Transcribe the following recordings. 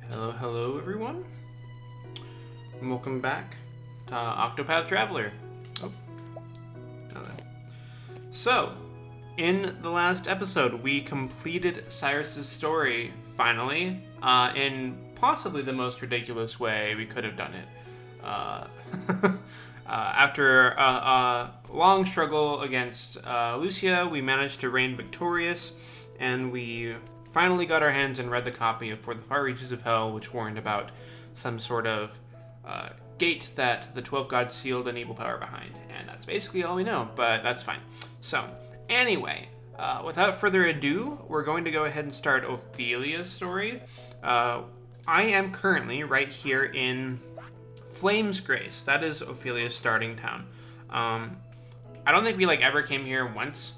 Hello everyone. And welcome back to Octopath Traveler. Oh. Hello. So, in the last episode, we completed Cyrus's story, finally, in possibly the most ridiculous way we could have done it. After a long struggle against Lucia, we managed to reign victorious, and we finally got our hands and read the copy of For the Far Reaches of Hell, which warned about some sort of gate that the 12 gods sealed an evil power behind. And that's basically all we know, but that's fine. So, anyway, without further ado, we're going to go ahead and start Ophelia's story. I am currently right here in Flamesgrace. That is Ophelia's starting town. I don't think we ever came here once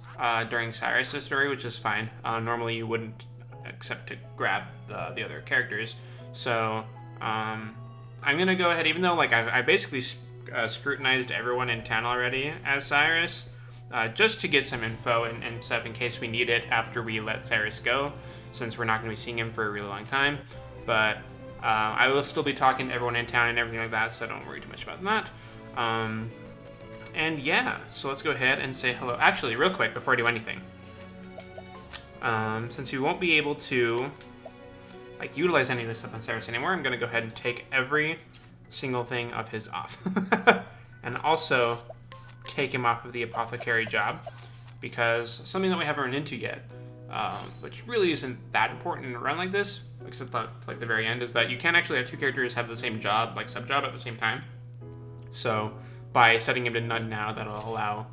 during Cyrus's story, which is fine. Normally you wouldn't, except to grab the other characters. So I'm gonna go ahead, even though I basically scrutinized everyone in town already as Cyrus, just to get some info and stuff in case we need it after we let Cyrus go, since we're not gonna be seeing him for a really long time. But I will still be talking to everyone in town and everything like that, so don't worry too much about that. And yeah, so let's go ahead and say hello. Actually, real quick, before I do anything, since we won't be able to utilize any of this stuff on Cyrus anymore, I'm gonna go ahead and take every single thing of his off. And also take him off of the apothecary job, because something that we haven't run into yet, which really isn't that important in a run like this, except to the very end, is that you can't actually have two characters have the same job, sub-job at the same time. So by setting him to none now, that'll allow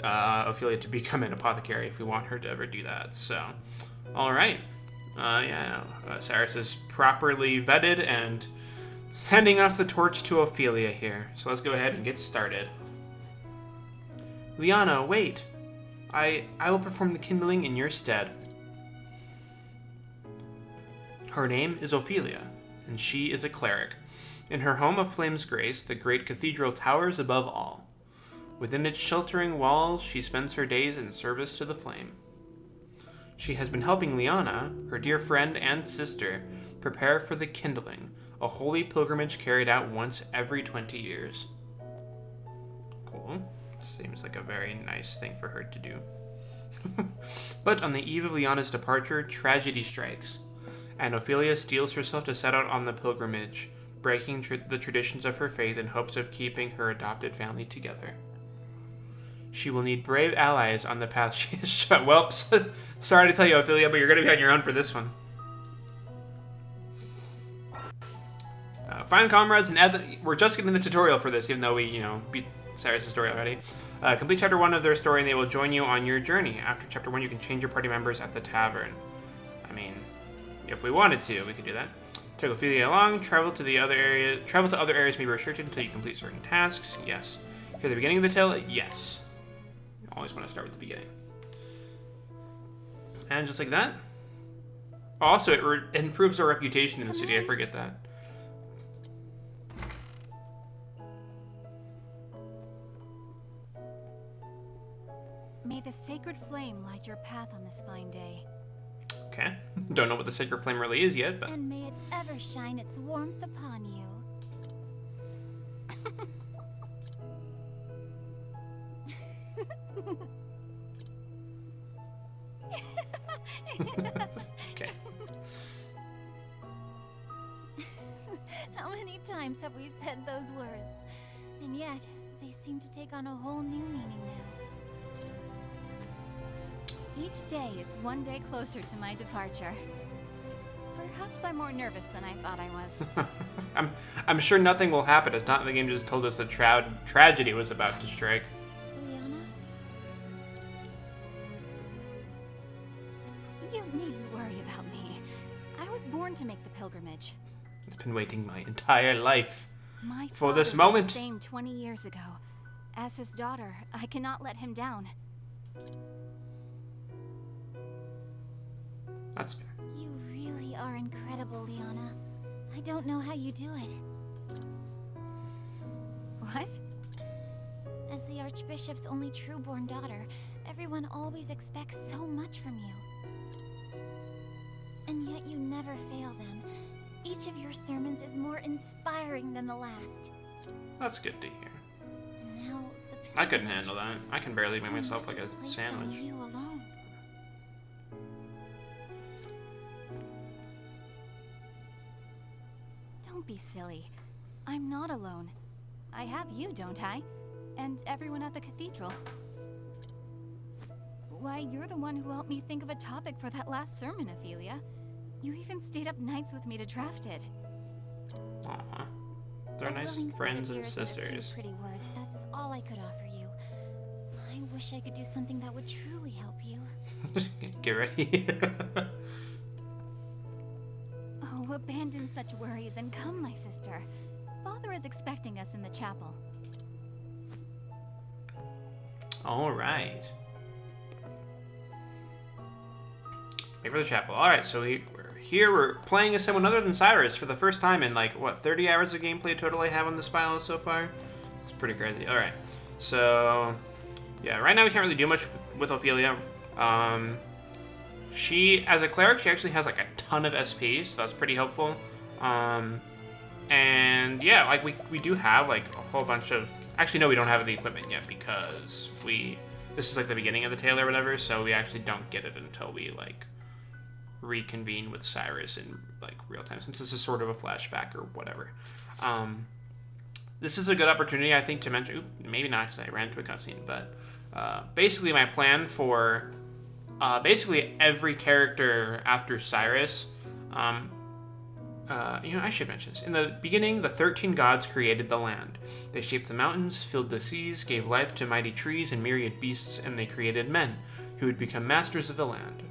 Ophelia to become an apothecary if we want her to ever do that. So, alright. Cyrus is properly vetted and handing off the torch to Ophelia here. So let's go ahead and get started. Liana, wait. I will perform the kindling in your stead. Her name is Ophelia, and she is a cleric. In her home of Flamesgrace, the great cathedral towers above all. Within its sheltering walls, she spends her days in service to the flame. She has been helping Liana, her dear friend and sister, prepare for the kindling, a holy pilgrimage carried out once every 20 years. Cool. Seems like a very nice thing for her to do. But on the eve of Liana's departure, tragedy strikes, and Ophelia steels herself to set out on the pilgrimage, breaking the traditions of her faith in hopes of keeping her adopted family together. She will need brave allies on the path she has shut. Well, sorry to tell you, Ophelia, but you're going to be on your own for this one. Find comrades and add we're just getting the tutorial for this, even though we, beat Cyrus' story already. Complete Chapter 1 of their story and they will join you on your journey. After Chapter 1, you can change your party members at the tavern. I mean, if we wanted to, we could do that. Take Ophelia along, travel to other areas may be restricted until you complete certain tasks. Yes. Hear the beginning of the tale? Yes. You always want to start with the beginning. And just like that. Also, it improves our reputation in the city. I forget that. May the sacred flame light your path on this fine day. Okay. Don't know what the sacred flame really is yet, but... And may it ever shine its warmth upon you. Okay. How many times have we said those words? And yet, they seem to take on a whole new meaning now. Each day is one day closer to my departure. Perhaps I'm more nervous than I thought I was. I'm sure nothing will happen. It's not the game just told us the tragedy was about to strike. Liana? You needn't worry about me. I was born to make the pilgrimage. I've been waiting my entire life My for this father moment. did the same 20 years ago. As his daughter, I cannot let him down. That's fair. You really are incredible, Liana. I don't know how you do it. What? As the archbishop's only true-born daughter, everyone always expects so much from you. And yet you never fail them. Each each of your sermons is more inspiring than the last. That's good to hear. And now the I couldn't handle that. I can barely make myself like a placed on sandwich. you alone. Don't be silly. I'm not alone. I have you, don't I? And everyone at the cathedral. Why, you're the one who helped me think of a topic for that last sermon, Ophelia. You even stayed up nights with me to draft it. Aw. They're A nice willing set friends of and ears and a few sisters. pretty words, that's all I could offer you. I wish I could do something that would truly help you. Get ready. Oh, abandon such worries and come, my sister. Father is expecting us in the chapel. All right. Wait for the chapel. All right, so we're here. We're playing as someone other than Cyrus for the first time in like what 30 hours of gameplay total I have on this file so far. It's pretty crazy. All right, so yeah, right now we can't really do much with Ophelia. She, as a cleric, she actually has like a ton of SP, so that's pretty helpful. And yeah, like we do have like a whole bunch of. Actually, no, we don't have the equipment yet because this is like the beginning of the tale or whatever, so we actually don't get it until we like reconvene with Cyrus in like real time, since this is sort of a flashback or whatever. This is a good opportunity, I think, to mention. Maybe not because I ran into a cutscene, but basically my plan for basically every character after Cyrus. I should mention this. In the beginning, the 13 gods created the land. They shaped the mountains, filled the seas, gave life to mighty trees and myriad beasts, and they created men, who would become masters of the land.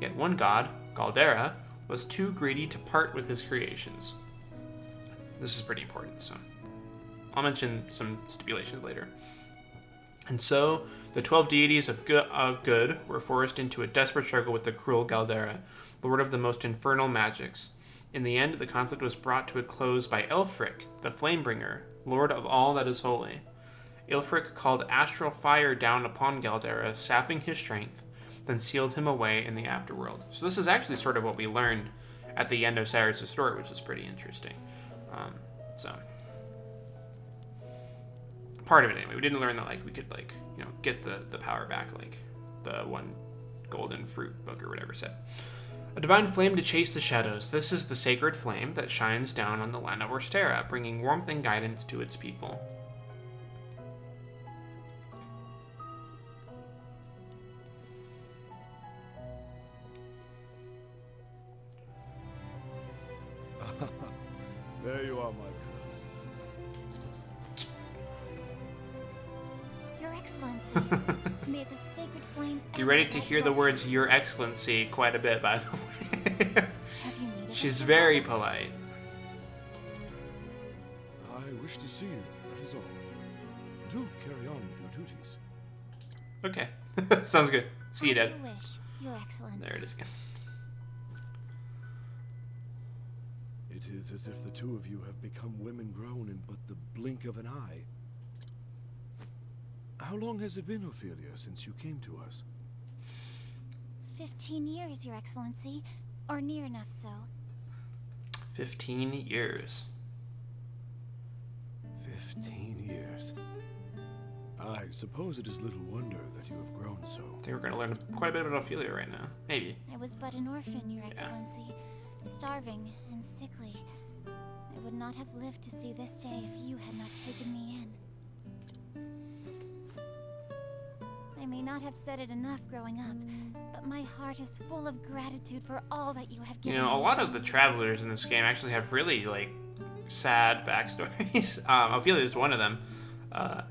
Yet one god, Galdera, was too greedy to part with his creations. This is pretty important, so I'll mention some stipulations later. And so, the 12 deities of good were forced into a desperate struggle with the cruel Galdera, lord of the most infernal magics. In the end, the conflict was brought to a close by Aelfric, the Flamebringer, lord of all that is holy. Aelfric called astral fire down upon Galdera, sapping his strength, then sealed him away in the afterworld. So this is actually sort of what we learned at the end of Cyrus' story, which is pretty interesting. Part of it anyway. We didn't learn that like we could like get the power back, like the one golden fruit book or whatever said. A divine flame to chase the shadows. This is the sacred flame that shines down on the land of Orstera, bringing warmth and guidance to its people. There you are, my girls. Your Excellency, may the sacred flame. Get ready to hear the words "Your Excellency" quite a bit, by the way. Have you needed She's us very before? polite. I wish to see you, that is all. Do carry on with your duties. Okay, sounds good. See you, As Dad. you wish, Your Excellency. There it is again. It is as if the two of you have become women grown in but the blink of an eye. How long has it been, Ophelia, since you came to us? 15 years, Your Excellency, or near enough so. 15 years. 15 years. I suppose it is little wonder that you have grown so. I think we're going to learn quite a bit about Ophelia right now. Maybe. I was but an orphan, Your Excellency, starving and sickly. I would not have lived to see this day if you had not taken me in. I may not have said it enough growing up, but my heart is full of gratitude for all that you have given me. A lot of the travelers in this game actually have really, like, sad backstories. Ophelia is one of them.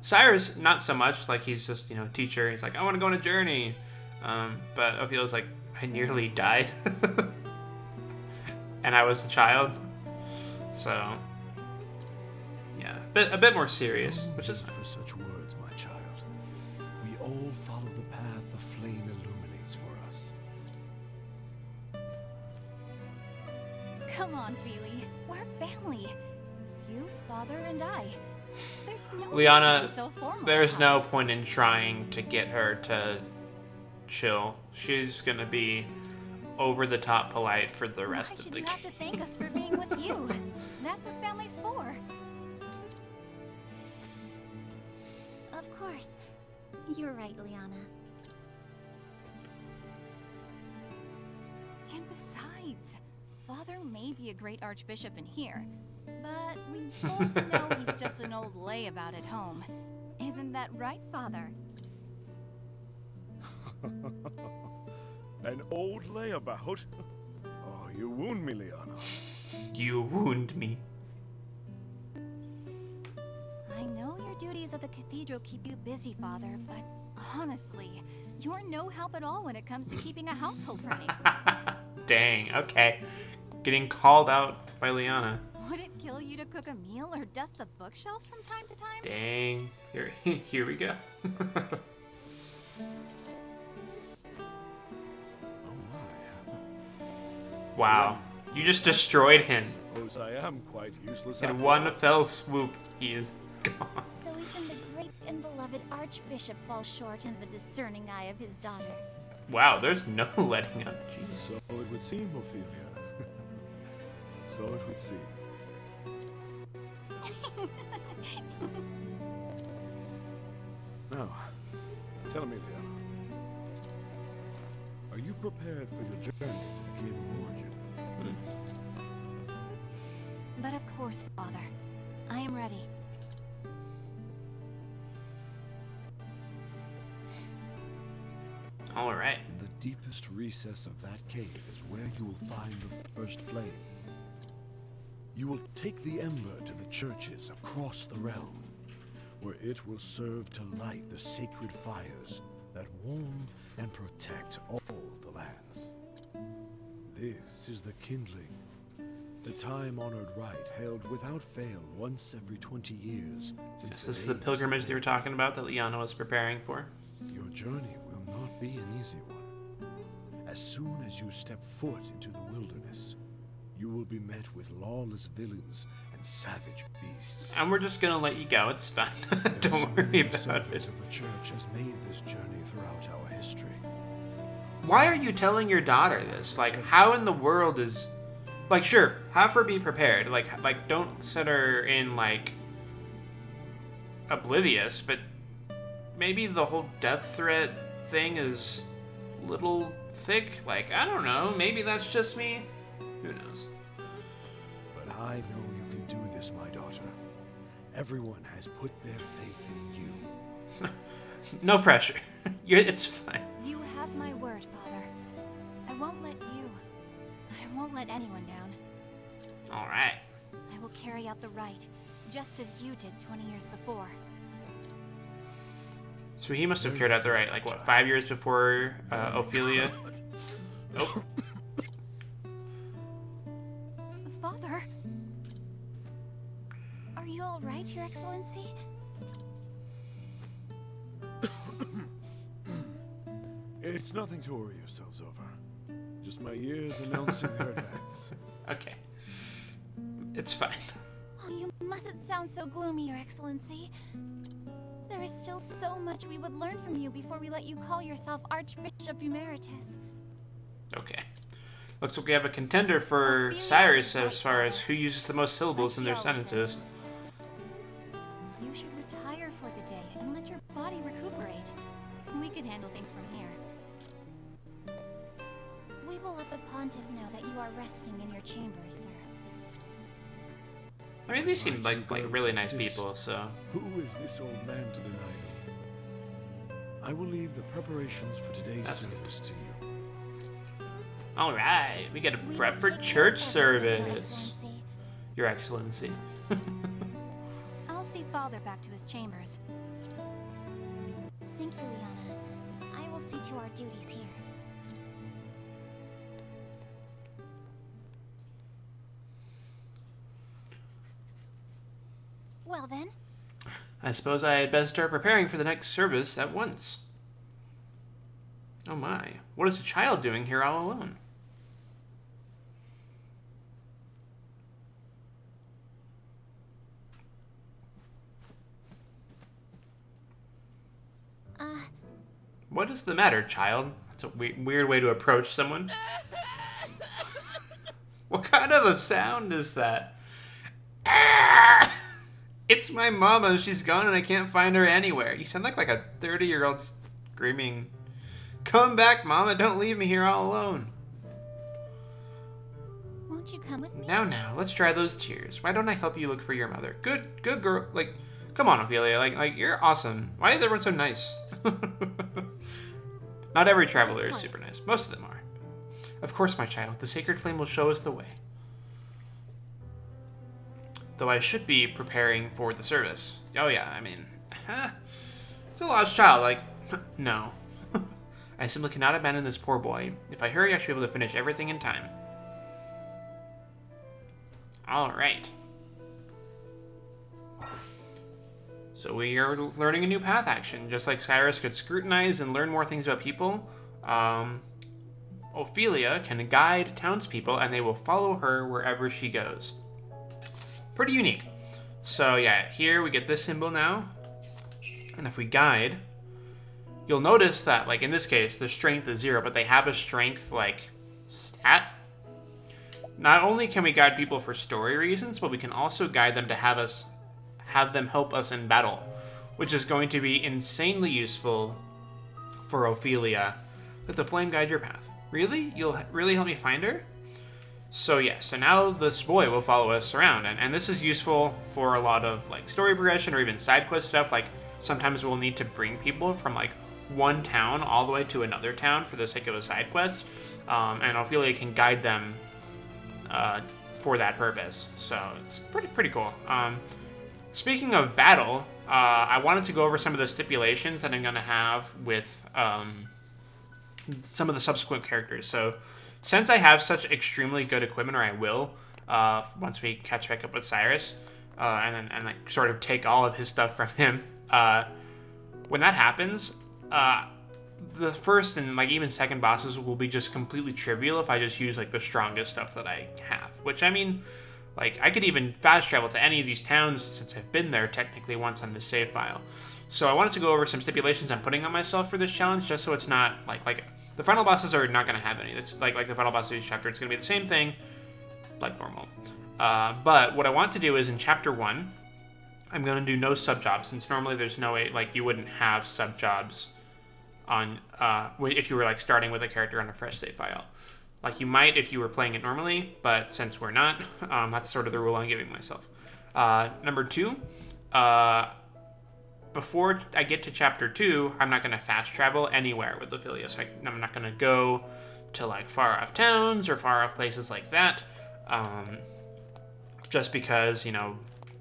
Cyrus, not so much. Like, he's just, a teacher. He's like, I want to go on a journey. But Ophelia's like, I nearly died. And I was a child. So, yeah. A bit more serious, which is fine. For such words, my child. We all follow the path the flame illuminates for us. Come on, Feely. We're family. You, Father, and I. There's no Liana, need to be so formal. there's no point in trying to get her to chill. She's gonna be over the top polite for the rest Why of should the you game. have to thank us for being with you? You're right, Liana. And besides, Father may be a great archbishop in here, but we both know he's just an old layabout at home. Isn't that right, Father? An old layabout? Oh, you wound me, Liana. You wound me. I know your duties at the cathedral keep you busy, Father, but honestly, you're no help at all when it comes to keeping a household running. Dang, okay. Getting called out by Liana. Would it kill you to cook a meal or dust the bookshelves from time to time? Dang. Here we go. Wow. You just destroyed him. Suppose I am quite useless. In after one all. fell swoop, he is gone. So even the great and beloved archbishop falls short in the discerning eye of his daughter. Wow, there's no letting up. Jeez. So it would seem, Ophelia. So it would seem. Now, tell me, Liana. Are you prepared for your journey to the Cave of Origin? But of course, Father. I am ready. All right. In the deepest recess of that cave is where you will find the first flame. You will take the ember to the churches across the realm, where it will serve to light the sacred fires that warm and protect all the lands. This is the kindling, the time-honored rite held without fail once every 20 years. Yes, this is the pilgrimage they were talking about that Liana was preparing for. Your journey will not be an easy one. As soon as you step foot into the wilderness, you will be met with lawless villains and savage beasts. And we're just gonna let you go, it's fine. Don't worry about servant it. of the church has made this journey throughout our history. Why are you telling your daughter this? Like, how in the world is... Like, sure, have her be prepared. Like, don't set her in, like, oblivious, but maybe the whole death threat thing is a little thick. Like, I don't know. Maybe that's just me. Who knows? But I know you can do this, my daughter. Everyone has put their faith in you. No pressure. It's fine. You have my word, Father. I won't let you. I won't let anyone down. All right. I will carry out the rite, just as you did 20 years before. So he must have carried out the right, like, what, 5 years before Ophelia? Oh. Father? Are you all right, Your Excellency? It's nothing to worry yourselves over. Just my ears announcing their advance. Okay. It's fine. Oh, you mustn't sound so gloomy, Your Excellency. There is still so much we would learn from you before we let you call yourself Archbishop Emeritus. Okay. Looks like we have a contender for Ophelia Cyrus is as right, far as Father. who uses the most syllables in their Like she always sentences. You should retire for the day and let your body recuperate. We could handle things from here. We will let the Pontiff know that you are resting in your chambers, sir. I mean, they seem My like two really brothers nice insist. people, so... Who is this old man to deny them? I will leave the preparations for today's That's service to you. Alright, we get a We prep will for take care church of everything, service. Your Your Excellency. Excellency. I'll see Father back to his chambers. Thank you, Liana. I will see to our duties here. Well then, I suppose I had best start preparing for the next service at once. Oh my, what is a child doing here all alone? What is the matter, child? That's a weird way to approach someone. What kind of a sound is that? It's my mama. She's gone and I can't find her anywhere. You sound like a 30-year-old screaming, "Come back, Mama. Don't leave me here all alone." Won't you come with me? Now, let's dry those tears. Why don't I help you look for your mother? Good girl. Like, come on, Ophelia. Like you're awesome. Why is everyone so nice? Not every traveler is super nice. Most of them are. Of course, my child. The sacred flame will show us the way. Though I should be preparing for the service. Oh yeah, I mean, it's a lost child. Like, no. I simply cannot abandon this poor boy. If I hurry, I should be able to finish everything in time. Alright. So we are learning a new path action. Just like Cyrus could scrutinize and learn more things about people, Ophelia can guide townspeople and they will follow her wherever she goes. Pretty unique. So yeah, here we get this symbol now. And if we guide, you'll notice that, like in this case, the strength is 0, but they have a strength, like, stat. Not only can we guide people for story reasons, but we can also guide them to have them help us in battle, which is going to be insanely useful for Ophelia. Let the flame guide your path. Really? You'll really help me find her? So yeah, so now this boy will follow us around, and this is useful for a lot of like story progression or even side quest stuff. Like sometimes we'll need to bring people from like one town all the way to another town for the sake of a side quest, and Ophelia can guide them for that purpose. So it's pretty cool. Speaking of battle, I wanted to go over some of the stipulations that I'm going to have with some of the subsequent characters. So since I have such extremely good equipment, or I will, once we catch back up with Cyrus, and like sort of take all of his stuff from him, when that happens, the first and like even second bosses will be just completely trivial if I just use like the strongest stuff that I have. Which I mean, like I could even fast travel to any of these towns since I've been there technically once on this save file. So I wanted to go over some stipulations I'm putting on myself for this challenge, just so it's not like the final bosses are not going to have any. It's like the final boss of each chapter. It's going to be the same thing, like normal. But what I want to do is in chapter 1, I'm going to do no sub-jobs, since normally there's no way, like you wouldn't have sub-jobs on, if you were like starting with a character on a fresh save file. Like you might if you were playing it normally, but since we're not, that's sort of the rule I'm giving myself. Number 2, before I get to chapter 2, I'm not going to fast travel anywhere with Ophelia. So I'm not going to go to like far off towns or far off places like that. Just because, you know,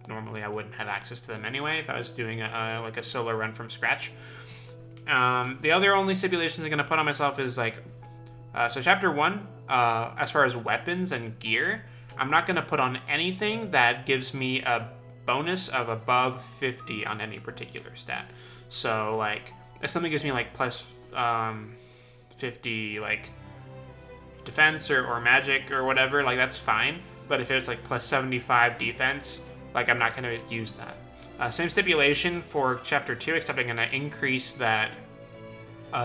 normally I wouldn't have access to them anyway if I was doing like a solo run from scratch. The other only stipulations I'm going to put on myself is like, so chapter 1, as far as weapons and gear, I'm not going to put on anything that gives me a bonus of above 50 on any particular stat. So like if something gives me like plus 50 like defense or magic or whatever, like that's fine. But if it's like plus 75 defense, like I'm not going to use that. Same stipulation for chapter 2, except I'm going to increase that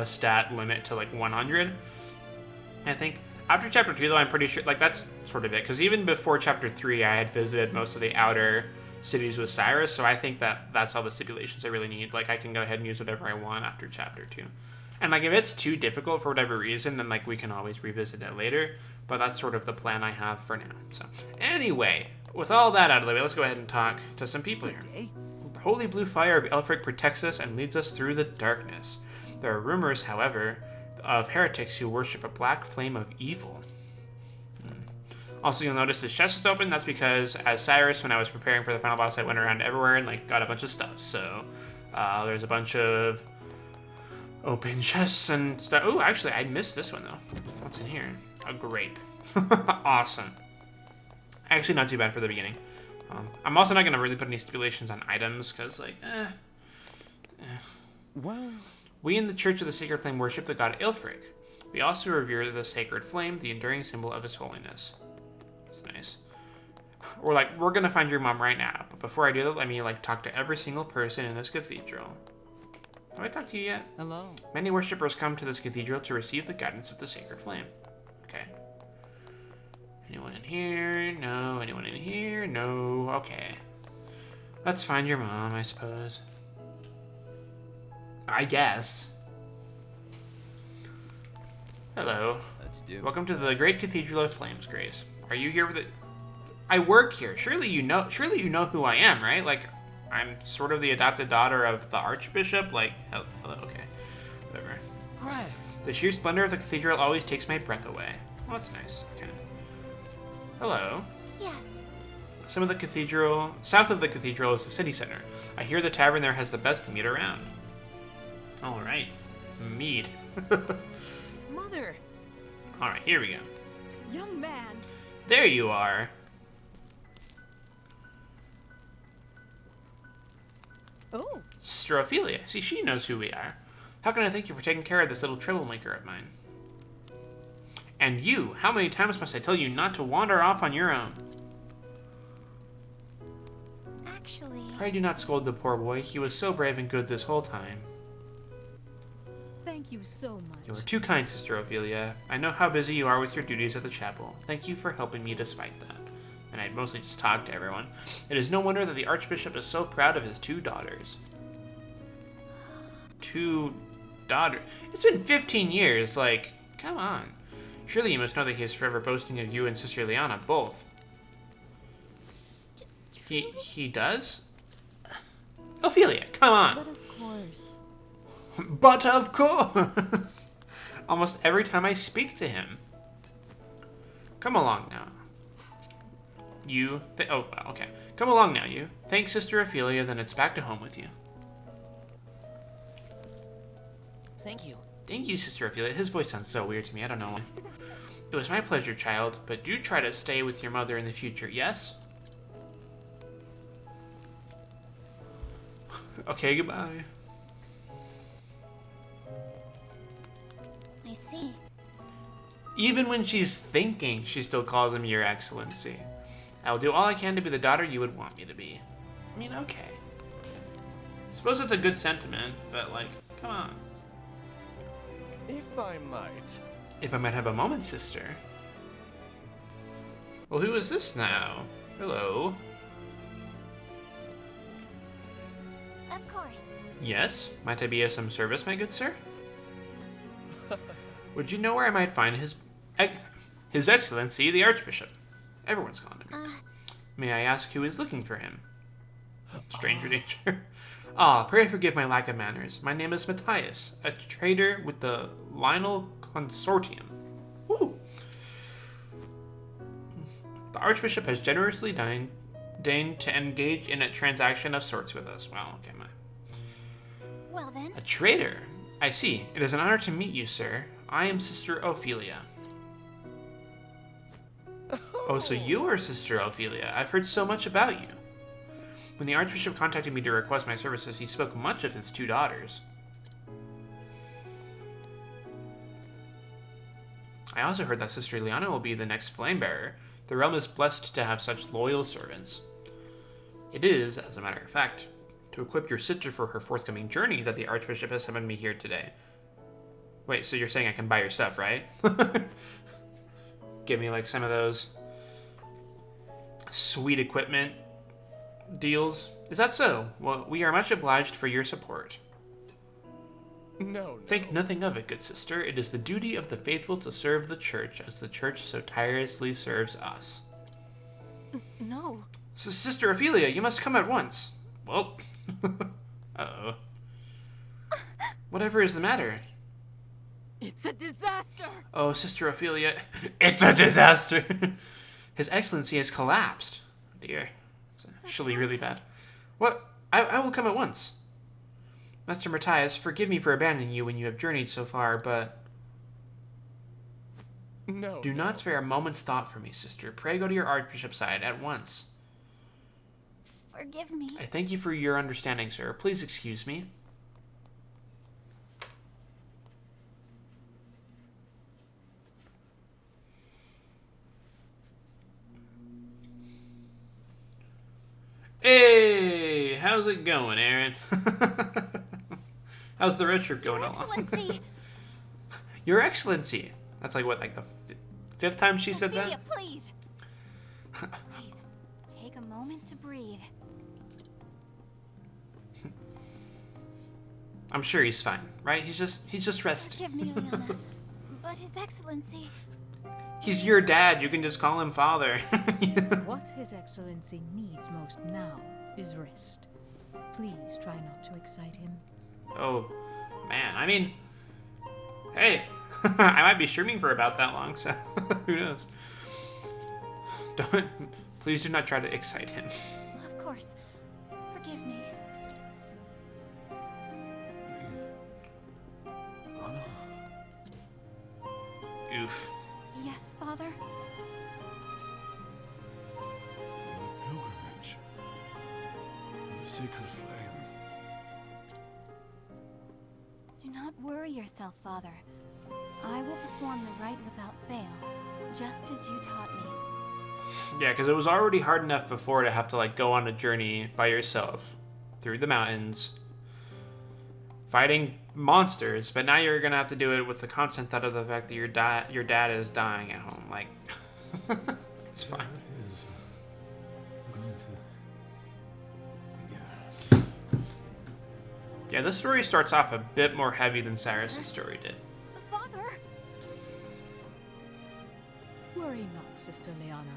stat limit to like 100. I think after chapter 2 though, I'm pretty sure like that's sort of it, because even before chapter 3 I had visited most of the outer cities with Cyrus, so I think that's all the stipulations I really need. Like I can go ahead and use whatever I want after chapter 2. And like if it's too difficult for whatever reason, then like we can always revisit it later, but that's sort of the plan I have for now. So anyway, with all that out of the way, let's go ahead and talk to some people here. The holy blue fire of Elfric protects us and leads us through the darkness. There are rumors, however, of heretics who worship a black flame of evil. Also, you'll notice the chest is open. That's because, as Cyrus, when I was preparing for the final boss, I went around everywhere and like got a bunch of stuff. So there's a bunch of open chests and stuff. Oh, actually, I missed this one though. What's in here? A grape. Awesome. Actually, not too bad for the beginning. I'm also not gonna really put any stipulations on items because, like, Well, we in the Church of the Sacred Flame worship the god Ilfric. We also revere the sacred flame, the enduring symbol of his holiness. That's nice. We're gonna find your mom right now, but before I do that, let me like talk to every single person in this cathedral. Have I talked to you yet? Hello. Many worshippers come to this cathedral to receive the guidance of the sacred flame. Okay. Anyone in here? No. Anyone in here? No. Okay. Let's find your mom, I suppose. I guess. Hello. How'd you do? Welcome to the Great Cathedral of Flamesgrace. Are you here for the... I work here. Surely you know who I am, right? Like, I'm sort of the adopted daughter of the archbishop. Like, hello, okay. Whatever. Greg. The sheer splendor of the cathedral always takes my breath away. Well, that's nice. Okay. Hello. Yes. South of the cathedral is the city center. I hear the tavern there has the best meat around. All right. Meat. Mother! All right, here we go. Young man! There you are. Oh, Sister Ophelia. See, she knows who we are. How can I thank you for taking care of this little troublemaker of mine? And you, how many times must I tell you not to wander off on your own? Actually, Pray do not scold the poor boy. He was so brave and good this whole time. thank you so much. You are too kind, Sister Ophelia. I know how busy you are with your duties at the chapel. Thank you for helping me despite that. And I'd mostly just talk to everyone. It is no wonder that the Archbishop is so proud of his 2 daughters. 2 daughters? It's been 15 years, like, come on. Surely you must know that he is forever boasting of you and Sister Liana, both. He does? Ophelia, come on! But of course. But of course! Almost every time I speak to him. Come along now. Oh, okay. Come along now, you. Thanks, Sister Ophelia, then it's back to home with you. Thank you. Thank you, Sister Ophelia. His voice sounds so weird to me. I don't know why. It was my pleasure, child, but do try to stay with your mother in the future, yes? Okay, goodbye. I see. Even when she's thinking, she still calls him Your Excellency. I will do all I can to be the daughter you would want me to be. I mean, okay. Suppose it's a good sentiment, but like, come on. If I might. If I might have a moment, sister. Well, who is this now? Hello. Of course. Yes? Might I be of some service, my good sir? Would you know where I might find His Excellency, the Archbishop? Everyone's calling him. May I ask who is looking for him? Stranger danger. Pray forgive my lack of manners. My name is Matthias, a trader with the Lionel Consortium. Woo! The Archbishop has generously deigned to engage in a transaction of sorts with us. Well, okay, Well then. a trader? I see. It is an honor to meet you, sir. I am Sister Ophelia. Oh, so you are Sister Ophelia. I've heard so much about you. When the Archbishop contacted me to request my services, he spoke much of his 2 daughters. I also heard that Sister Liana will be the next flame bearer. The realm is blessed to have such loyal servants. It is, as a matter of fact, to equip your sister for her forthcoming journey that the Archbishop has summoned me here today. Wait, so you're saying I can buy your stuff, right? Give me like some of those sweet equipment deals. Is that so? Well, we are much obliged for your support. No. Think nothing of it, good sister. It is the duty of the faithful to serve the church as the church so tirelessly serves us. No. Sister Ophelia, you must come at once. Well, uh-oh. Whatever is the matter? It's a disaster! Oh, Sister Ophelia, it's a disaster! His Excellency has collapsed. Oh dear. It's actually really bad. What? I will come at once. Master Matthias, forgive me for abandoning you when you have journeyed so far, but... No. Do not spare a moment's thought for me, sister. Pray go to your Archbishop's side at once. Forgive me. I thank you for your understanding, sir. Please excuse me. Hey, how's it going, Aaron? How's the road trip going Your along? Excellency. Your Excellency. That's like what, like the 5th time she said Ophelia, that? please. Please, take a moment to breathe. I'm sure he's fine, right? He's just resting. Forgive me, Liana, but His Excellency... He's your dad. You can just call him father. What His Excellency needs most now is rest. Please try not to excite him. Oh, man. I mean, hey, I might be streaming for about that long, so who knows? Please do not try to excite him. Of course. Forgive me. Anna? Oof. Yes, Father? The pilgrimage. The sacred flame. Do not worry yourself, Father. I will perform the rite without fail, just as you taught me. Yeah, because it was already hard enough before to have to like go on a journey by yourself through the mountains, fighting monsters, but now you're gonna have to do it with the constant thought of the fact that your dad is dying at home. Like, it's fine. Is going to. Yeah. Yeah, this story starts off a bit more heavy than Cyrus' story did. Father! Worry not, Sister Liana.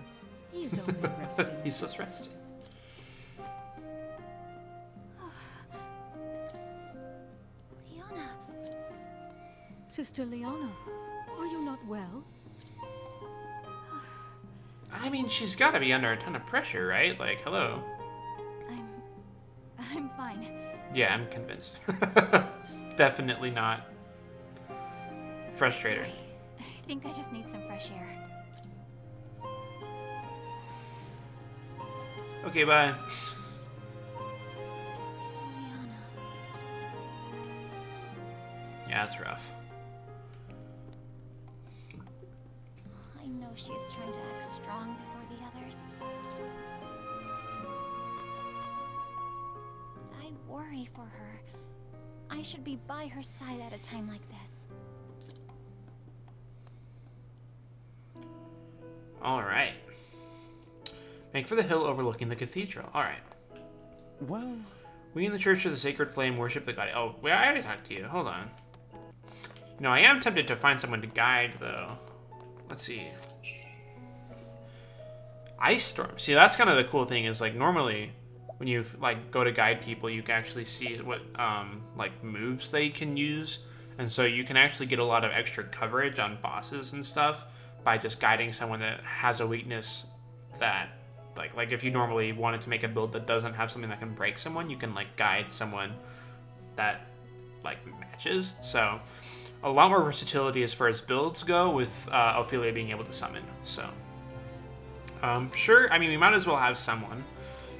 He is only resting. He's just resting. Liana, Sister Liana, are you not well? I mean, she's got to be under a ton of pressure, right? Like, hello. I'm fine. Yeah, I'm convinced. Definitely not. Frustrator. I think I just need some fresh air. Okay, bye. Liana. Yeah, that's rough. I know she is trying to act strong before the others. I worry for her. I should be by her side at a time like this. All right. Make for the hill overlooking the cathedral. All right. Well, We in the Church of the Sacred Flame worship the god. Oh, wait, I already talked to you. Hold on. You know, I am tempted to find someone to guide, though. Let's see. Ice Storm. See, that's kind of the cool thing is, like, normally when you, like, go to guide people, you can actually see what, like, moves they can use. And so you can actually get a lot of extra coverage on bosses and stuff by just guiding someone that has a weakness that, like if you normally wanted to make a build that doesn't have something that can break someone, you can, like, guide someone that, like, matches. So a lot more versatility as far as builds go with Ophelia being able to summon. So, sure, I mean, we might as well have someone.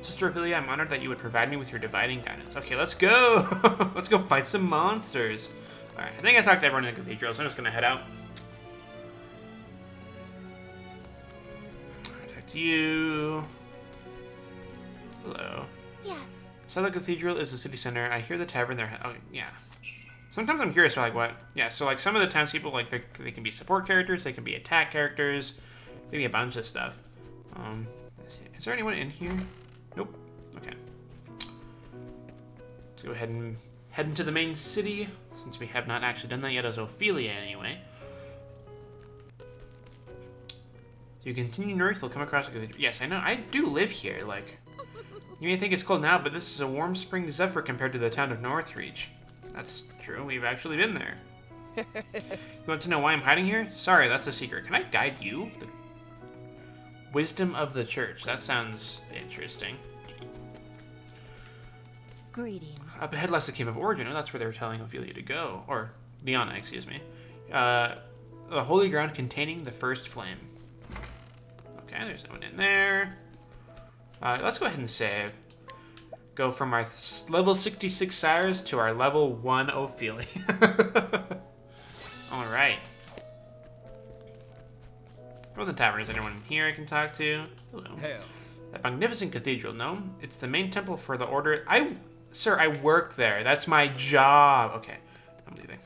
Sister Ophelia, I'm honored that you would provide me with your dividing guidance. Okay, let's go! Let's go fight some monsters. Alright, I think I talked to everyone in the cathedral, so I'm just gonna head out. Talk to you. Hello. Yes. So the cathedral is the city center. I hear the tavern there. Oh, yeah. Sometimes I'm curious about, like, what? Yeah, so, like, some of the townspeople, like, they can be support characters, they can be attack characters, maybe a bunch of stuff. Let's see. Is there anyone in here? Nope. Okay. Let's go ahead and head into the main city, since we have not actually done that yet as Ophelia, anyway. You continue north, you'll come across the cathedral. Yes, I know. I do live here, like... You may think it's cold now, but this is a warm spring zephyr compared to the town of Northreach. That's true, we've actually been there. You want to know why I'm hiding here? Sorry, that's a secret. Can I guide you? The wisdom of the church. That sounds interesting. Greetings. Up ahead lies the Cave of Origin. Oh, that's where they were telling Ophelia to go. Or, Liana, excuse me. The holy ground containing the first flame. Okay, there's no one in there. Let's go ahead and save. Go from our level 66 Cyrus to our level 1 Ophelia. Alright. From the tavern, is anyone in here I can talk to? Hello. Hail. That magnificent cathedral, no? It's the main temple for the order. Sir, I work there. That's my job. Okay, I'm leaving.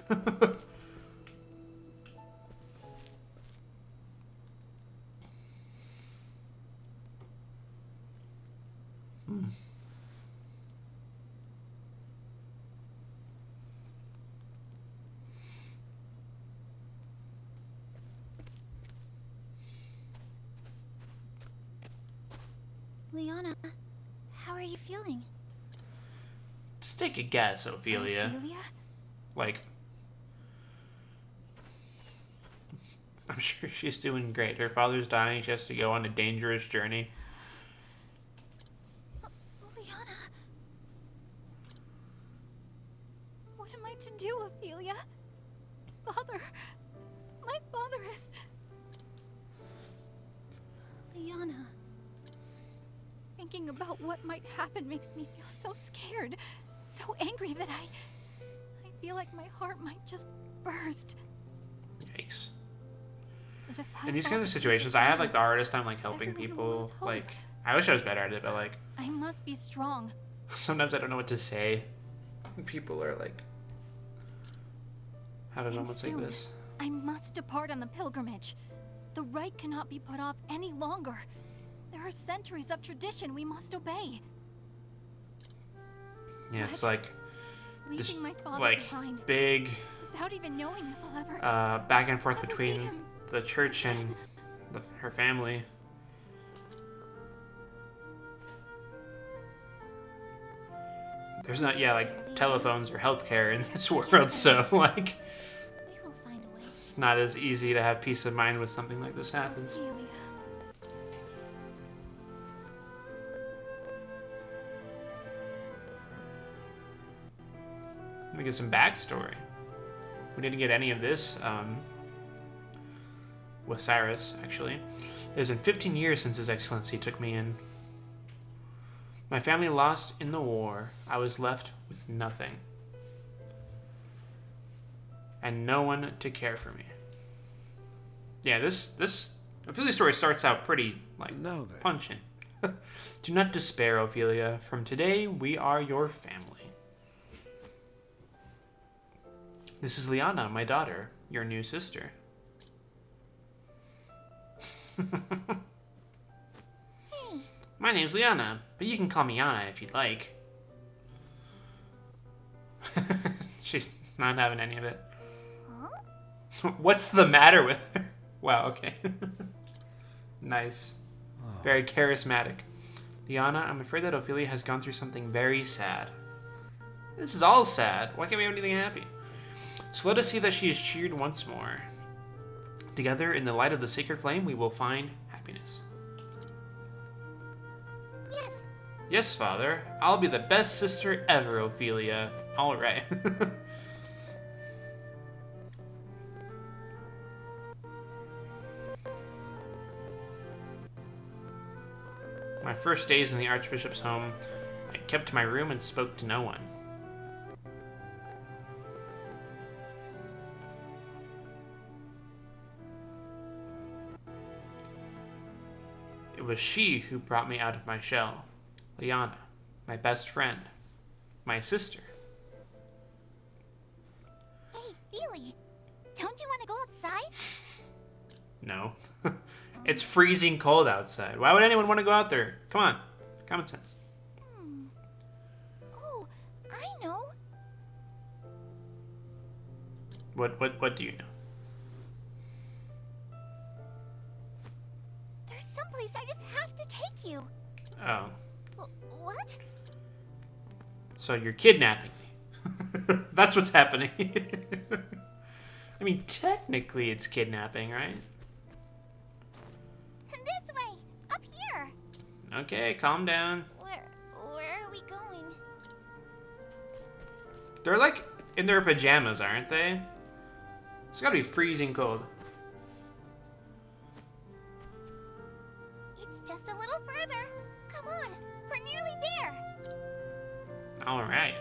Liana, how are you feeling? Just take a guess, Ophelia. Ophelia? Like, I'm sure she's doing great. Her father's dying. She has to go on a dangerous journey. Liana. What am I to do, Ophelia? Father. My father is... Liana. Thinking about what might happen makes me feel so scared, so angry that I feel like my heart might just burst. Yikes. But if In these thought kinds of that situations, this I is have like the wrong, hardest time like helping everyone will people. lose hope. Like, I wish I was better at it, but like I must be strong. sometimes I don't know what to say. People are like, I don't know And moments soon, like this. I must depart on the pilgrimage. The rite cannot be put off any longer. There are centuries of tradition we must obey. Yeah, it's What? like this, Leaving my father like behind big without even knowing if I'll ever back and forth ever see between him. the church and her family. There's not, yeah, like telephones or healthcare in this world, so like We will find a way. it's not as easy to have peace of mind when something like this happens. Ophelia. Let me get some backstory. We didn't get any of this with Cyrus, actually. It has been 15 years since His Excellency took me in. My family lost in the war. I was left with nothing. And no one to care for me. Yeah, this Ophelia story starts out pretty, like, Now then. punching. Do not despair, Ophelia. From today, we are your family. This is Liana, my daughter, your new sister. Hey, My name's Liana, but you can call me Yana if you'd like. She's not having any of it. huh? What's the matter with her? Wow, okay. Nice. Very charismatic. Liana, I'm afraid that Ophelia has gone through something very sad. This is all sad. Why can't we have anything happy? So let us see that she is cheered once more. Together, in the light of the sacred flame, we will find happiness. Yes. Yes, Father. I'll be the best sister ever, Ophelia. All right. My first days in the Archbishop's home, I kept to my room and spoke to no one. It was she who brought me out of my shell. Liana, my best friend, my sister. Hey, Feely. Don't you want to go outside? No. It's freezing cold outside. Why would anyone want to go out there? Come on. Common sense. Oh, I know. What do you know? There's someplace I just have to take you. Oh. What? So you're kidnapping me. That's what's happening. I mean, technically it's kidnapping, right? This way. Up here. Okay, calm down. Where are we going? They're like in their pajamas, aren't they? It's gotta be freezing cold. It's just a little further. Come on. We're nearly there. Alright.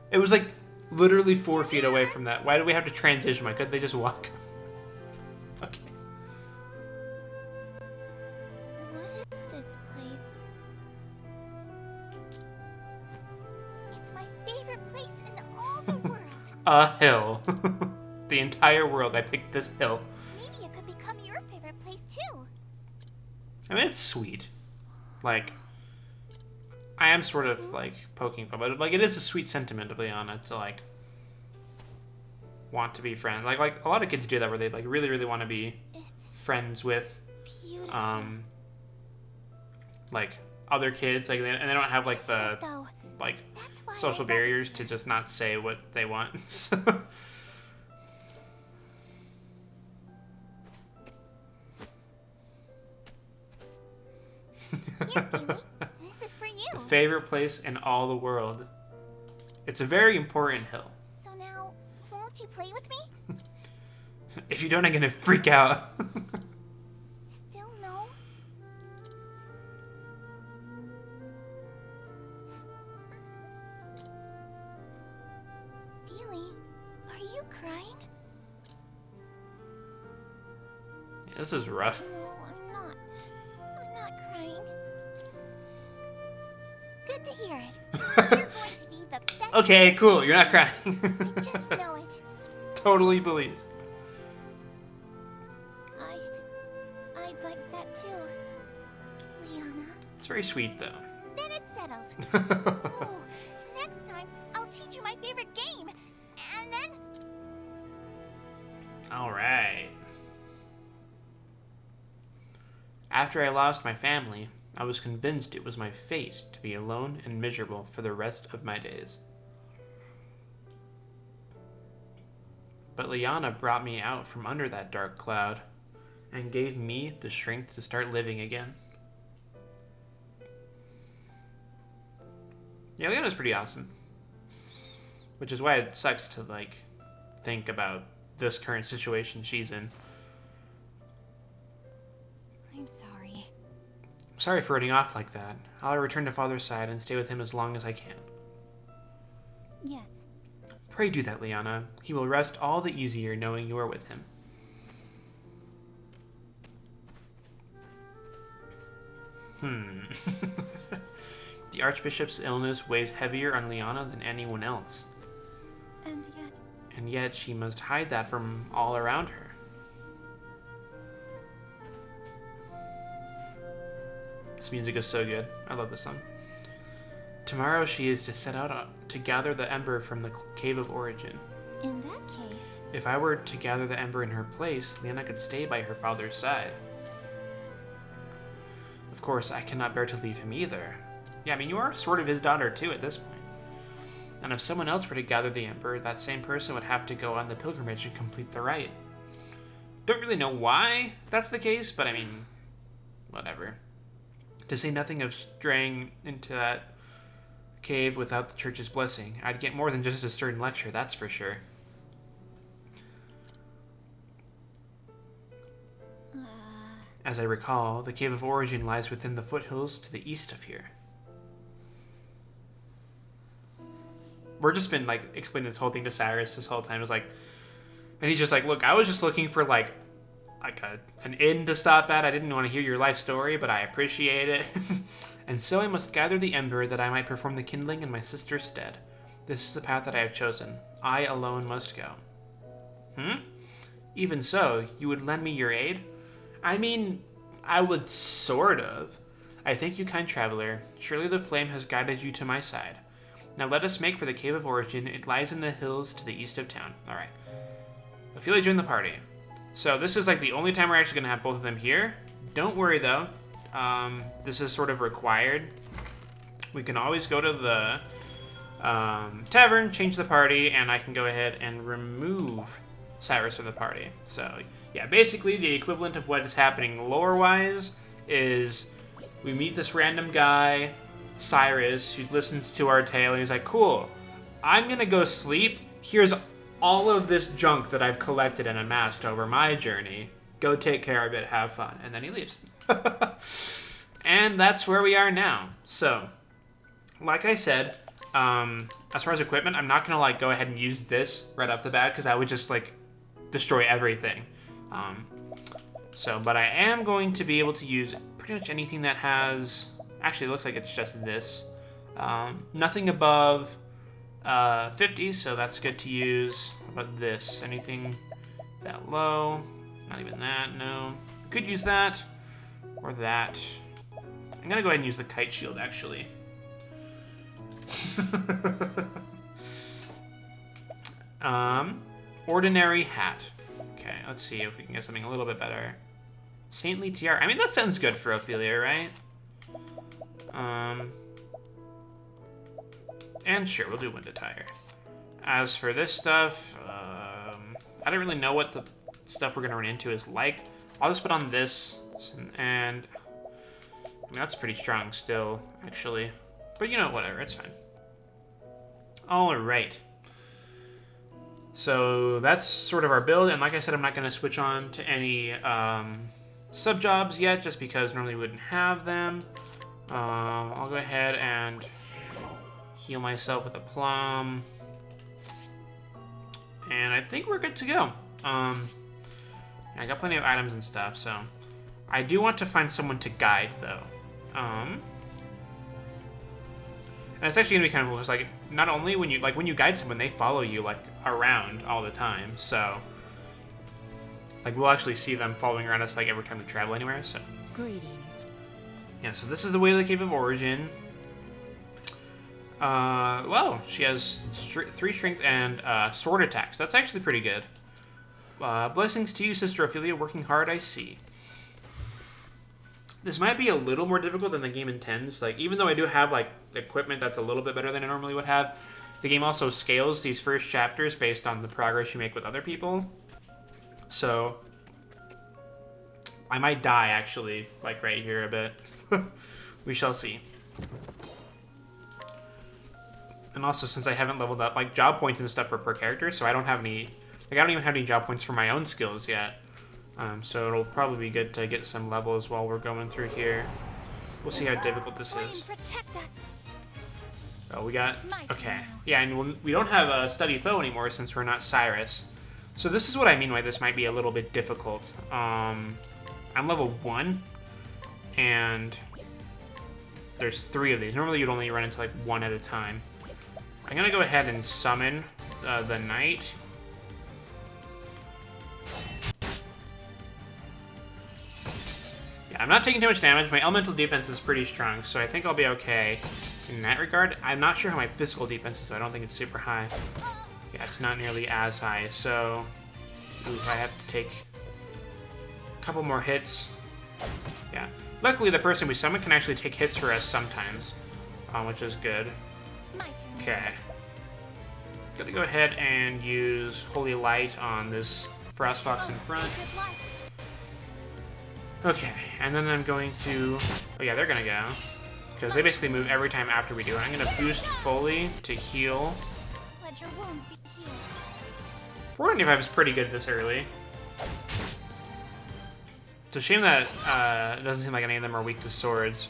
It was like literally 4 feet away from that. Why do we have to transition? Why couldn't they just walk? Okay. What is this place? It's my favorite place in all the world. A hill. The entire world, I picked this hill. Maybe it could become your favorite place too. I mean, it's sweet. Like, I am sort of, like, poking fun, but, like, it is a sweet sentiment of Liana to, like, want to be friends. Like a lot of kids do that where they, like, really, really want to be It's friends with beautiful. like other kids, like, and they don't have like the Though, like that's why social I barriers to just not say what they want. Here, Phoebe. This is for you. Favorite place in all the world. It's a very important hill. So now, won't you play with me? If you don't, I'm gonna freak out. Still no? Feely, are you crying? This is rough. No, I'm not. I'm not crying. Good to hear it. You're going to be the best. Okay, cool. You're not crying. I just know it. Totally believe it. I'd like that too. Liana. It's very sweet, though. Then it's settled. Oh, next time I'll teach you my favorite game. And then All right. After I lost my family, I was convinced it was my fate to be alone and miserable for the rest of my days. But Liana brought me out from under that dark cloud and gave me the strength to start living again. Yeah, Liana's pretty awesome. Which is why it sucks to, like, think about this current situation she's in. I'm sorry. I'm sorry for running off like that. I'll return to Father's side and stay with him as long as I can. Yes. Pray do that, Liana. He will rest all the easier knowing you are with him. The Archbishop's illness weighs heavier on Liana than anyone else. And yet, And yet she must hide that from all around her. This music is so good. I love this song. Tomorrow she is to set out to gather the ember from the Cave of Origin. in that case, If I were to gather the ember in her place, Liana could stay by her father's side. Of course, I cannot bear to leave him either. Yeah, I mean, you are sort of his daughter too at this point. And if someone else were to gather the ember, that same person would have to go on the pilgrimage and complete the rite. Don't really know why that's the case, but I mean, whatever. To say nothing of straying into that cave without the church's blessing, I'd get more than just a stern lecture, that's for sure. As I recall, the Cave of Origin lies within the foothills to the east of here. We're just been, like, explaining this whole thing to Cyrus this whole time. It was like, and he's just like, look, I was just looking for, like an inn to stop at. I didn't want to hear your life story, but I appreciate it. And so I must gather the ember that I might perform the kindling in my sister's stead. This is the path that I have chosen. I alone must go. Even so, you would lend me your aid? I mean, I would sort of. I thank you, kind traveler. Surely the flame has guided you to my side. Now let us make for the Cave of Origin. It lies in the hills to the east of town. Alright. Ophelia joined the party. So this is like the only time we're actually going to have both of them here. Don't worry though. This is sort of required. We can always go to the tavern, change the party, and I can go ahead and remove Cyrus from the party. So yeah, basically the equivalent of what is happening lore-wise is we meet this random guy, Cyrus, who listens to our tale, and he's like, cool, I'm gonna go sleep. Here's all of this junk that I've collected and amassed over my journey. Go take care of it, have fun. And then he leaves. And that's where we are now. So, like I said, as far as equipment, I'm not gonna like go ahead and use this right off the bat because I would just like destroy everything. But I am going to be able to use pretty much anything that has, actually it looks like it's just this. Nothing above 50, so that's good to use. How about this? Anything that low? Not even that, no. Could use that, or that. I'm gonna go ahead and use the kite shield, actually. Ordinary hat. Okay, let's see if we can get something a little bit better. Saintly Tiara. I mean, that sounds good for Ophelia, right? And sure, we'll do Wind Attire. As for this stuff, I don't really know what the stuff we're gonna run into is like. I'll just put on this, and I mean, that's pretty strong still, actually. But you know, whatever, it's fine. All right. So that's sort of our build, and like I said, I'm not gonna switch on to any sub-jobs yet, just because normally we wouldn't have them. I'll go ahead and heal myself with a plum. And I think we're good to go. I got plenty of items and stuff, so I do want to find someone to guide, though. And it's actually gonna be kind of cool because, like, not only when you guide someone, they follow you like around all the time. So, like, we'll actually see them following around us like every time we travel anywhere. So, Greetings. yeah. So this is the way to the Cave of Origin. Well, she has 3 strength and sword attacks. That's actually pretty good. Blessings to you, Sister Ophelia. Working hard, I see. This might be a little more difficult than the game intends. Like, even though I do have, like, equipment that's a little bit better than I normally would have, the game also scales these first chapters based on the progress you make with other people. So, I might die, actually, like, right here a bit. We shall see. And also, since I haven't leveled up, like, job points and stuff are per character, so I don't have any... Like, I don't even have any job points for my own skills yet. So it'll probably be good to get some levels while we're going through here. We'll see how difficult this is. Protect us. Oh, we got... Okay. Yeah, and we don't have a study foe anymore since we're not Cyrus. So this is what I mean by this might be a little bit difficult. I'm level 1, and there's 3 of these. Normally you'd only run into, like, 1 at a time. I'm gonna go ahead and summon the knight. Yeah, I'm not taking too much damage. My elemental defense is pretty strong, so I think I'll be okay in that regard. I'm not sure how my physical defense is. I don't think it's super high. Yeah, it's not nearly as high, so oof, I have to take a couple more hits. Yeah. Luckily, the person we summon can actually take hits for us sometimes, which is good. Okay. Gonna go ahead and use Holy Light on this Frost Fox in front. Okay, and then I'm going to... Oh yeah, they're gonna go. Because they basically move every time after we do it. I'm gonna boost fully to heal. Let your wounds be healed. 495 is pretty good this early. It's a shame that it doesn't seem like any of them are weak to swords.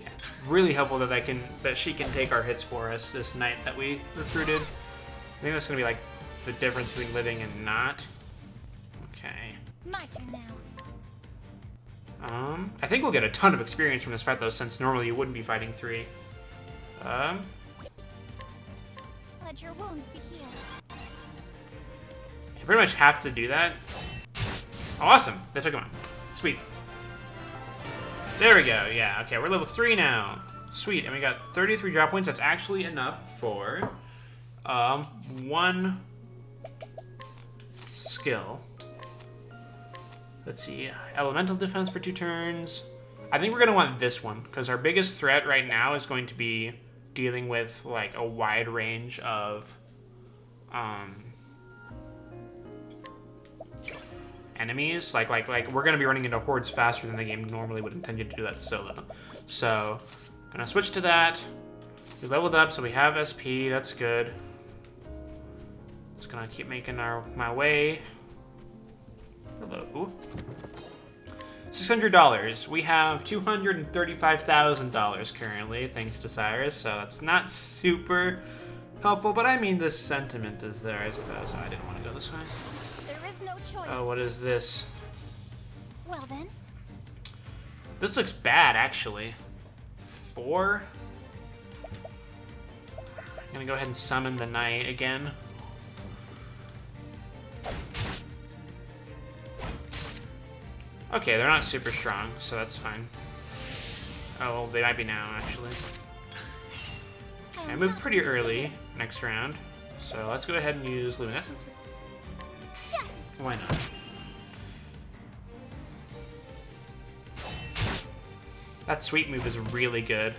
Yeah, it's really helpful that she can take our hits for us, this knight that we recruited. I think that's gonna be like the difference between living and not. Okay. My turn now. I think we'll get a ton of experience from this fight though, since normally you wouldn't be fighting 3. Let your wounds be healed. I pretty much have to do that. Oh, awesome! They took him out. Sweet. There we go. Yeah. Okay, we're level 3 now. Sweet, and we got 33 drop points. That's actually enough for 1 skill. Let's see, elemental defense for 2 turns. I think we're gonna want this one because our biggest threat right now is going to be dealing with like a wide range of enemies. Like we're gonna be running into hordes faster than the game normally would intend you to do that solo. So, gonna switch to that. We leveled up, so we have SP. That's good. Just gonna keep making my way. Hello. $600. We have $235,000 currently, thanks to Cyrus. So that's not super helpful, but I mean the sentiment is there, I suppose. So I didn't want to go this way. There is no choice. Oh, what is this? Well then. This looks bad, actually. 4. I'm gonna go ahead and summon the knight again. Okay, they're not super strong, so that's fine. Oh, well, they might be now, actually. I moved pretty early next round, So let's go ahead and use Luminescence. Why not? That sweep move is really good.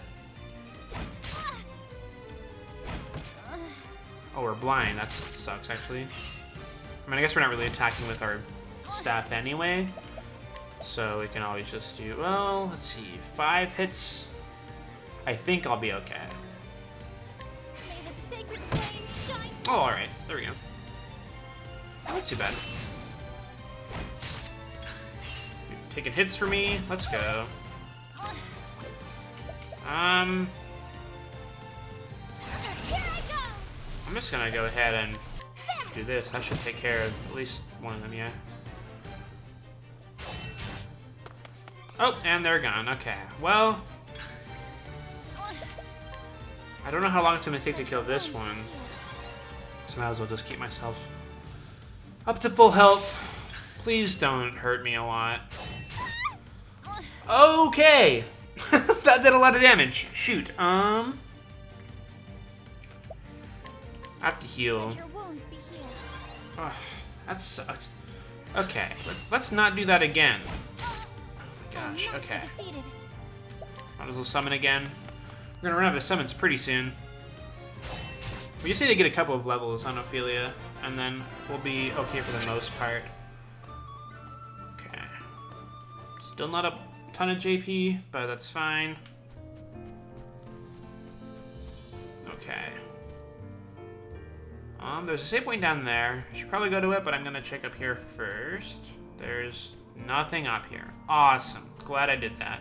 Oh, we're blind. That sucks, actually. I mean, I guess we're not really attacking with our staff anyway. So we can always just do, well, let's see, 5 hits. I think I'll be okay. Oh, alright. There we go. Not too bad. You're taking hits for me. Let's go. I'm just gonna go ahead and do this. That should take care of at least one of them, yeah. Oh, and they're gone. Okay. Well, I don't know how long it's gonna take to kill this one. So I might as well just keep myself up to full health. Please don't hurt me a lot. Okay. That did a lot of damage. Shoot. I have to heal. Oh, that sucked. Okay, let's not do that again. Oh my gosh, okay. Might as well summon again. We're gonna run out of summons pretty soon. We just need to get a couple of levels on Ophelia, and then we'll be okay for the most part. Okay. Still not a ton of JP, but that's fine. Okay. There's a save point down there. I should probably go to it, but I'm gonna check up here first. There's nothing up here. Awesome. Glad I did that.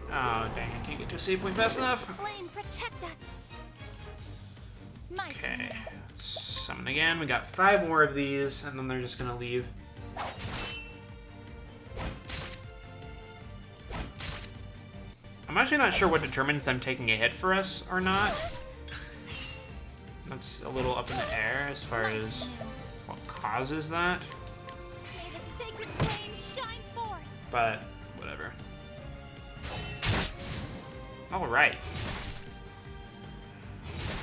Oh, dang, I can't get to a save point fast enough. Flame, protect us. Okay. Summon again. We got 5 more of these, and then they're just gonna leave. I'm actually not sure what determines them taking a hit for us or not. That's a little up in the air as far as what causes that. May the sacred flame shine forth. But, whatever. Alright.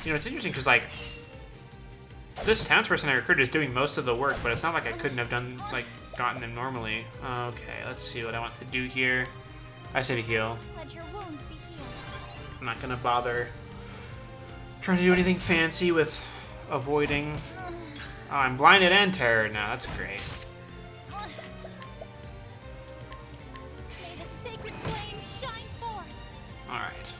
You know, it's interesting because, like, this townsperson I recruited is doing most of the work, but it's not like I couldn't have done, like, gotten them normally. Okay, let's see what I want to do here. I say to heal. Let your wounds be healed. I'm not gonna bother trying to do anything fancy with avoiding. Oh, I'm blinded and terrored now. That's great. May the sacred flame shine forth. Alright.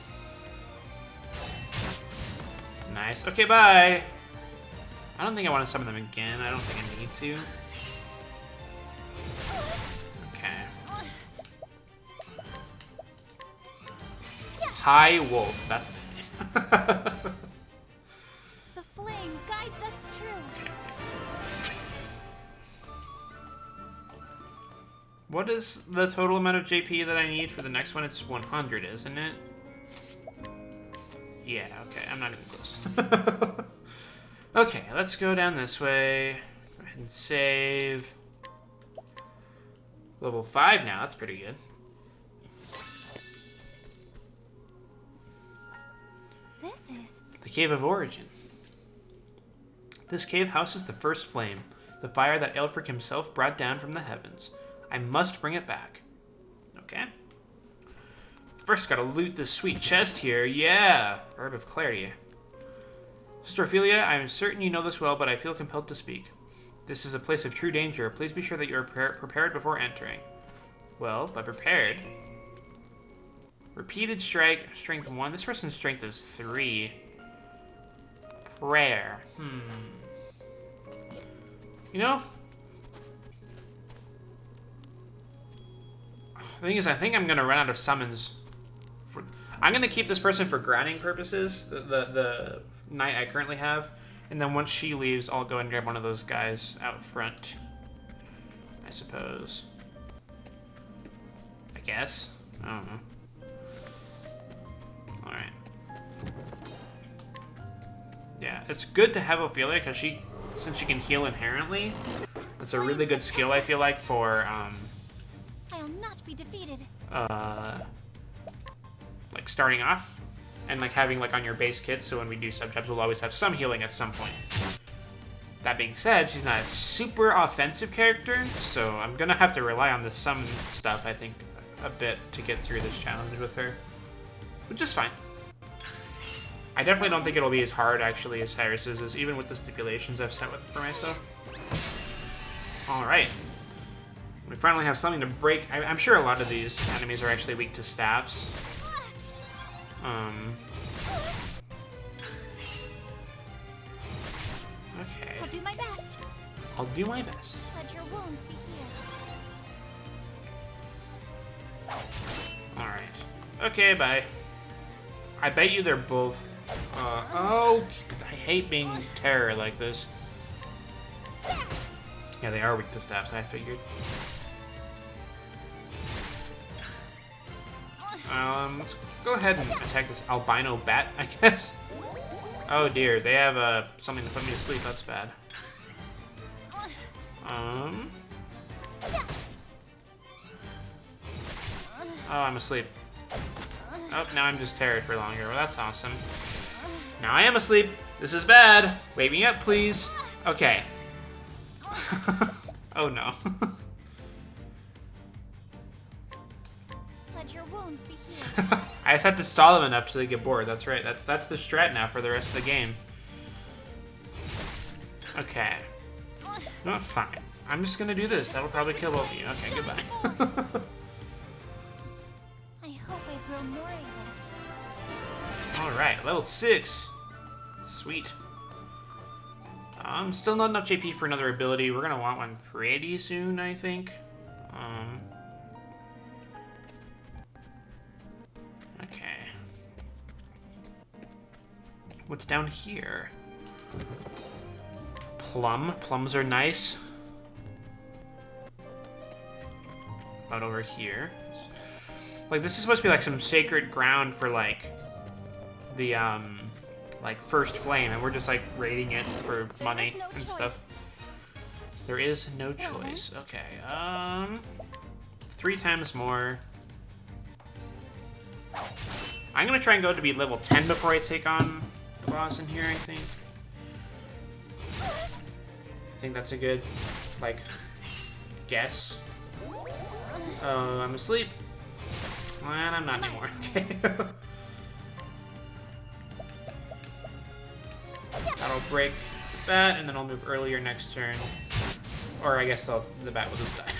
Nice. Okay, bye. I don't think I want to summon them again. I don't think I need to. Okay. High Wolf. That's his name. The flame guides us true. Okay. What is the total amount of JP that I need for the next one? It's 100, isn't it? Yeah, okay. I'm not even close. Okay, let's go down this way. Go ahead and save. Level 5 now. That's pretty good. This is The Cave of Origin. This cave houses the first flame, the fire that Aelfric himself brought down from the heavens. I must bring it back. Okay. First, gotta loot this sweet chest here. Yeah! Herb of Clarity. Sister Ophelia, I am certain you know this well, but I feel compelled to speak. This is a place of true danger. Please be sure that you are prepared before entering. Well, by prepared... Repeated strike, strength 1. This person's strength is 3. Prayer. You know? The thing is, I think I'm going to run out of summons. I'm going to keep this person for grinding purposes, the knight I currently have. And then once she leaves, I'll go and grab one of those guys out front. I suppose. I guess. I don't know. Alright. Yeah, it's good to have Ophelia because since she can heal inherently, it's a really good skill I feel like for I'll not be defeated. like starting off and like having like on your base kit, so when we do sub-jobs, we'll always have some healing at some point. That being said, she's not a super offensive character, so I'm gonna have to rely on the summon stuff, I think, a bit to get through this challenge with her, which is fine. I definitely don't think it'll be as hard, actually, as Cyrus's is, even with the stipulations I've set with for myself. Alright. We finally have something to break. I'm sure a lot of these enemies are actually weak to staffs. Okay. I'll do my best. I'll do my best. Let your wounds be healed. Alright. Okay, bye. I bet you they're both... oh, I hate being terror like this. Yeah, they are weak to staffs, I figured. Let's go ahead and attack this albino bat, I guess. Oh dear, they have something to put me to sleep, that's bad. Oh, I'm asleep. Oh, now I'm just terrored for longer. Well, that's awesome. Now I am asleep. This is bad. Wake me up, please. Okay. Oh no. Let your wounds be healed. I just have to stall them enough till they get bored. That's right. That's the strat now for the rest of the game. Okay. No, fine. I'm just gonna do this. That'll probably kill both of you. Okay, goodbye. I hope I grow more able. Alright, level 6. Sweet. Still not enough JP for another ability. We're gonna want one pretty soon, I think. Okay. What's down here? Plum. Plums are nice. About over here. Like, this is supposed to be like some sacred ground for like the like first flame, and we're just like raiding it for money and stuff. There is no choice. Okay. 3 times more. I'm gonna try and go to be level 10 before I take on the boss in here, I think. I think that's a good, like, guess. Oh, I'm asleep. Well, I'm not anymore. Okay. That'll break that, and then I'll move earlier next turn. Or I guess the bat will just die.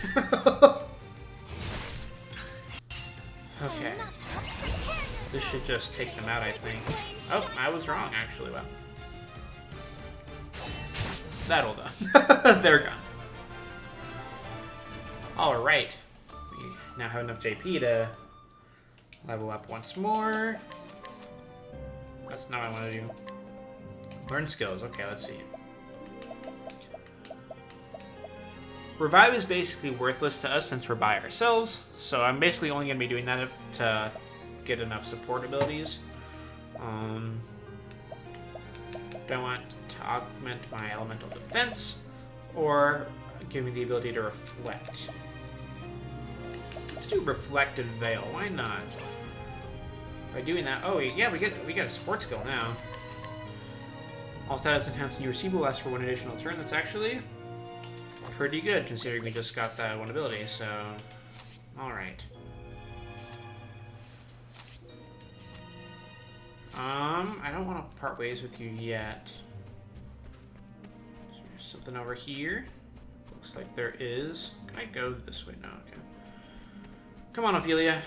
Okay. This should just take them out, I think. Oh, I was wrong, actually. Wow. That'll done. They're gone. Alright. We now have enough JP to level up once more. That's not what I want to do. Learn skills. Okay, let's see. Revive is basically worthless to us since we're by ourselves, so I'm basically only going to be doing that to get enough support abilities. Do I want to augment my elemental defense, or give me the ability to reflect? Let's do Reflective Veil. Why not? By doing that, oh yeah, we get a support skill now. All status enhanced you receive will last for 1 additional turn. That's actually pretty good considering we just got that one ability. So, all right. I don't want to part ways with you yet. So there's something over here. Looks like there is. Can I go this way? No, okay. Come on, Ophelia.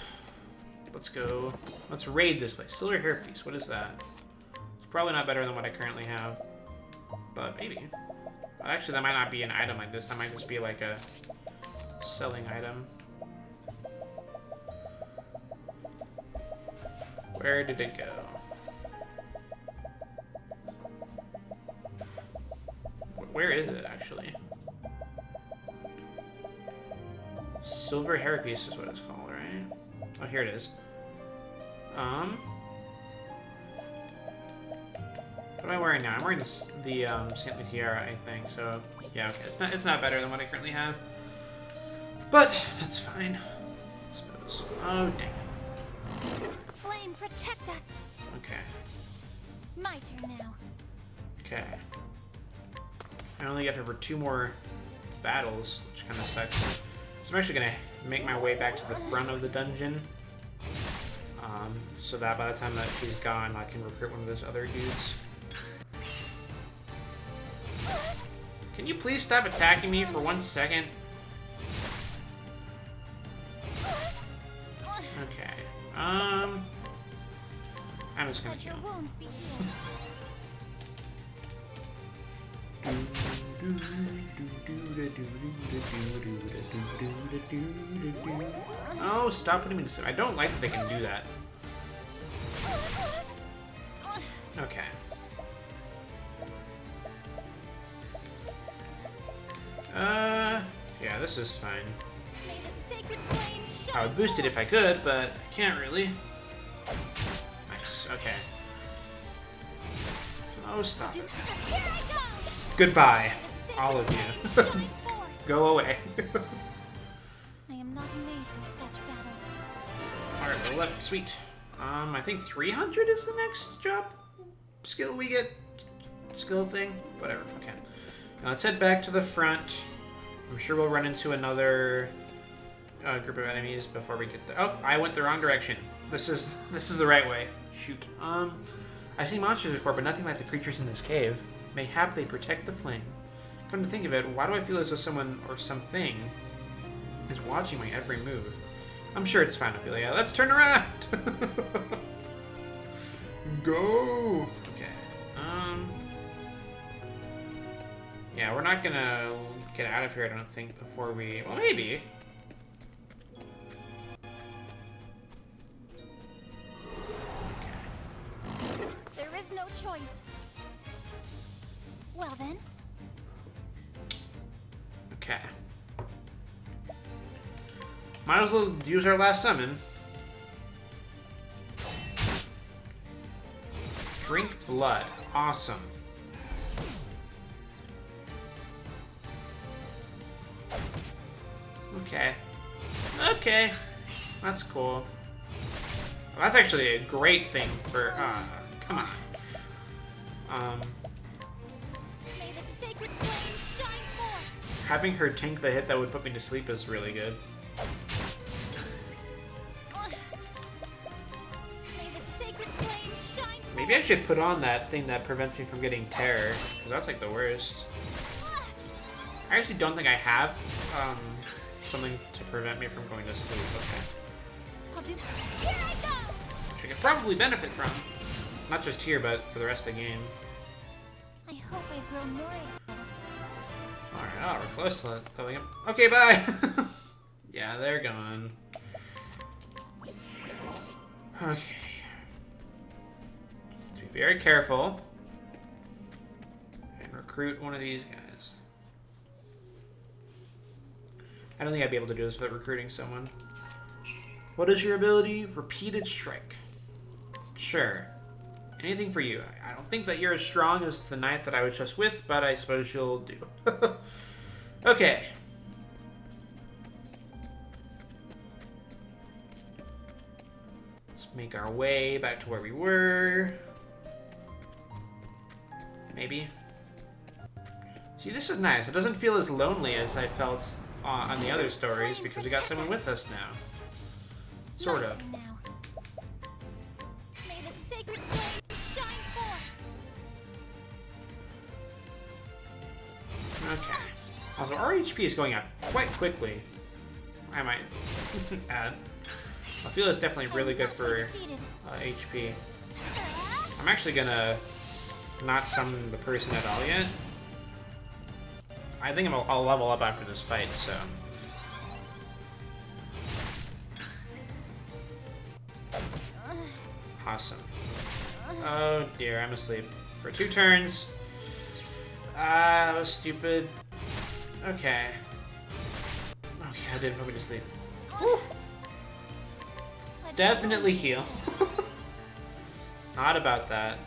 Let's go. Let's raid this place. Silver hairpiece. What is that? It's probably not better than what I currently have, but maybe. Actually, that might not be an item like this. That might just be like a selling item. Where did it go? Where is it, actually? Silver hairpiece is what it's called, right? Oh, here it is. What am I wearing now? I'm wearing the saintly tiara, I think. So yeah, okay. It's not better than what I currently have, but that's fine, I suppose. Oh dang it! Flame, protect us. Okay. My turn now. Okay. I only get her for 2 more battles, which kind of sucks. So I'm actually gonna make my way back to the front of the dungeon, so that by the time that she's gone, I can recruit one of those other dudes. Can you please stop attacking me for 1 second? Okay. I'm just gonna Let your heal. wounds be healed. Oh, stop putting me to sleep. I don't like that they can do that. Okay. Yeah, this is fine. May the sacred flame shine. I would boost it if I could, but I can't really. Nice, okay. Oh, stop it. Here I go. Goodbye, The sacred all of flame you. shine forth. Go away. I am not made for such battles. Alright, well, sweet. I think 300 is the next job skill we get. Skill thing? Whatever, okay. Now let's head back to the front. I'm sure we'll run into another group of enemies before we get there. Oh, I went the wrong direction. This is the right way. Shoot. I've seen monsters before, but nothing like the creatures in this cave. Mayhap they protect the flame. Come to think of it, why do I feel as though someone or something is watching my every move? I'm sure it's fine, Ophelia. Let's turn around! Go! Okay. Yeah, we're not gonna get out of here, I don't think, before we... Well, maybe. There is no choice. Well then, Okay. Might as well use our last summon. Drink blood. Awesome. Okay. Okay. That's cool. Well, that's actually a great thing for... come on. may the sacred flame shine forth. Having her tank the hit that would put me to sleep is really good. May the sacred flame shine forth. Maybe I should put on that thing that prevents me from getting terror, because that's like the worst. I actually don't think I have something to prevent me from going to sleep. Okay. I'll do. Here I go. Which I could probably benefit from. Not just here, but for the rest of the game. I hope I've grown more able. Alright, we're close to leveling up. Okay, bye! Yeah, they're gone. Okay. Be very careful. And recruit one of these guys. I don't think I'd be able to do this without recruiting someone. What is your ability? Repeated strike. Sure. Anything for you. I don't think that you're as strong as the knight that I was just with, but I suppose you'll do. Okay. Let's make our way back to where we were. Maybe. See, this is nice. It doesn't feel as lonely as I felt on the other stories because we got someone with us now. Sort of. My turn now. May the sacred flame shine forth. Okay. Although our HP is going up quite quickly, I might add. I feel it's definitely really good for Defeated. HP. I'm actually gonna not summon the person at all yet. I think I'll level up after this fight, so... Awesome. Oh dear, I'm asleep. For 2 turns. That was stupid. Okay. Okay, I didn't put me to sleep. Whew. Definitely heal. Not about that.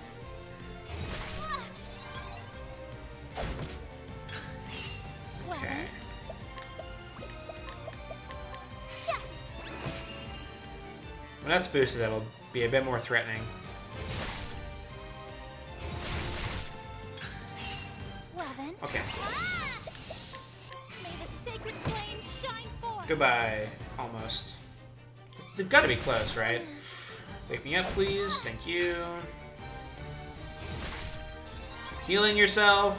Okay. When that's boosted, that'll be a bit more threatening. Goodbye. Almost. They've got to be close, right? Wake me up, please. Thank you. Healing yourself.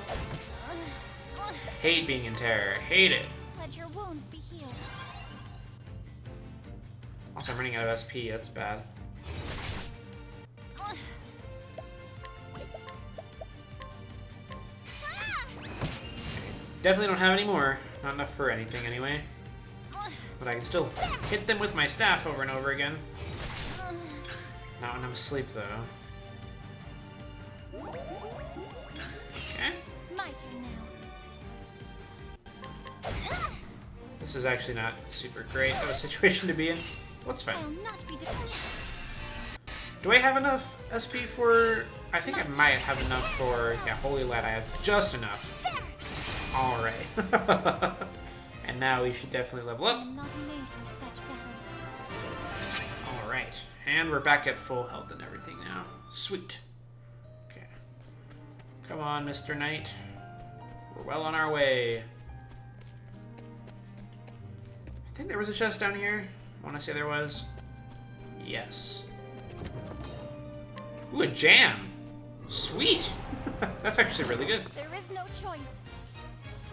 Hate being in terror. Hate it. Let your wounds be healed. Also, I'm running out of SP. That's bad. Definitely don't have any more. Not enough for anything, anyway. But I can still hit them with my staff over and over again. Not when I'm asleep, though. Okay. My turn now. This is actually not super great of a situation to be in. What's fine. I'll not be defeated. Do I have enough SP for... I think I might have enough for... Yeah, Holy Light. I have just enough. Alright. And now we should definitely level up. I'm not made for such battles. Alright. And we're back at full health and everything now. Sweet. Okay. Come on, Mr. Knight. We're well on our way. I think there was a chest down here. I want to say there was. Yes. Ooh, a jam. Sweet. That's actually really good. There is no choice.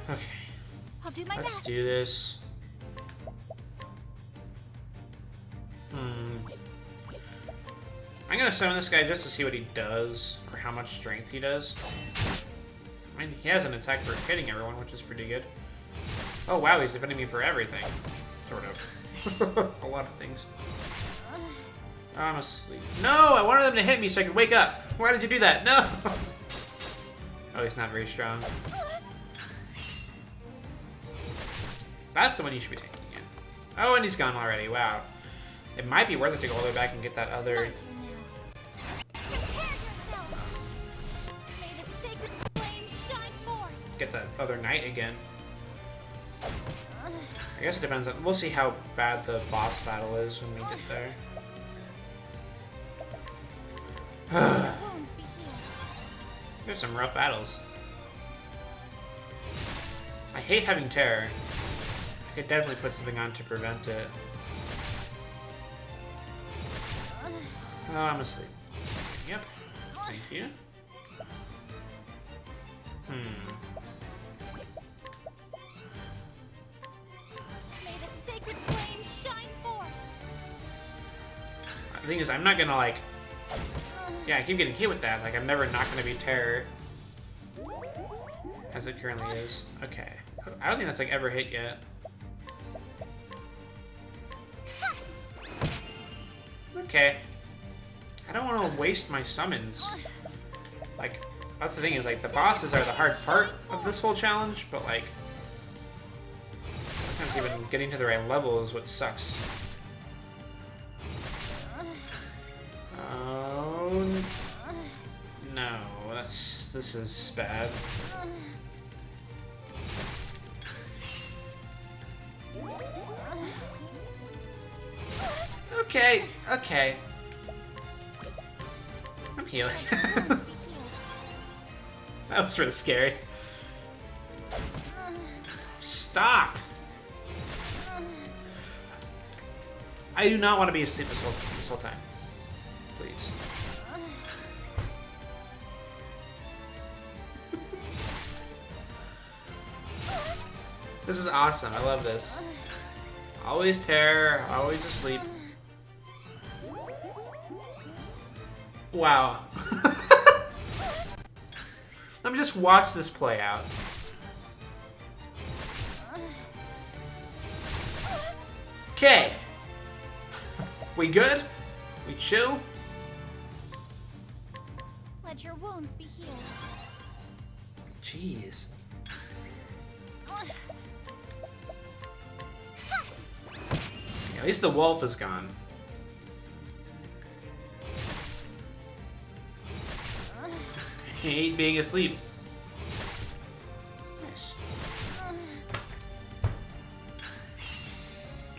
Okay. I'll do my Let's best. do this. I'm gonna summon this guy just to see what he does, or how much strength he does. I mean, he has an attack for hitting everyone, which is pretty good. Oh wow, he's defending me for everything. Sort of. A lot of things. I'm asleep. No, I wanted them to hit me so I could wake up. Why did you do that? No! Oh, he's not very strong. That's the one you should be taking, yeah. Oh, and he's gone already. Wow. It might be worth it to go all the way back and get that other... My turn now. Prepare yourself. May the sacred flame shine forth. Get that other knight again. I guess it depends on... We'll see how bad the boss battle is when we get there. Wounds be healed. There's some rough battles. I hate having terror. I could definitely put something on to prevent it. Oh, I'm asleep. Yep. Thank you. May the sacred flame shine forth. The thing is, I'm not gonna like... Yeah, I keep getting hit with that. Like, I'm never not gonna be terror. As it currently is. Okay. I don't think that's like ever hit yet. Okay. I don't want to waste my summons. Like, that's the thing is, like, the bosses are the hard part of this whole challenge, but, like, sometimes even getting to the right level is what sucks. Oh, no, this is bad. Okay, okay. I'm healing. That was really scary. Stop! I do not want to be asleep this whole time. Please. This is awesome. I love this. Always terror, always asleep. Wow. Let me just watch this play out. Okay. We good? We chill? Let your wounds be healed. Jeez. At least the wolf is gone. I hate being asleep. Nice.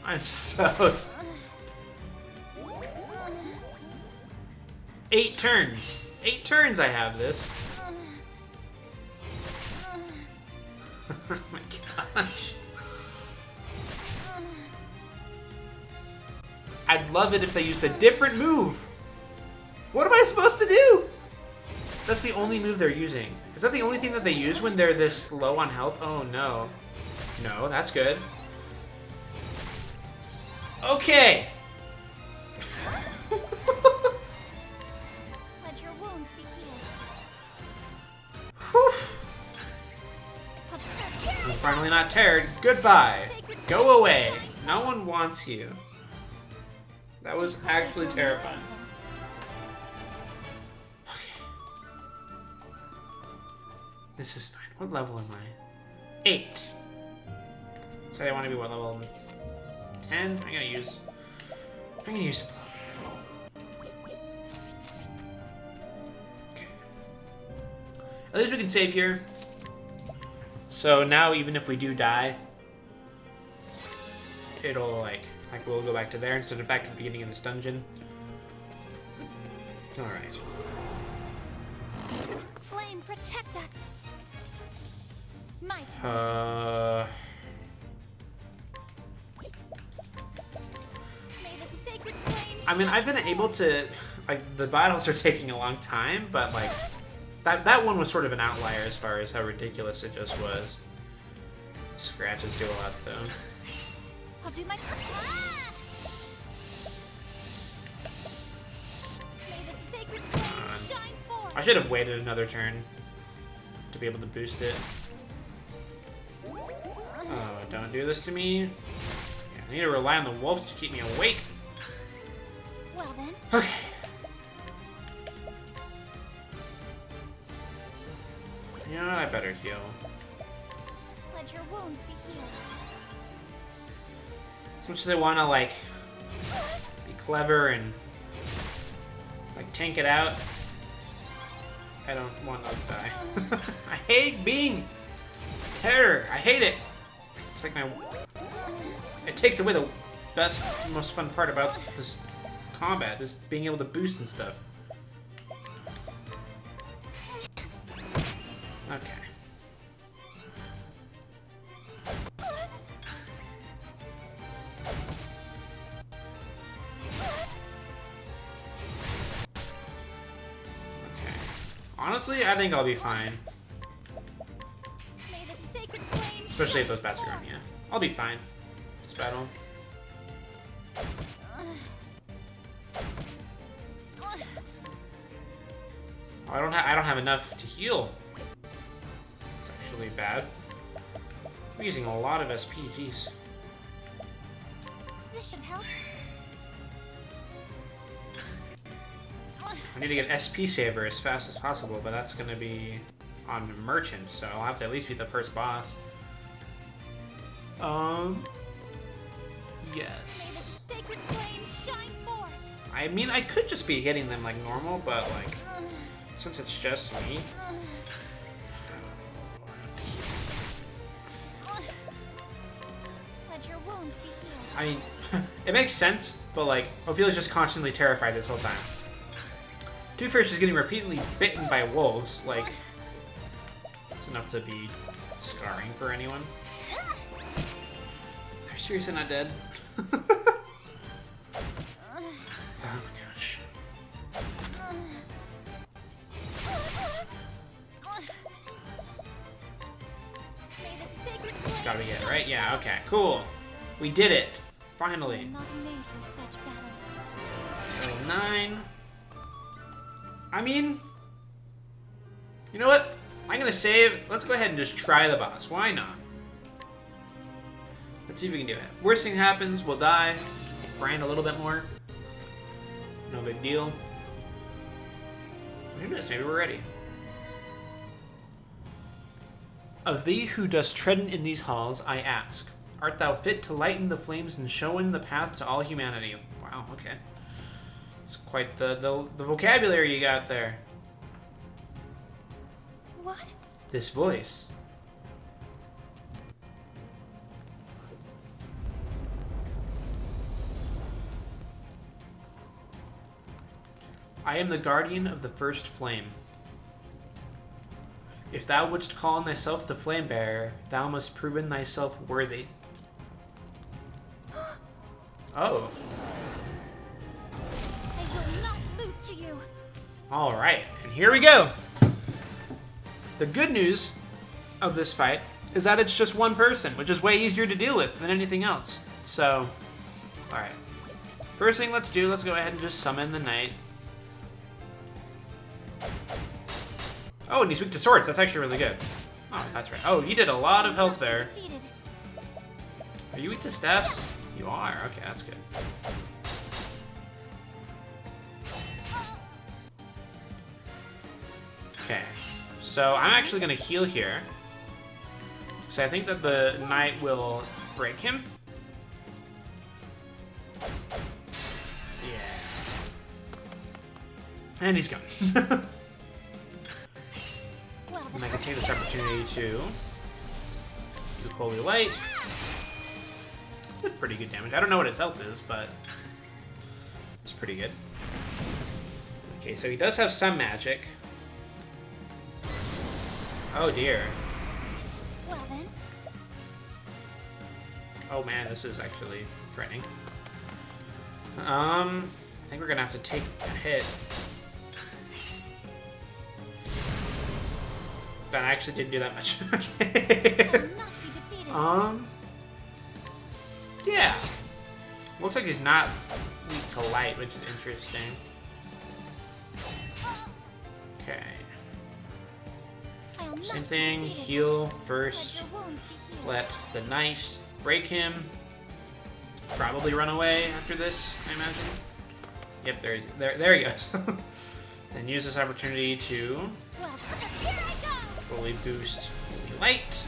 I'm so... 8 turns. 8 turns I have this. Oh my gosh. I'd love it if they used a different move. What am I supposed to do? That's the only move they're using. Is that the only thing that they use when they're this low on health? Oh no. No, that's good. Okay. Let your wounds be healed. Whew. I'm finally not tired. Goodbye. Go away. No one wants you. That was actually terrifying. Okay. This is fine. What level am I? 8. So I want to be what level? 10? I'm gonna use a blow. Okay. At least we can save here. So now even if we do die, it'll like we'll go back to there instead of back to the beginning of this dungeon. Alright. Flame, protect us. My turn. May the sacred flame I mean, I've been able to, like, the battles are taking a long time, but like that one was sort of an outlier as far as how ridiculous it just was. Scratches do a lot though. I'll do my ah! May the sacred flame shine forth. I should have waited another turn to be able to boost it. Oh, don't do this to me. Yeah, I need to rely on the wolves to keep me awake. Well then. Okay. You know what? I better heal. Let your wounds be healed. As much as I want to, like, be clever and, like, tank it out, I don't want to die. I hate being terror. I hate it. It's like it takes away the best, most fun part about this combat, is being able to boost and stuff. Okay. Honestly, I think I'll be fine. May the sacred flame Especially if those bats are on me. I'll be fine. This battle. Oh, I don't have enough to heal. It's actually bad. I'm using a lot of SPGs. This should help. I need to get SP Saber as fast as possible, but that's gonna be on Merchant, so I'll have to at least beat the first boss. May Yes. the sacred flame shine forth. I mean, I could just be hitting them like normal, but like, since it's just me. Let your wounds be healed. I mean, it makes sense, but like, Ophelia's just constantly terrified this whole time. To be fair, she's getting repeatedly bitten by wolves. Like, it's enough to be scarring for anyone. They're seriously not dead. Oh my gosh. May the sacred flame Gotta get it, right? Yeah, okay, cool. We did it. Finally. I'm not made for such battles. Level 9. I mean, you know what? I'm gonna save. Let's go ahead and just try the boss. Why not? Let's see if we can do it. Worst thing happens, we'll die. Grind a little bit more. No big deal. Who knows? Maybe we're ready. Of thee who dost tread in these halls, I ask, art thou fit to lighten the flames and showen the path to all humanity? Wow, okay. It's quite the vocabulary you got there. What? This voice. I am the guardian of the first flame. If thou wouldst call on thyself the flame bearer, thou must proven thyself worthy. Oh. All right, and here we go. The good news of this fight is that it's just one person, which is way easier to deal with than anything else. So, all right. First thing let's go ahead and just summon the knight. Oh, and he's weak to swords. That's actually really good. Oh, that's right. Oh, he did a lot of health there. Defeated. Are you weak to staffs? You are. Okay, that's good. Okay, so I'm actually going to heal here. So I think that the knight will break him. Yeah. And he's gone. Well, And I can take this opportunity to do Holy Light. Did pretty good damage. I don't know what his health is, but it's pretty good. Okay, so he does have some magic. Oh dear. well then. Oh man, this is actually frightening. I think we're gonna have to take a hit. That actually didn't do that much. Okay. Will not be defeated. Yeah. Looks like he's not weak to light, which is interesting. Okay. I will not Same be thing, defeated. heal Let first. your wounds be healed. Let the knight break him. Probably run away after this, I imagine. Yep, there he goes. Then use this opportunity to Well, here I go. fully boost Holy Light.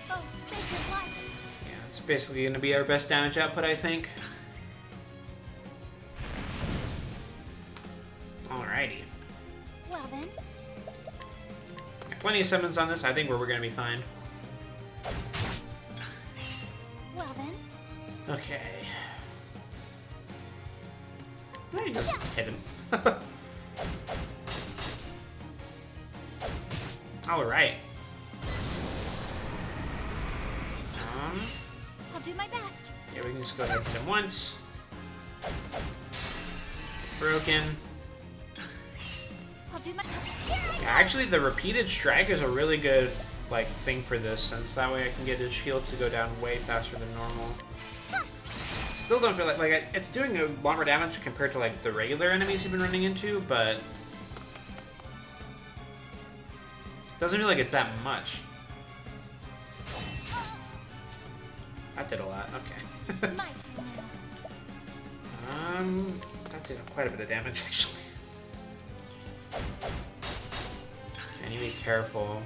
Oh, sacred light. Yeah, it's basically going to be our best damage output, I think. Alrighty. Well then. Got plenty of summons on this. I think we're going to be fine. Well then. Okay. I just hit him. Alright. I'll do my best. Yeah, we can just go ahead and hit him once. Broken. I'll do my here I Yeah, actually, the repeated strike is a really good thing for this, since that way I can get his shield to go down way faster than normal. Still don't feel like it's doing a lot more damage compared to the regular enemies you've been running into, but doesn't feel like it's that much. That did a lot. Okay. go. My turn now. That did quite a bit of damage actually. And you be careful.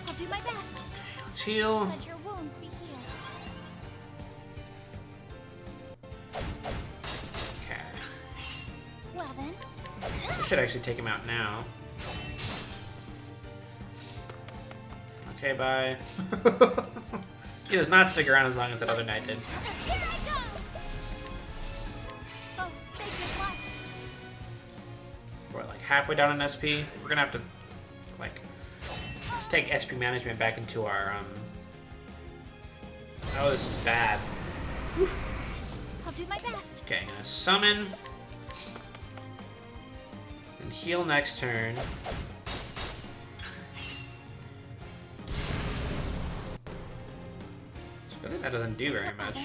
I'll do my best. Let's heal. Let your wounds be healed. Okay. Well then. We should actually take him out now. Okay, bye. He does not stick around as long as that other knight did. Here I go. Oh, sacred light. We're halfway down on SP. We're gonna have to take SP management back into our Oh, this is bad. I'll do my best. Okay, I'm gonna summon. And heal next turn. So I think that doesn't do very much.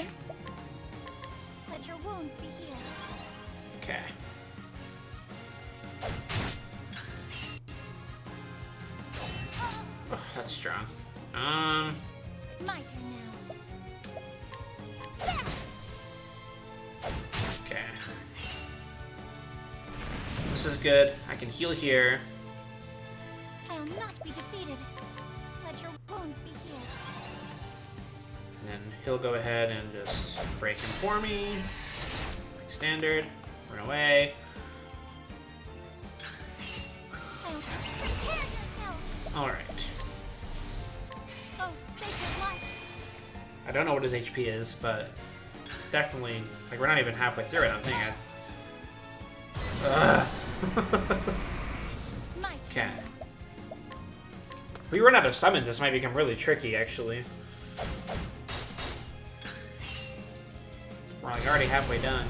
Let your wounds be healed. Okay. Oh, that's strong. My turn now. Okay. This is good. I can heal here. I will not be defeated. Let your wounds be healed. And then he'll go ahead and just break him for me. Like standard. Run away. Prepare yourself. Alright. Oh, sacred light. I don't know what his HP is, but it's definitely... we're not even halfway through it, I don't think. Ugh. My turn. Okay. If we run out of summons, this might become really tricky, actually. We're already halfway done.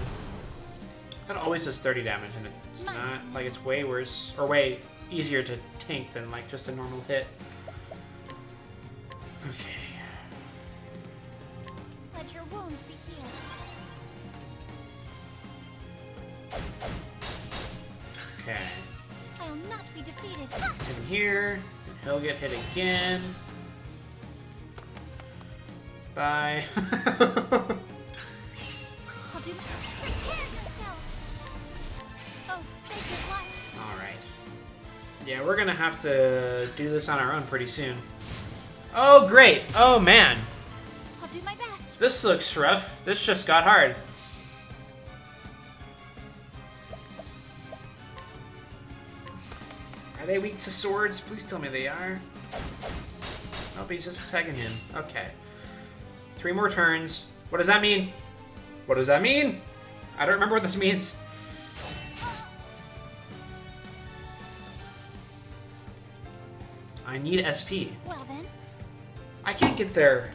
That always does 30 damage, and it's not like it's way worse or way easier to tank than like just a normal hit. Okay. Let your wounds be healed. Okay. I'll not be defeated. Hit him here, and he'll get hit again. Bye. I'll do my prepare yourself. Oh, sacred light. Alright. Yeah, we're gonna have to do this on our own pretty soon. Oh, great! Oh, man! I'll do my best. This looks rough. This just got hard. Are they weak to swords? Please tell me they are. Nope, he's just attacking him. Okay. 3 more turns. What does that mean? What does that mean? I don't remember what this means. I need SP. Well then, I can't get their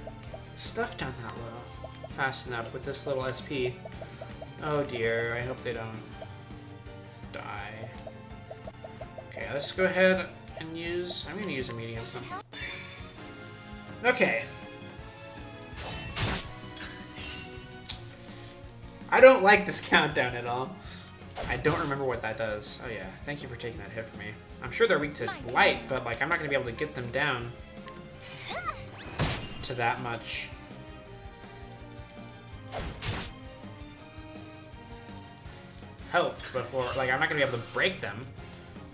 stuff down that low fast enough with this little SP. Oh dear, I hope they don't die. Okay, let's go ahead and use... I'm gonna use a medium. Okay. I don't like this countdown at all. I don't remember what that does. Oh yeah, thank you for taking that hit for me. I'm sure they're weak to light, but like I'm not gonna be able to get them down to that much. Health before, like I'm not gonna be able to break them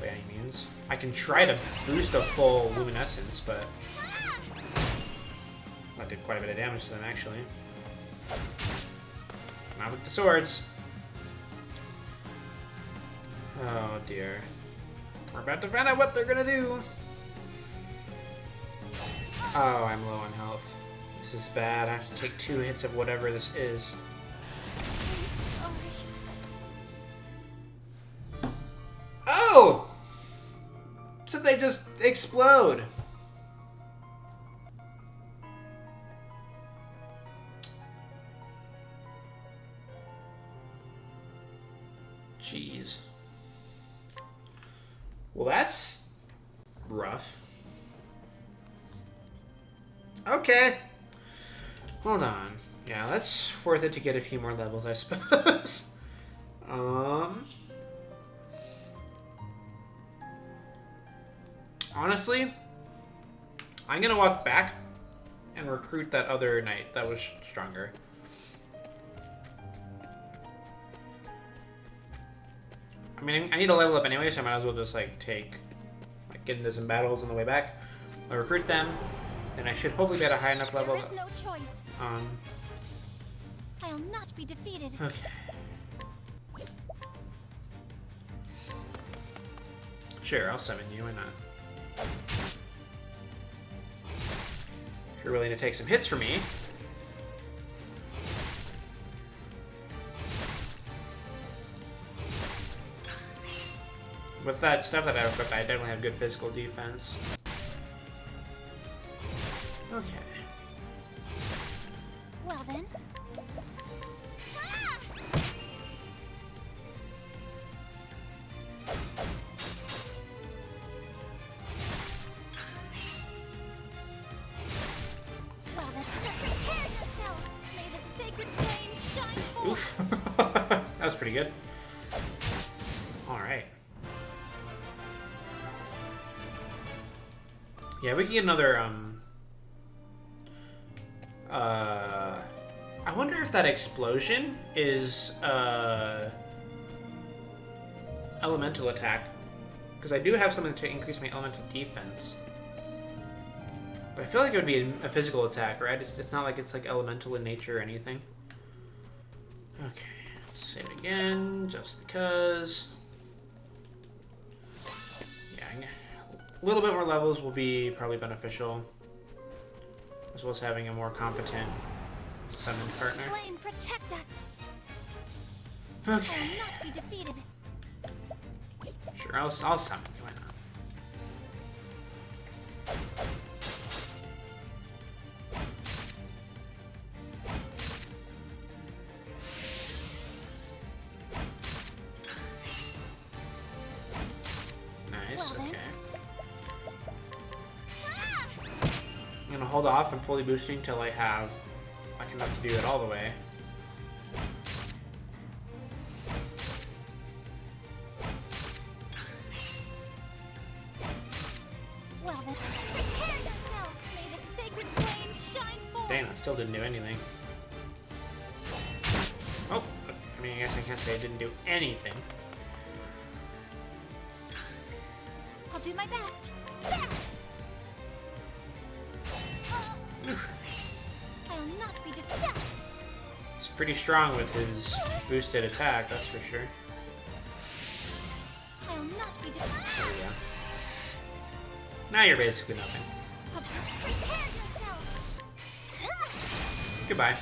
by any means. I can try to boost a full luminescence, but that did quite a bit of damage to them actually. Not with the swords. Oh dear. We're about to find out what they're gonna do. Oh, I'm low on health. This is bad. I have to take 2 hits of whatever this is. Oh! So they just explode. Jeez. Well, that's rough. Okay. Hold on. Yeah, that's worth it to get a few more levels, I suppose. Honestly, I'm gonna walk back and recruit that other knight that was stronger. I mean, I need to level up anyway, so I might as well just like get into some battles on the way back. I'll recruit them, and I should hopefully be at a high enough level. there is no choice. I'll not be defeated. Okay. Sure, I'll summon you, why not? If you're willing to take some hits for me. With that stuff that I equipped, I definitely have good physical defense. Okay. Well then. Well then, prepare yourself. May the sacred flame shine forth. Oof. That was pretty good. Alright. Yeah, we can get another, I wonder if that explosion is, elemental attack. Because I do have something to increase my elemental defense. But I feel like it would be a physical attack, right? It's not like it's like elemental in nature or anything. Okay, let's save again, just because. Yeah, a little bit more levels will be probably beneficial. As well as having a more competent summon partner. Flame, protect us. Okay. I'll not be defeated. Sure, I'll summon you, why not? gonna hold off on fully boosting till I have like enough to do it all the way. Well then, prepare yourself! May the sacred flame shine forth! Dang, that still didn't do anything. Oh, I mean, I guess I can't say it didn't do anything. I'll do my best. There! I'll not be defeated. He's pretty strong with his boosted attack, that's for sure. I'll not be defeated. There we go. Now you're basically nothing. Prepare yourself. Goodbye.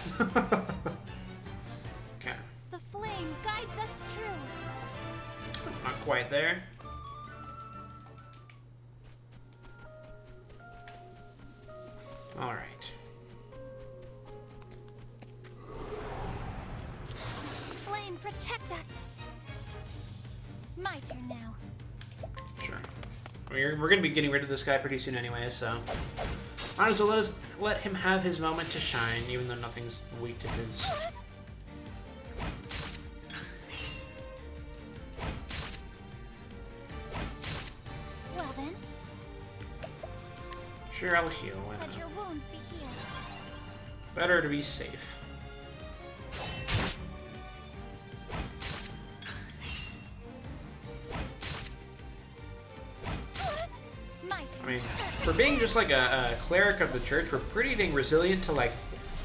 Okay. The flame guides us true. Not quite there. Alright. Flame, protect us. My turn now. Sure. We're going to be getting rid of this guy pretty soon anyway, so might as well let him have his moment to shine, even though nothing's weak to his. Well then, Sure, I'll heal. Why let not? your wounds be healed. Better to be safe. My turn. I mean, for being just like a cleric of the church, we're pretty dang resilient to like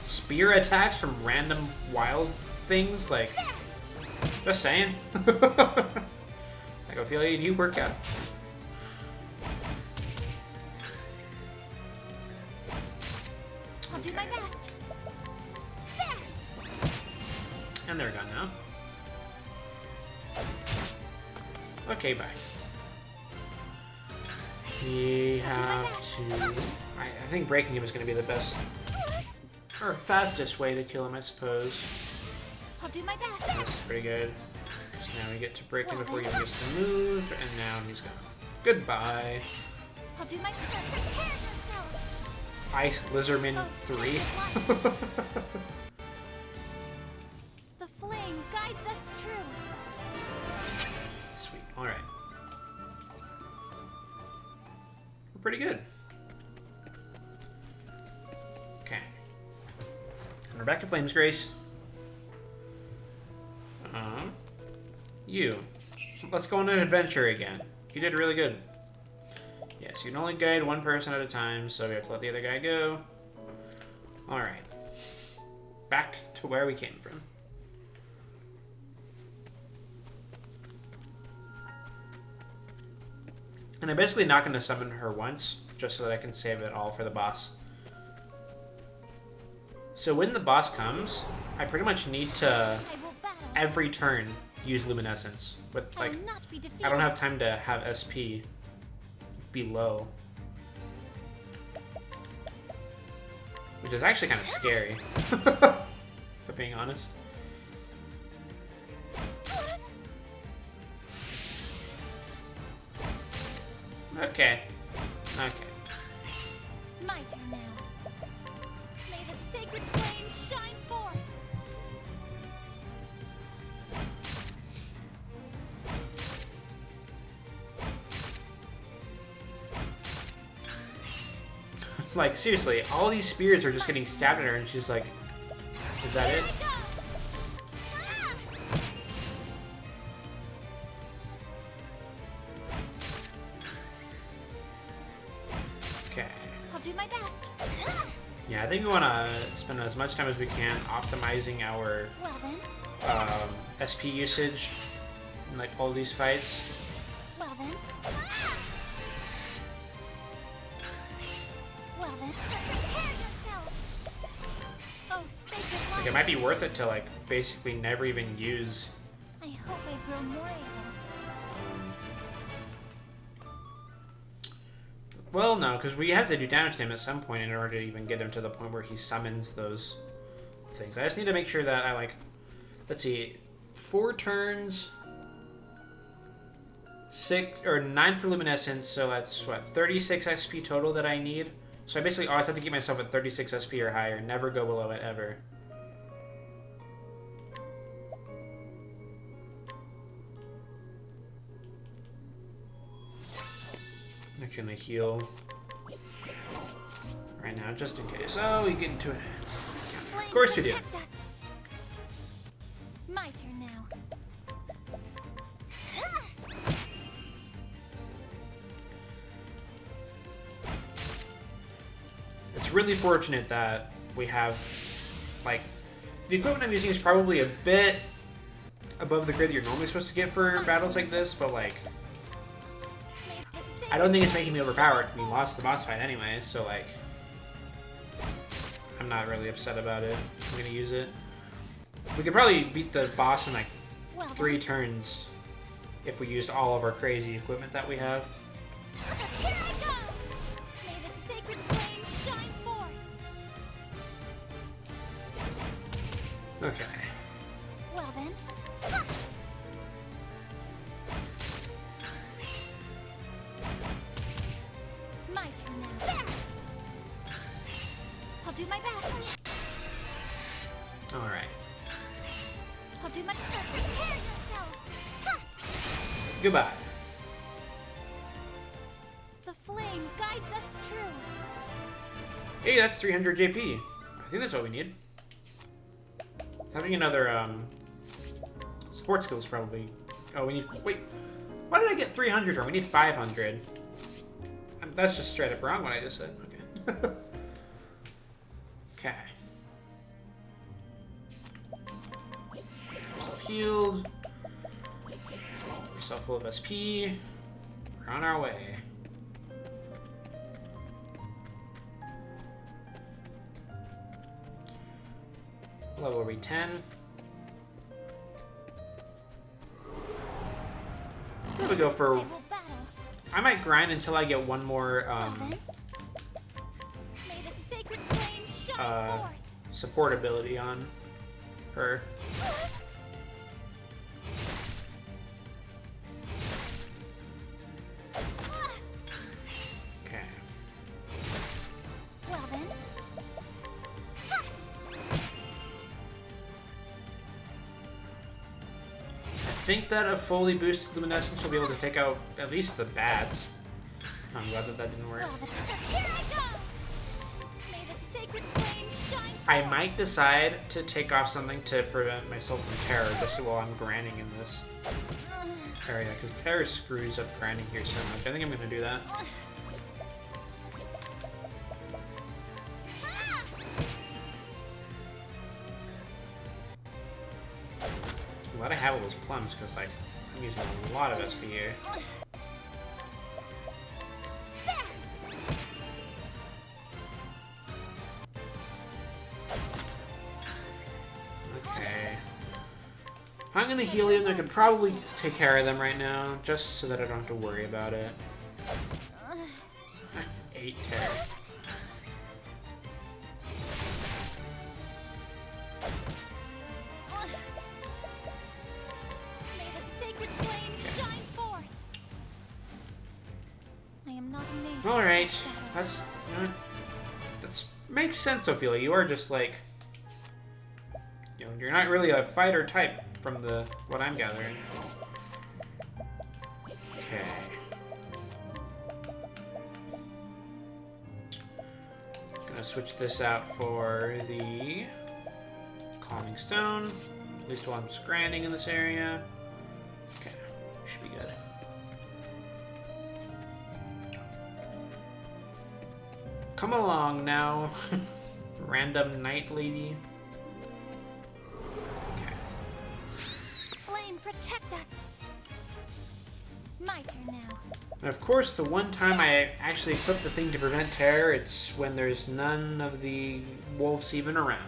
spear attacks from random wild things. Like, just saying. Like Ophelia, you work out. I'll do my best. There. And they're gone now. Okay, bye. We have to. I think breaking him is going to be the best or fastest way to kill him, I suppose. I'll do my best. That's pretty good. So now we get to break him before he even gets to move, and now he's gone. Goodbye. I'll do my best. Prepare yourself. Ice Lizardman 3. The flame guides us true. Sweet. Alright. We're pretty good. Okay. And we're back to Flamesgrace. You. Let's go on an adventure again. You did really good. Yes, you can only guide one person at a time, so we have to let the other guy go. Alright. Back to where we came from. And I'm basically not going to summon her once, just so that I can save it all for the boss. So when the boss comes, I pretty much need to, I will battle. every turn, use Luminescence. But, like, I'll not be defeated. I don't have time to have SP be low. Which is actually kind of scary, if being honest. Okay. Okay. My turn now. May the sacred flame shine forth. Like, seriously, all these spears are just getting stabbed at her, and she's like, is that it? Go. Ah! Okay. I'll do my best. Ah! Yeah, I think we want to spend as much time as we can optimizing our Well then. SP usage in, like, all these fights. Well then. Ah! Well then. Prepare yourself. Oh, sacred light. Like, it might be worth it to, like, basically never even use. I hope I grow more able. Well, no, because we have to do damage to him at some point in order to even get him to the point where he summons those things. I just need to make sure that I, like, let's see, 4 turns, 6 or 9 for Luminescence, so that's what, 36 XP total that I need So I basically always have to keep myself at 36 SP or higher. Never go below it, ever. Actually, I'm gonna heal right now, just in case. Oh, we get into it. Of course we do. Protect us. My turn now. It's really fortunate that we have, like, the equipment I'm using is probably a bit above the grade that you're normally supposed to get for battles like this, but, like, I don't think it's making me overpowered. We lost the boss fight anyway, so, like, I'm not really upset about it. I'm gonna use it. We could probably beat the boss in, like, 3 turns if we used all of our crazy equipment that we have. Here I go! May the sacred flame shine forth! Okay. Well then. Ha! My turn now. There! I'll do my best. Alright. I'll do my best. Prepare yourself! Ha! Goodbye. The flame guides us true. Hey, that's 300 JP. I think that's what we need. Having another, support skills probably. Oh, we need... Wait. Why did I get 300 from? We need 500. That's just straight up wrong what I just said. Okay. Okay. Healed. We're still full of SP. We're on our way. Level are we 10? There we go for... I will battle. I might grind until I get one more May the sacred flame shine forth. support ability on her. Okay. Well then. I think that a fully boosted luminescence will be able to take out at least the bats. I'm glad that didn't work. Well then. Here I go. May the sacred flame shine forth. I might decide to take off something to prevent myself from terror just while I'm grinding in this area, because terror screws up grinding here so much. I think I'm going to do that. I'm glad I have all those plums, because, like, I'm using a lot of SP here. Okay. I'm gonna heal you, and I could probably take care of them right now, just so that I don't have to worry about it. 8 terror. May the sacred flame shine forth. I am not a maid. Alright, that's... You know, that's... Makes sense, Ophelia. You are just, like... You know, you're not really a fighter type from what I'm gathering. Okay. Gonna switch this out for the calming stone. At least while I'm just grinding in this area. Okay, should be good. Come along now, random night lady. Flame, protect us. My turn now. And of course, the one time I actually equip the thing to prevent terror, it's when there's none of the wolves even around.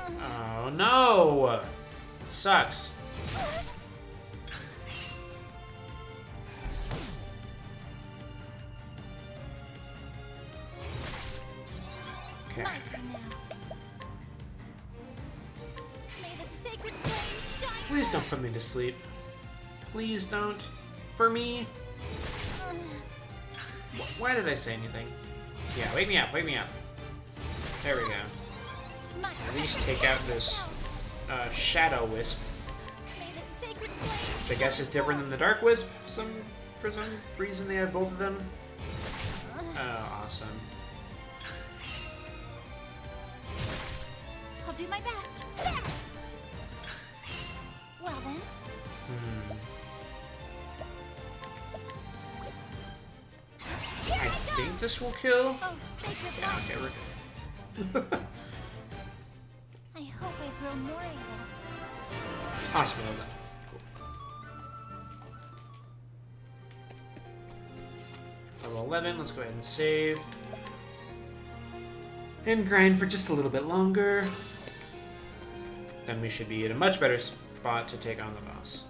Oh no! It sucks. Okay. My turn now. May the sacred flame shine Please don't put me to sleep. Please don't. For me. Why did I say anything? Yeah, wake me up, wake me up. There we go. At least take out this Shadow Wisp. Which I guess is different than the Dark Wisp. For some reason they have both of them. Oh, awesome. I'll do my best. There. Well then. I think this will kill. Oh, sacred Yeah, light. okay, we're good. I hope I grow more able. Possible of that. Cool. Level 11, let's go ahead and save. And grind for just a little bit longer. Then we should be in a much better spot to take on the boss.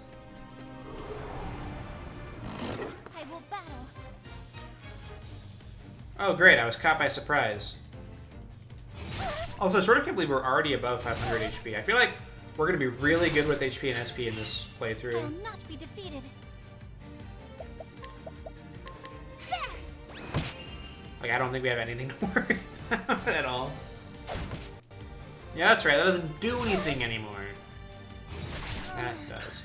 I will battle. Oh great, I was caught by surprise. Also, I sort of can't believe we're already above 500 HP. I feel like we're going to be really good with HP and SP in this I will playthrough. not be defeated. Like, I don't think we have anything to worry about at all. Yeah, that's right, that doesn't do anything anymore. That does.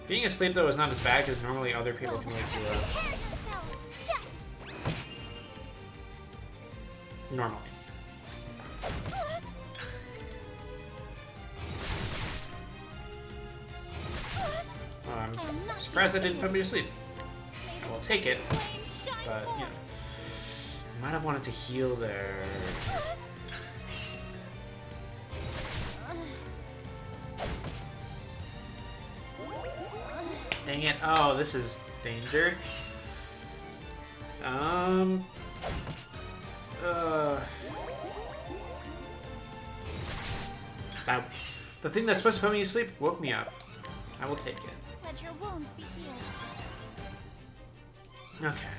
Being asleep, though, is not as bad, because normally other people can wake you up. Normally. Well, I'm surprised that didn't put me to sleep. I will take it, but, you know. I might have wanted to heal there. Dang it. Oh, this is danger. The thing that's supposed to put me to sleep woke me up. I will take it. Let your wounds be healed. Okay.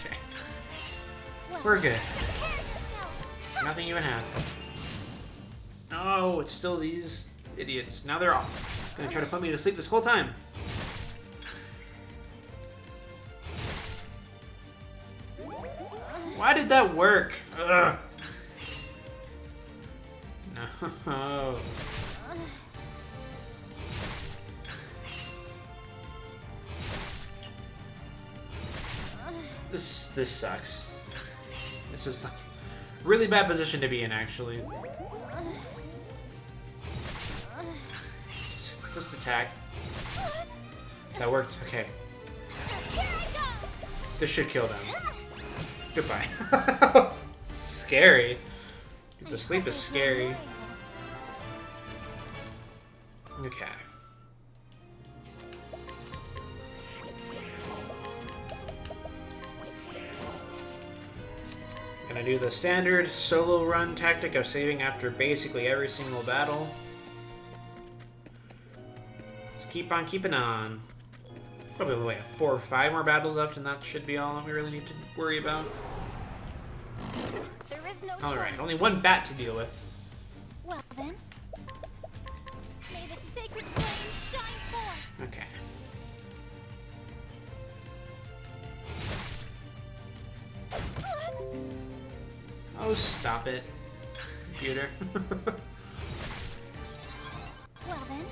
Okay. We're good. Nothing even happened. Oh, it's still these idiots. Now they're all gonna try to put me to sleep this whole time. Why did that work? Ugh. No. This sucks. This is like a really bad position to be in, actually. Just attack. That worked. Okay. This should kill them. Goodbye. Scary. Dude, the sleep is scary. Okay. Gonna do the standard solo run tactic of saving after basically every single battle. Just keep on keeping on. Probably only have 4 or 5 more battles left, and that should be all that we really need to worry about. There is no Alright, choice. only one bat to deal with. Well then. May the sacred flame shine forth. Okay. Oh, stop it, computer. Well then.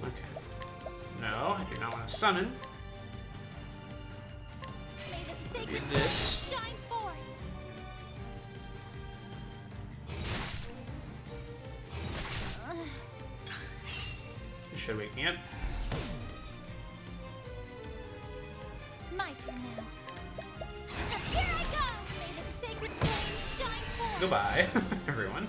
Okay. No, I do not want to summon. May the sacred Did flame this. shine forth. This should wake me up. My turn now. Here I go! May the sacred flame shine forth. Goodbye, everyone.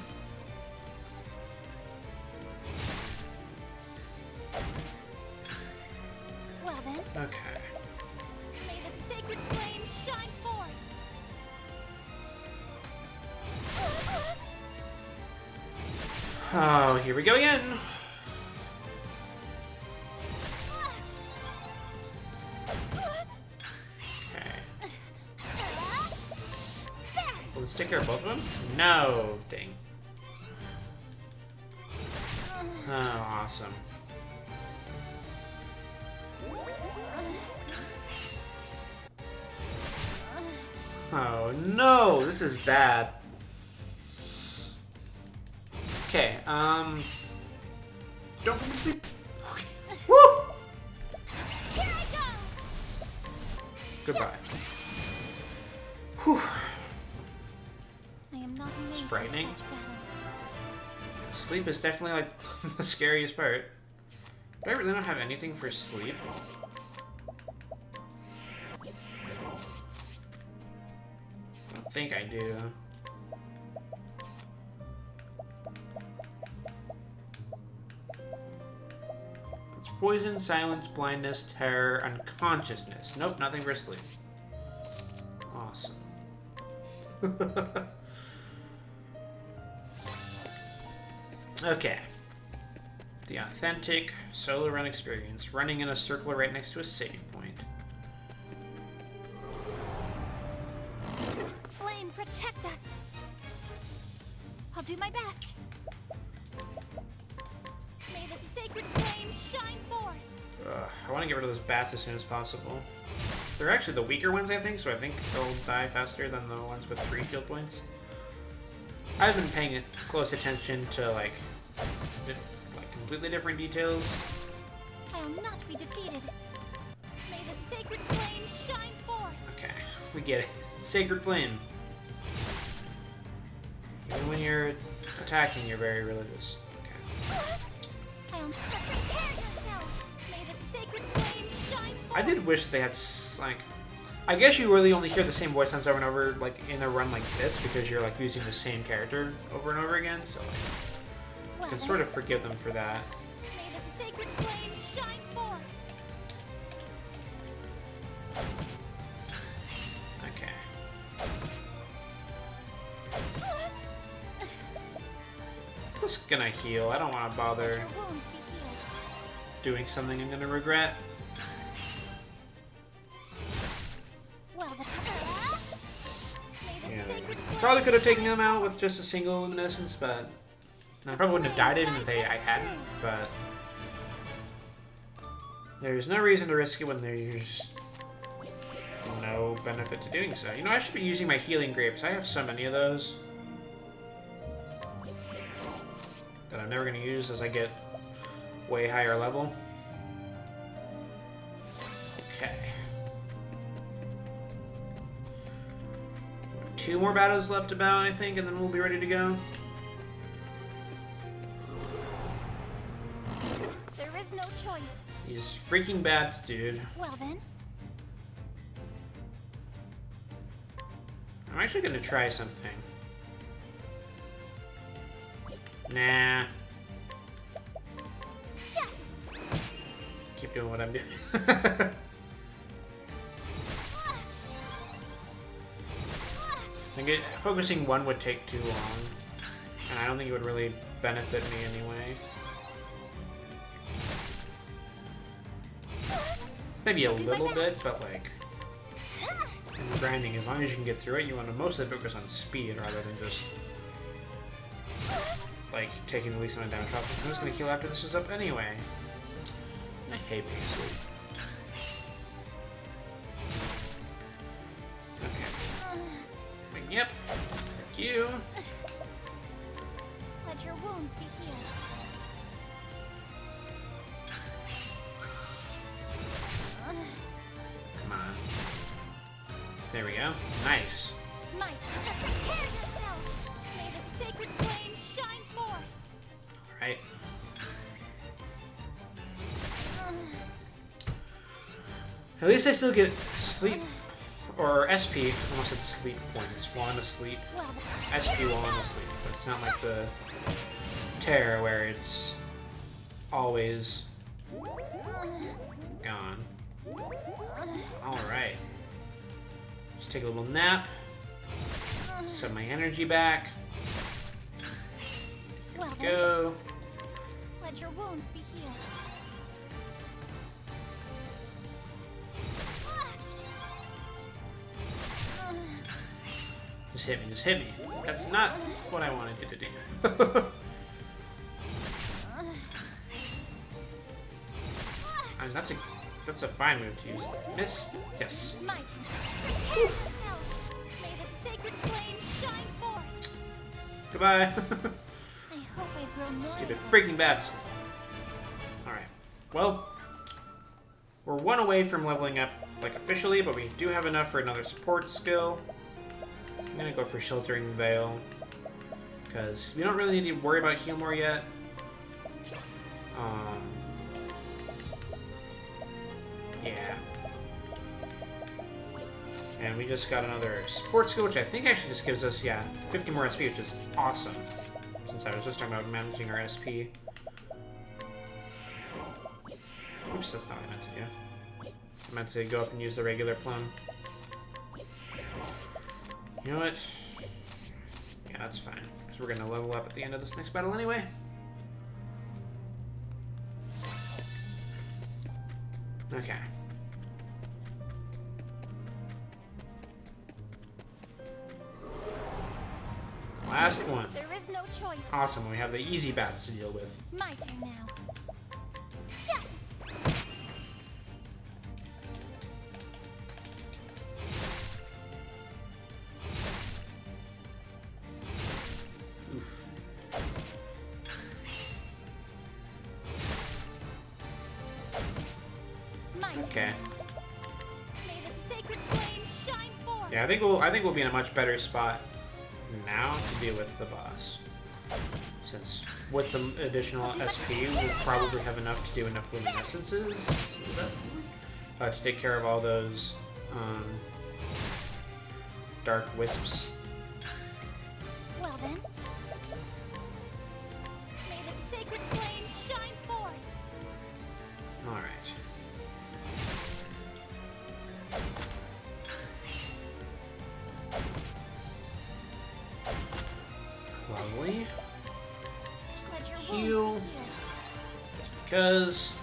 Well then. Okay. May the sacred flame shine forth. Oh, here we go again. Okay. Well, this take care of both of them? No. Dang. Oh, awesome. Oh no, this is bad. Okay, don't put me to sleep. Okay. Woo! Here I go! Goodbye. Whew. I am not made for frightening. such battles. Sleep is definitely like the scariest part. Do I really not have anything for sleep? I don't think I do. It's poison, silence, blindness, terror, unconsciousness. Nope, nothing for sleep. Awesome. Okay. The authentic solo run experience. Running in a circle right next to a save point. Flame, protect us! I'll do my best. May the sacred flame shine forth! I want to get rid of those bats as soon as possible. They're actually the weaker ones, I think, so I think they'll die faster than the ones with 3 shield points. I've been paying close attention to, like completely different details. I will not be defeated. May the sacred flame shine forth! Okay, we get it. Sacred flame. Even when you're attacking, you're very religious. Okay. Prepare yourself! May the sacred flame shine forth! I did wish they had, like... I guess you really only hear the same voice lines over and over, like, in a run like this, because you're, like, using the same character over and over again, so, like, I can sort of forgive them for that. May the sacred flame shine forth! Okay. Just gonna heal. I don't want to bother Your wounds be healed. doing something I'm gonna regret. Well, the May the Yeah, sacred probably flame could have taken shine them out with just a single luminescence, but I probably wouldn't have died even if I hadn't. But there's no reason to risk it when there's no benefit to doing so. You know, I should be using my healing grapes. I have so many of those that I'm never going to use as I get way higher level. Okay. 2 more battles left about, I think, and then we'll be ready to go. There is no choice. These freaking bats, dude. Well then, I'm actually going to try something. Nah. Keep doing what I'm doing. I think focusing one would take too long, and I don't think it would really benefit me anyway. Maybe a little bit, but like, in grinding, as long as you can get through it, you want to mostly focus on speed rather than just like taking the least amount of damage off. I'm just gonna heal after this is up anyway. I hate being asleep. Okay. Yep. Thank you. let your wounds be healed. Come on. There we go. Nice. Might, prepare yourself! May the sacred flame shine forth! Alright. At least I still get sleep, or SP, almost said sleep points, while I'm asleep. Well, SP while I'm asleep, but it's not like the Terror where it's always gone. Alright. Just take a little nap. Set my energy back. Here well we then, go. let your wounds be healed. This Just hit me, just hit me. That's not what I wanted you to do. And that's a fine move to use. Miss? Yes. My turn. Prepare yourself. May the sacred flame shine forth. Goodbye. I hope I've grown more. Stupid freaking bats. Alright. Well, we're one away from leveling up, like, officially, but we do have enough for another support skill. I'm gonna go for Sheltering Veil, because we don't really need to worry about heal more yet. Yeah. And we just got another support skill, which I think actually just gives us, 50 more SP, which is awesome. Since I was just talking about managing our SP. Oops, that's not what I meant to do. I meant to go up and use the regular plum. You know what? Yeah, that's fine. Because we're going to level up at the end of this next battle anyway. Okay. Last one. There is no choice. Awesome, we have the easy bats to deal with. My turn now. Oof. My turn Okay. now. May the sacred flame shine forth. Yeah, I think we'll be in a much better spot now to deal with the boss. Since with some additional SP, we'll probably have enough to do enough luminescences to take care of all those dark wisps. Well then. May the sacred flame shine forth. All right. Lovely. Let your Heal. wounds heal. Because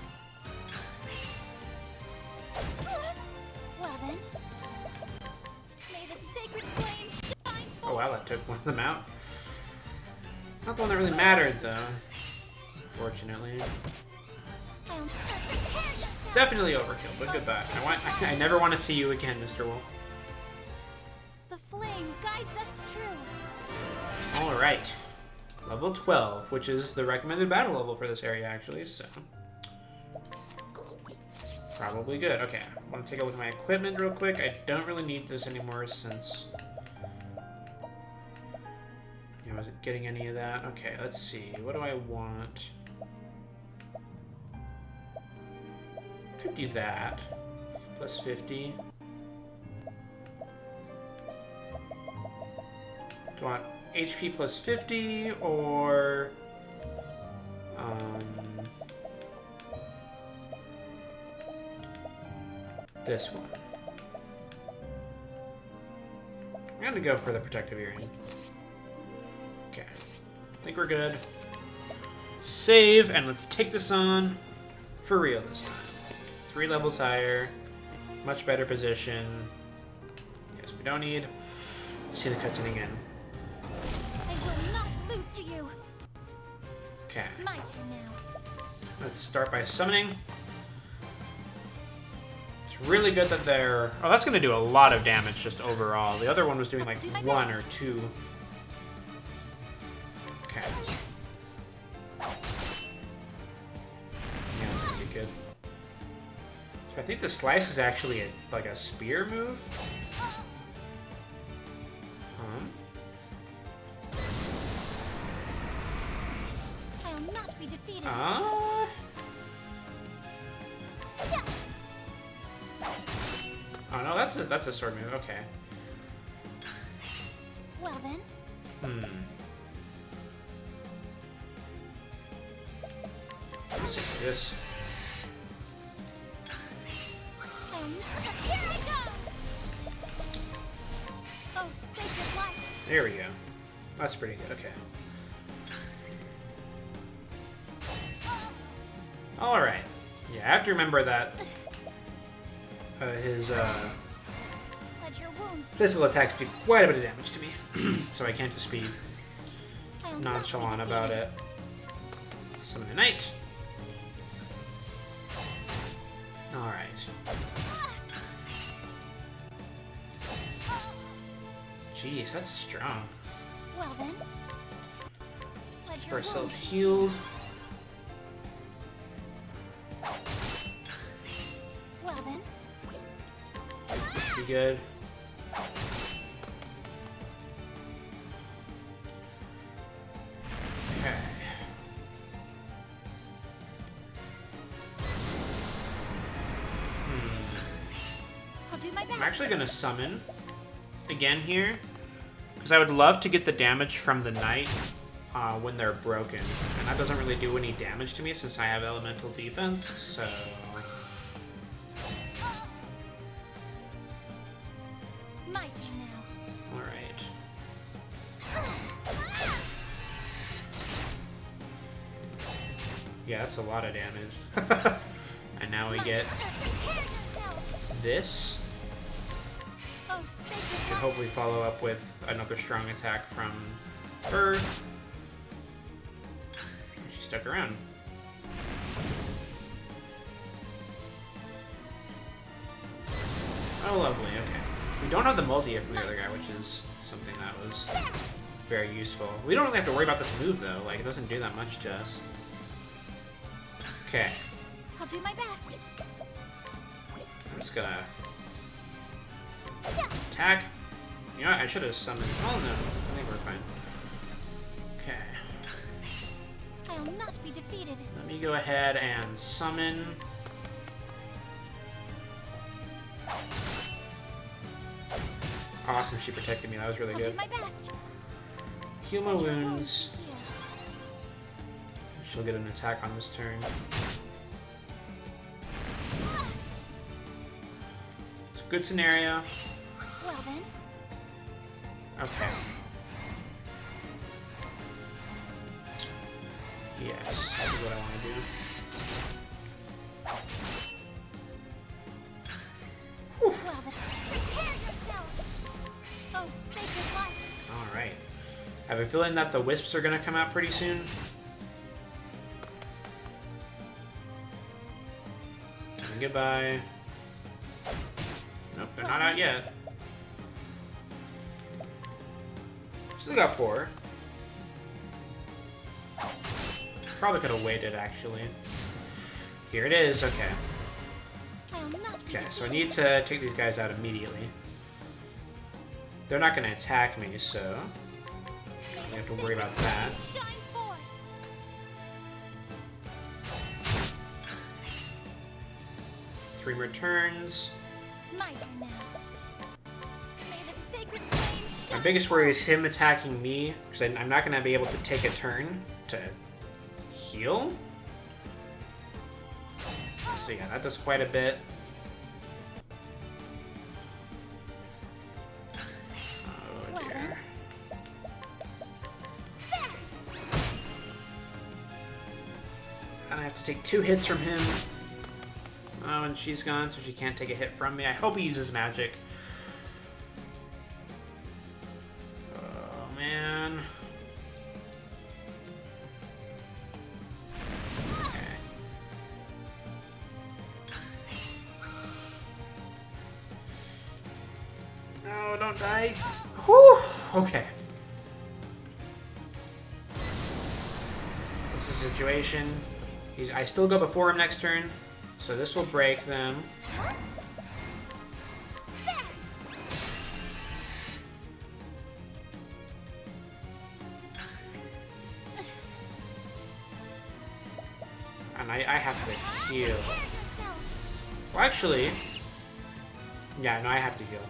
Well then. May the sacred flame shine forth. oh wow, that took one of them out. Not the one that really mattered though. Unfortunately. Prepare yourself. Definitely overkill, but goodbye. I never want to see you again, Mr. Wolf. The flame guides us true. Alright. Level 12, which is the recommended battle level for this area, actually, so... Probably good. Okay, I want to take a look at my equipment real quick. I don't really need this anymore since... I wasn't getting any of that. Okay, let's see. What do I want? Could do that. Plus 50. Do I want HP plus 50 or this one? I'm gonna go for the protective earring. Okay, I think we're good. Save, and let's take this on for real this time. 3 levels higher, much better position. Yes, we don't need. Let's see the cutscene again. I will not lose to you. Okay, My turn now. let's start by summoning. It's really good that they're... Oh, that's going to do a lot of damage just overall. The other one was doing like 1 or 2. Okay. Yeah, that's pretty good. So I think the slice is actually like a spear move. I will not be defeated. Oh no, that's a sword move. Okay. Well then. Let's do this. Here I go. Oh, sacred light. There we go. That's pretty good. Okay. All right. Yeah, I have to remember that his Let Let your wounds be Physical attacks do quite a bit of damage to me, so I can't just be I'll not be nonchalant about defeated. it. Summon a knight. Alright. Jeez, that's strong. Well then. Let For your wounds ourselves be healed. Well then. Be good. Okay. I'll do my best. I'm actually gonna summon again here, because I would love to get the damage from the knight when they're broken, and that doesn't really do any damage to me since I have elemental defense. So My turn now. all right. Yeah, that's a lot of damage. And now we get Prepare yourself. this. Oh, And sacred light. hopefully follow up with another strong attack from her. She stuck around. Oh, lovely. Okay. We don't have the multi from the other guy, which is something that was very useful. We don't really have to worry about this move, though. Like, it doesn't do that much to us. Okay. I'll do my best. I'm just gonna attack. You know what? I should have summoned. Oh, no. I think we're fine. Okay. I'll not be defeated. Let me go ahead and summon. Awesome, she protected me. That was really I'll do good. my best. Heal my wounds. She'll get an attack on this turn. It's a good scenario. Well then. Okay. Yes, this is what I want to do. Well then. Prepare yourself. Oh, sacred light. Alright. I have a feeling that the wisps are going to come out pretty soon. Goodbye. Nope, they're not out yet. Still got 4. Probably could have waited, actually. Here it is, okay. I'll not be Okay, so I defeated. need to take these guys out immediately. They're not going to attack me, so I don't have to worry about that. Shine forth. 3 more turns. My turn now. May the sacred flame My shine. biggest worry is him attacking me, because I'm not going to be able to take a turn to heal. So yeah, that does quite a bit. Oh dear. And I have to take 2 hits from him. Oh, and she's gone, so she can't take a hit from me. I hope he uses magic. Oh, man. Okay. No, don't die. Whew! Okay. This is a situation. I still go before him next turn, so this will break them. And I have to heal. Well, actually, yeah, no, I have to heal.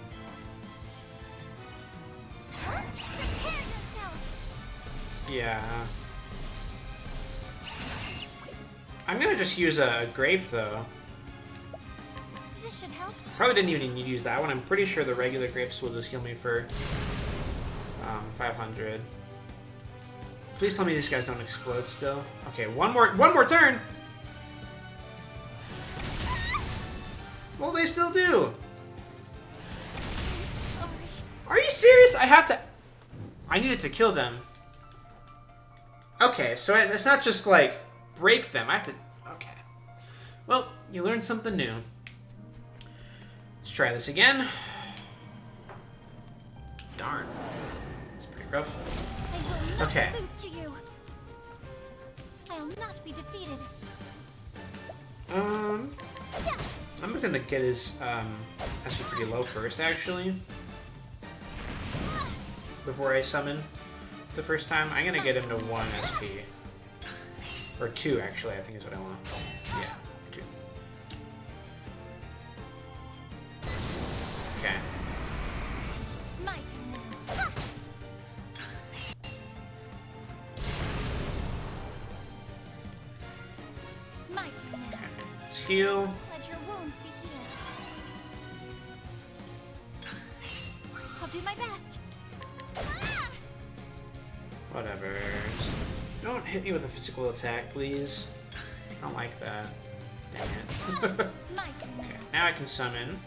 Yeah. I'm gonna just use a grape, though. This should help. Probably didn't even need to use that one. I'm pretty sure the regular grapes will just heal me for 500. Please tell me these guys don't explode still. Okay, one more turn. Well, they still do. I have to... I needed to kill them. Okay, so it's not just, like, break them. I have to... Okay. Well, you learned something new. Let's try this again. Darn. It's pretty rough. I will not Okay. lose to you. I will not be defeated. I'm gonna get his, SP pretty low first, actually. Before I summon the first time. I'm gonna get him to 1 SP. Or 2, actually, I think is what I want. Yeah, 2. Okay. My turn now. Ha! My turn now. Let's heal. Let your wounds be healed. I'll do my best. Ah! Whatever. Don't hit me with a physical attack, please. I don't like that. Dang it. My turn now. Okay, now I can summon.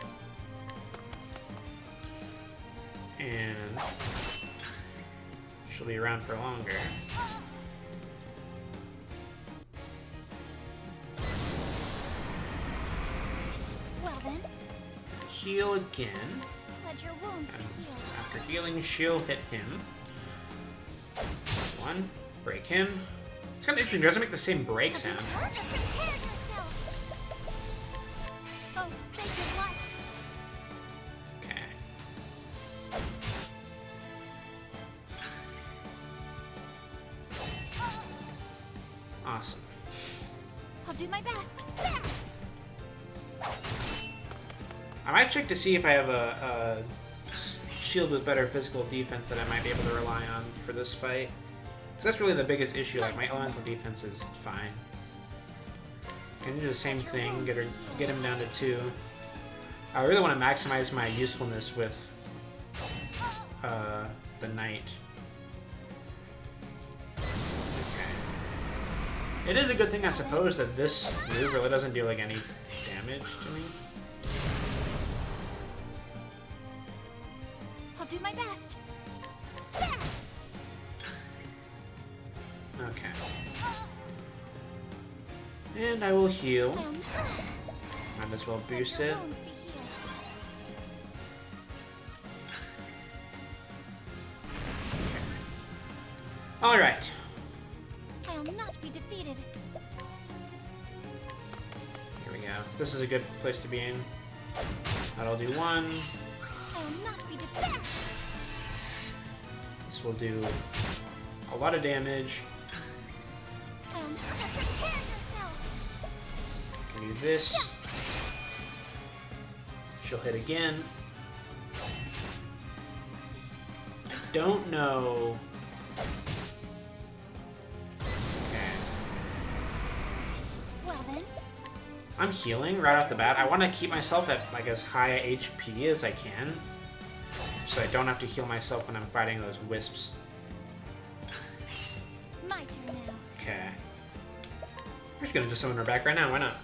And she'll be around for longer. Well then, Heal again. let your wounds And be healed. after healing, she'll hit him. 1. Break him. It's kind of interesting. It doesn't make the same break sound. Prepare yourself. Oh, sacred light. Okay. Awesome. I'll do my best. I might check to see if I have a shield with better physical defense that I might be able to rely on for this fight. Because that's really the biggest issue. Like, my elemental defense is fine. I can do the same thing, get him down to 2. I really want to maximize my usefulness with the knight. Okay. It is a good thing, I suppose, that this move really doesn't do like any damage to me. I'll do my best. Okay. And I will heal. Might as well boost it. Wounds be healed. Alright. I will not be defeated. Here we go. This is a good place to be in. That'll do 1. I will not be defeated. This will do a lot of damage. Prepare yourself. Can do this. She'll hit again. I don't know. Okay. Well then, I'm healing right off the bat. I want to keep myself at like as high HP as I can, so I don't have to heal myself when I'm fighting those wisps. my turn now. Okay. I'm just gonna just summon her back right now. Why not?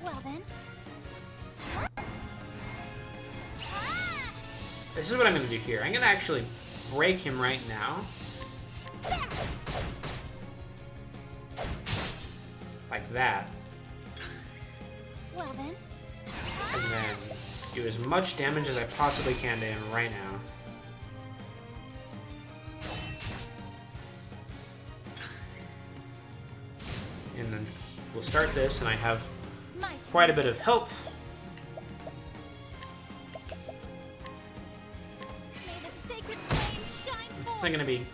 Well then. This is what I'm gonna do here. I'm gonna actually break him right now. Like that. Well then. And then do as much damage as I possibly can to him right now. And then we'll start this, and I have My turn. quite a bit of health. May the sacred flame shine It's forth. still going to be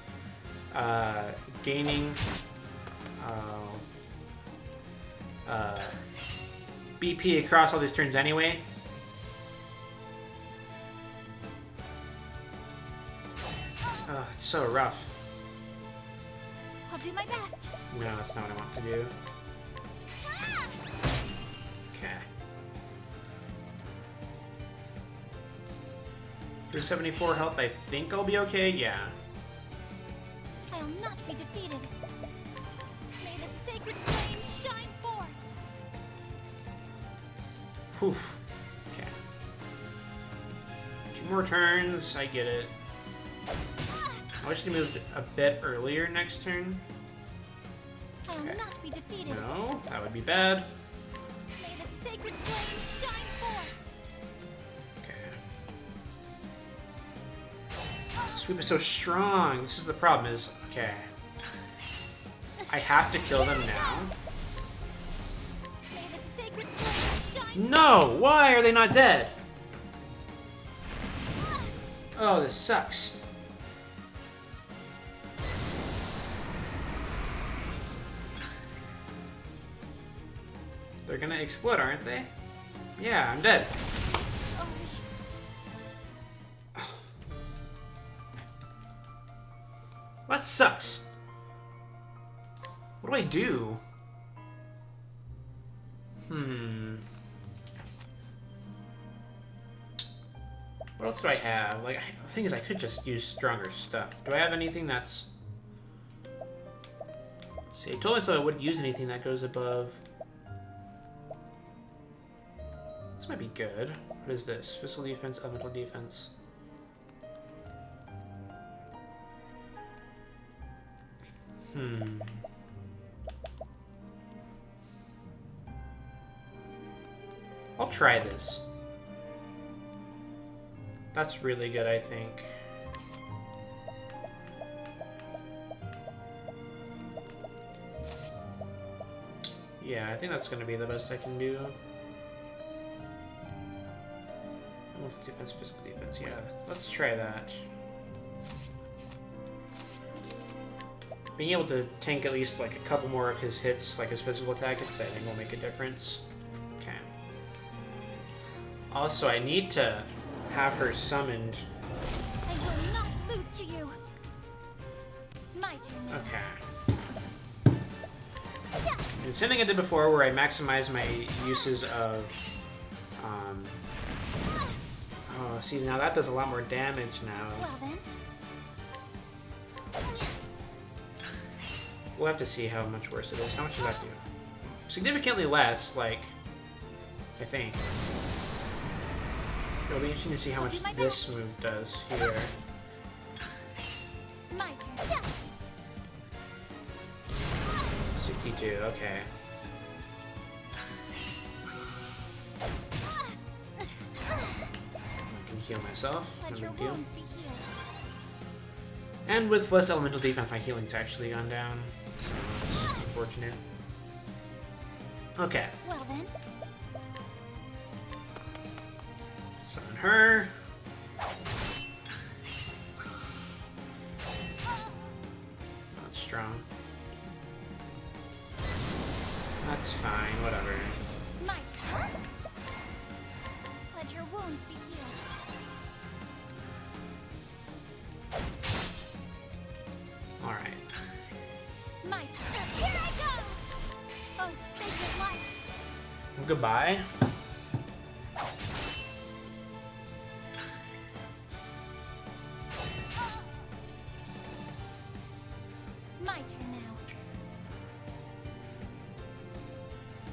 gaining BP across all these turns anyway. It's so rough. I'll do my best. No, that's not what I want to do. Okay. 374 health, I think I'll be okay, yeah. I will not be defeated. May the sacred flame shine forth. Whew. Okay. 2 more turns. I get it. I wish he moved a bit earlier next turn. I will Okay. not be defeated. No, that would be bad. May the sacred flame shine forth. Okay. Sweep is so strong. This is the problem. Is okay. I have to kill them now. May the sacred flame shine. No! Why are they not dead? Oh, this sucks. They're gonna explode, aren't they? Yeah, I'm dead. That sucks. What do I do? What else do I have? Like, the thing is, I could just use stronger stuff. Do I have anything that's... See, I told myself I wouldn't use anything that goes above... This might be good. What is this? Physical defense, elemental defense. I'll try this. That's really good, I think. Yeah, I think that's going to be the best I can do. Defense, physical defense, yeah. Let's try that. Being able to tank at least like a couple more of his hits, like his physical attack hits, I think will make a difference. Okay. Also, I need to have her summoned. I will not lose to you. My turn now. Okay. And something I did before where I maximize my uses of oh, see, now that does a lot more damage now. Well then. We'll have to see how much worse it is. How much does that do? Significantly less, like, I think. It'll be interesting to see how much this move does here. My turn. Yeah. 62, okay. I can heal myself, no Let your big deal. wounds be healed. And with less elemental defense, my healing's actually gone down. So that's unfortunate. Okay. Well then. Summon her. Not strong. That's fine, whatever. My turn. Let your wounds be healed. Alright. My turn. Here I go. Oh, sacred light. Well, goodbye. My turn now.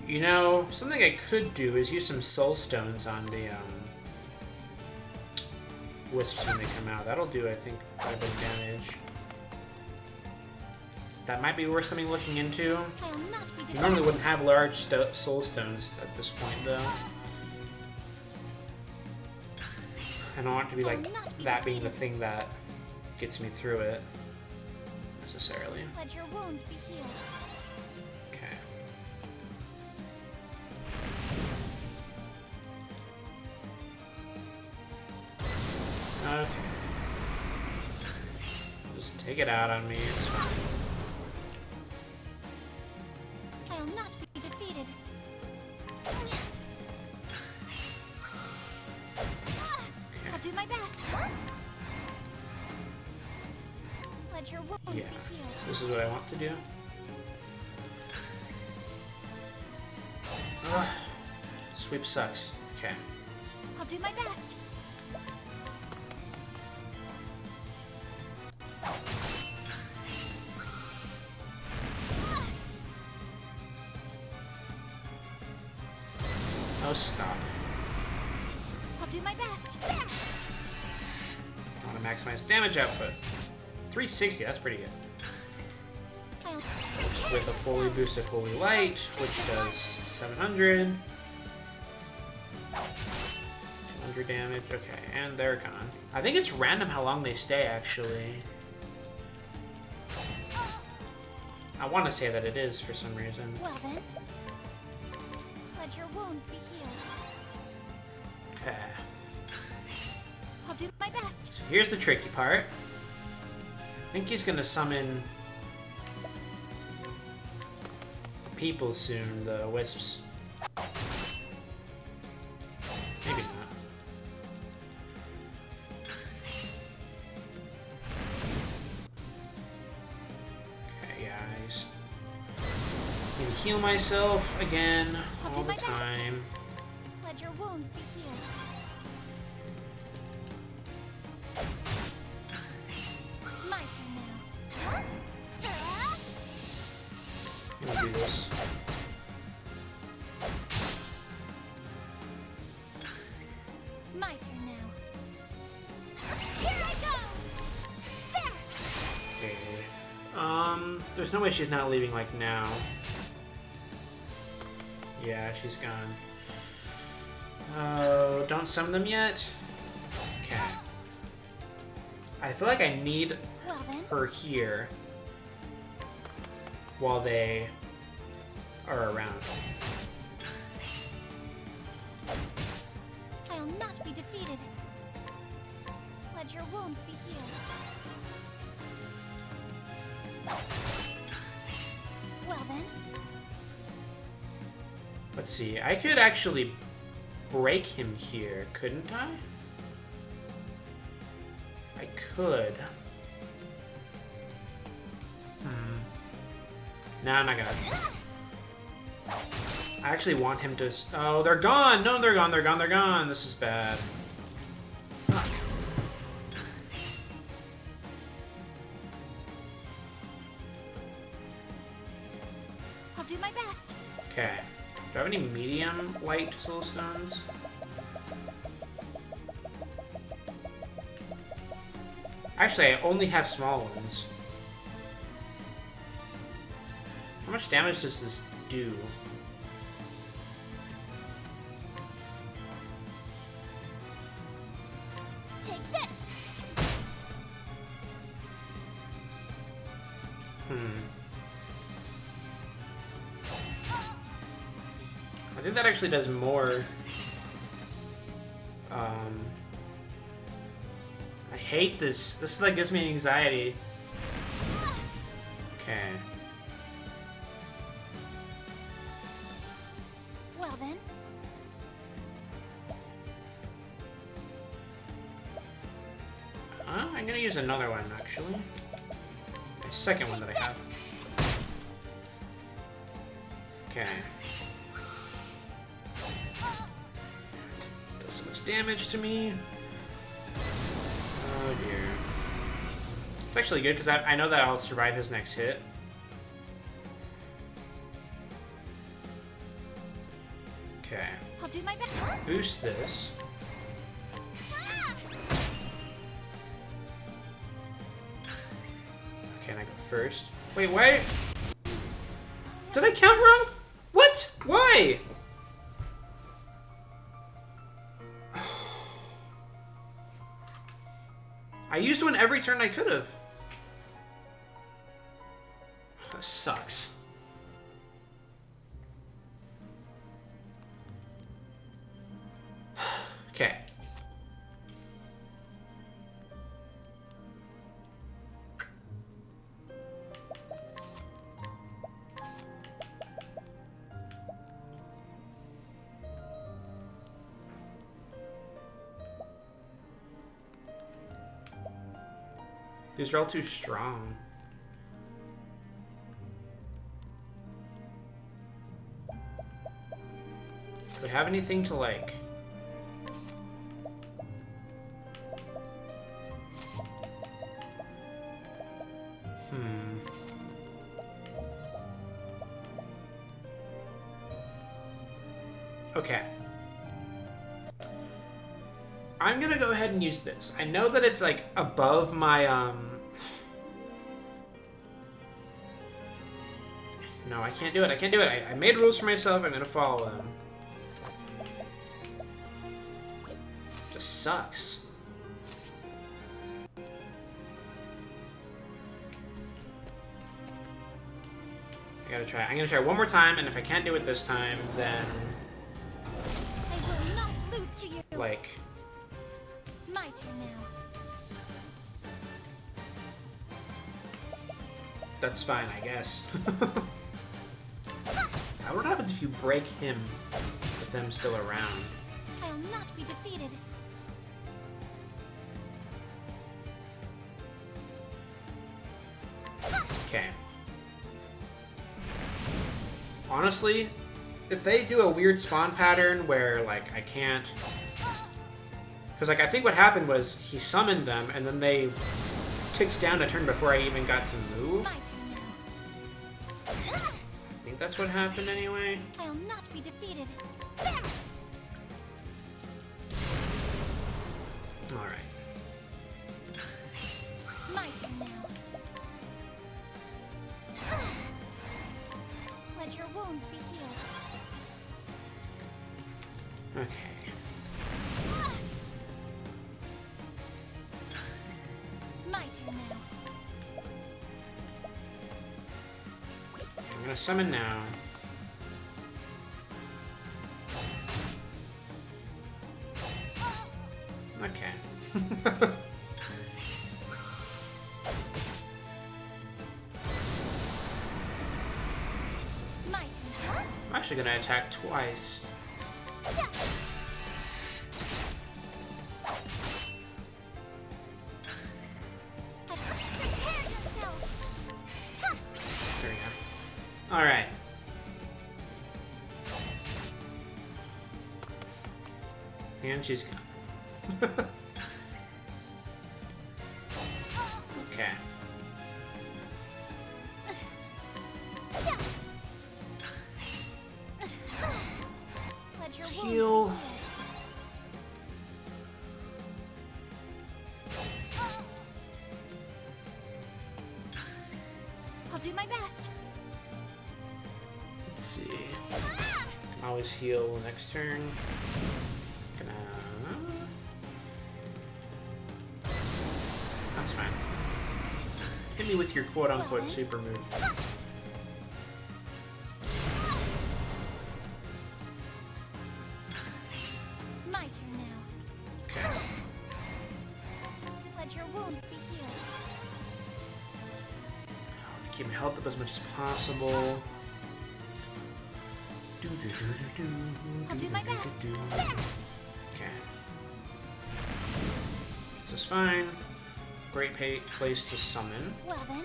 You know, something I could do is use some soul stones on the wisps when they come out. That'll do, I think, quite a bit of damage. That might be worth something looking into. I will not be You defeated. normally wouldn't have large soul stones at this point, though. I don't want it to be like that being the thing that gets me through it, necessarily. Let your wounds be healed. Okay. Okay. Just take it out on me, it's fine. I will not be defeated. I'll do my best. Let your wounds Yeah, be healed. this is what I want to do. Ugh. Sweep sucks. Okay. I'll do my best. Oh, stop. I'll do my best. I want to maximize damage output. 360, that's pretty good. With a fully boosted Holy Light, which does 700. 200 damage, okay, and they're gone. I think it's random how long they stay, actually. I want to say that it is for some reason. Well then, let your wounds be healed. Okay. I'll do my best. So here's the tricky part. I think he's gonna summon people soon, the wisps. Maybe not. Okay, guys. Need to heal myself again all the time. Let your wounds be healed. My turn now. I'm gonna do this. My turn now. Here I go. There. Okay. There's no way she's not leaving, like, now. Yeah, she's gone. Oh, don't summon them yet? Okay. I feel like I need Well then, her here while they are around. I'll not be defeated. Let your wounds be healed. Well then, Let's see. I could actually break him here, couldn't I? I could. No, I'm not gonna. I actually want him to. Oh, they're gone! No, they're gone, they're gone, they're gone! This is bad. Suck. I'll do my best. Okay. Do I have any medium light soul stones? Actually, I only have small ones. How much damage does this do? Take this. I think that actually does more. I hate this. This like gives me anxiety. Okay. Well then, I'm gonna use another one actually. My second one that I have. Okay. Does so much damage to me. Oh dear. It's actually good because I know that I'll survive his next hit. Okay. I'll do my best. Boost this. Okay, and I go first. Wait, wait! Did I count wrong? What? Why? I used one every turn I could have. That sucks. Okay. These are all too strong. Do I have anything to like? Okay. I'm gonna go ahead and use this. I know that it's like above my No, I can't do it. I can't do it. I made rules for myself. I'm gonna follow them. Just sucks. I gotta try. I'm gonna try one more time, and if I can't do it this time, then I will not lose to you. like. My turn now. That's fine, I guess. What happens if you break him with them still around? I'll not be defeated. Okay. Honestly, if they do a weird spawn pattern where, like, I can't... Because, like, I think what happened was he summoned them, and then they ticked down a turn before I even got to move. My turn now. I think that's what happened anyway. I'll not be defeated. Alright. My turn now. Let your wounds be healed. Okay. My turn now. I'm gonna summon now. Okay. My turn. I'm actually gonna attack twice. Prepare yourself. There we go. Alright. And she's gone. Okay. Let your Let's wounds heal. be healed. I'll do my best. Let's see. Can always heal next turn. Gonna. That's fine. Hit me with your quote-unquote super move. My turn now. Okay. Let your wounds be healed. Keep my health up as much as possible. I'll do my best. Okay. This is fine. Great place to summon. Well then.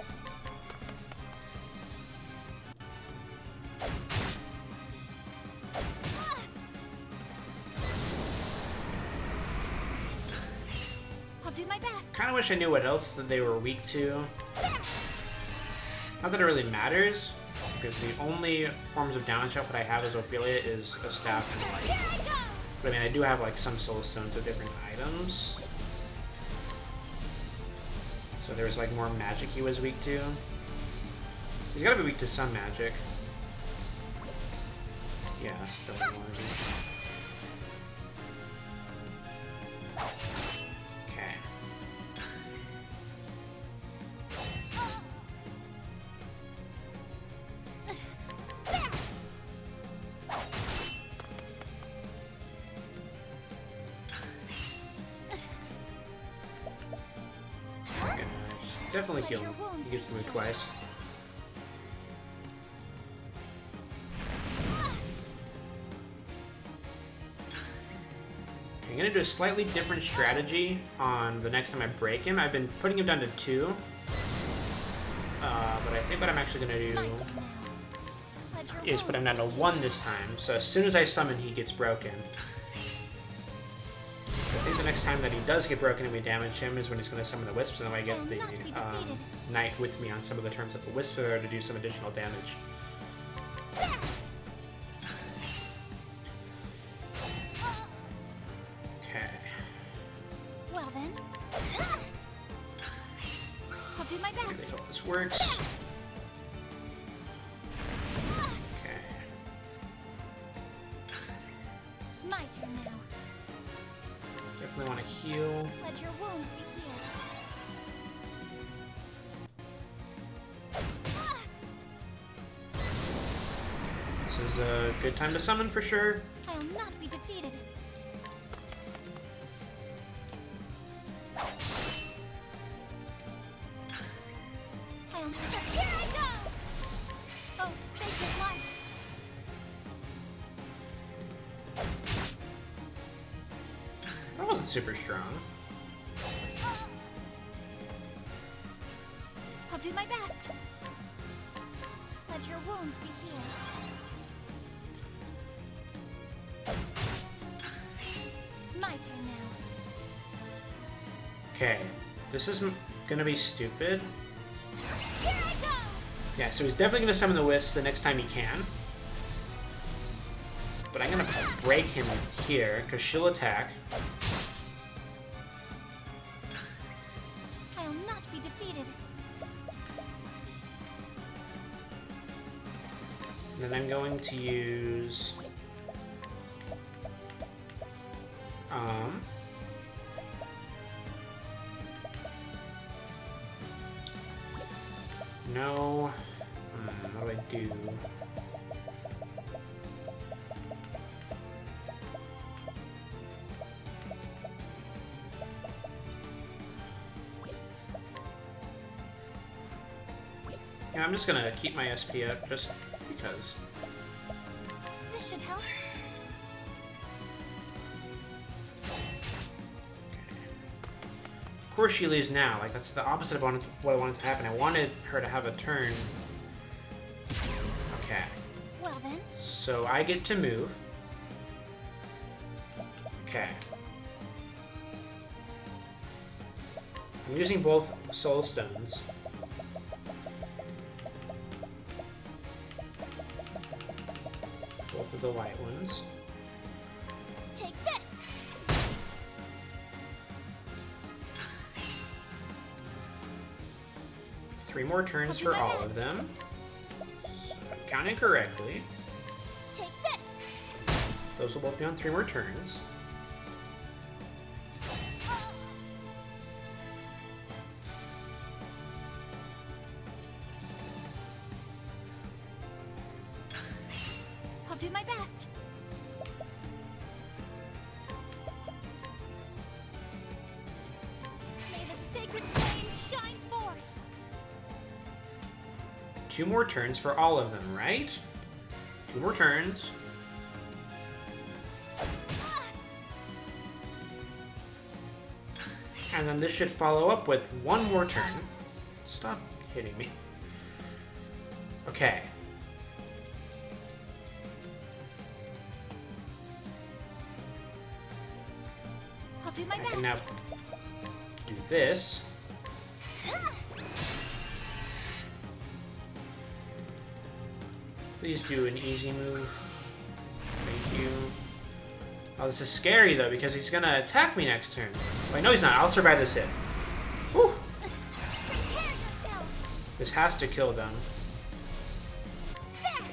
I'll do my best. Kind of wish I knew what else that they were weak to. Not that it really matters, because the only forms of damage that I have as Ophelia is a staff and light. Here I go. But I mean, I do have like some soul stones with different items. So there's like more magic he was weak to. He's gotta be weak to some magic. Yeah, still one of them. Okay. Okay, definitely heal him. He gets to move twice. I'm gonna do a slightly different strategy on the next time I break him. I've been putting him down to 2. But I think what I'm actually gonna do My turn now. Let your is put him down wounds to 1 this time. So as soon as I summon, he gets broken. I think the next time that he does get broken and we damage him is when he's going to summon the wisps, and then I get the knight with me on some of the turns that the wisps are there to do some additional damage. be- Okay. Well then. I'll do my I best. hope this works. Okay. My turn now. Definitely want to heal. Let your wounds be healed. This is a good time to summon for sure. I will not be defeated. Here I go! Oh, sacred light! That wasn't super strong. I'll do my best. Let your wounds be healed. My turn now. Okay, this is gonna be stupid. Here I go! Yeah, so he's definitely gonna summon the wisps the next time he can. But I'm gonna break him here, because she'll attack. I will not be defeated. And then I'm going to use... No. What do I do? Yeah, I'm just gonna keep my SP up just because. This should help. Of course she leaves now. Like, that's the opposite of what I wanted to happen. I wanted her to have a turn. Okay. Well then. So I get to move. Okay. I'm using both soul stones. Both of the white ones. Take this! 3 more turns for all of them. So I'm counting correctly. Take this! Those will both be on 3 more turns. I'll do my best. May the sacred flame shine forth. 2 more turns for all of them, right? 2 more turns. And then this should follow up with 1 more turn. Stop hitting me. Okay. I'll do my I best. can now do this. Please do an easy move. Thank you. Oh, this is scary though, because he's gonna attack me next turn. Wait, no he's not. I'll survive this hit. Whew. Prepare yourself. This has to kill them. There.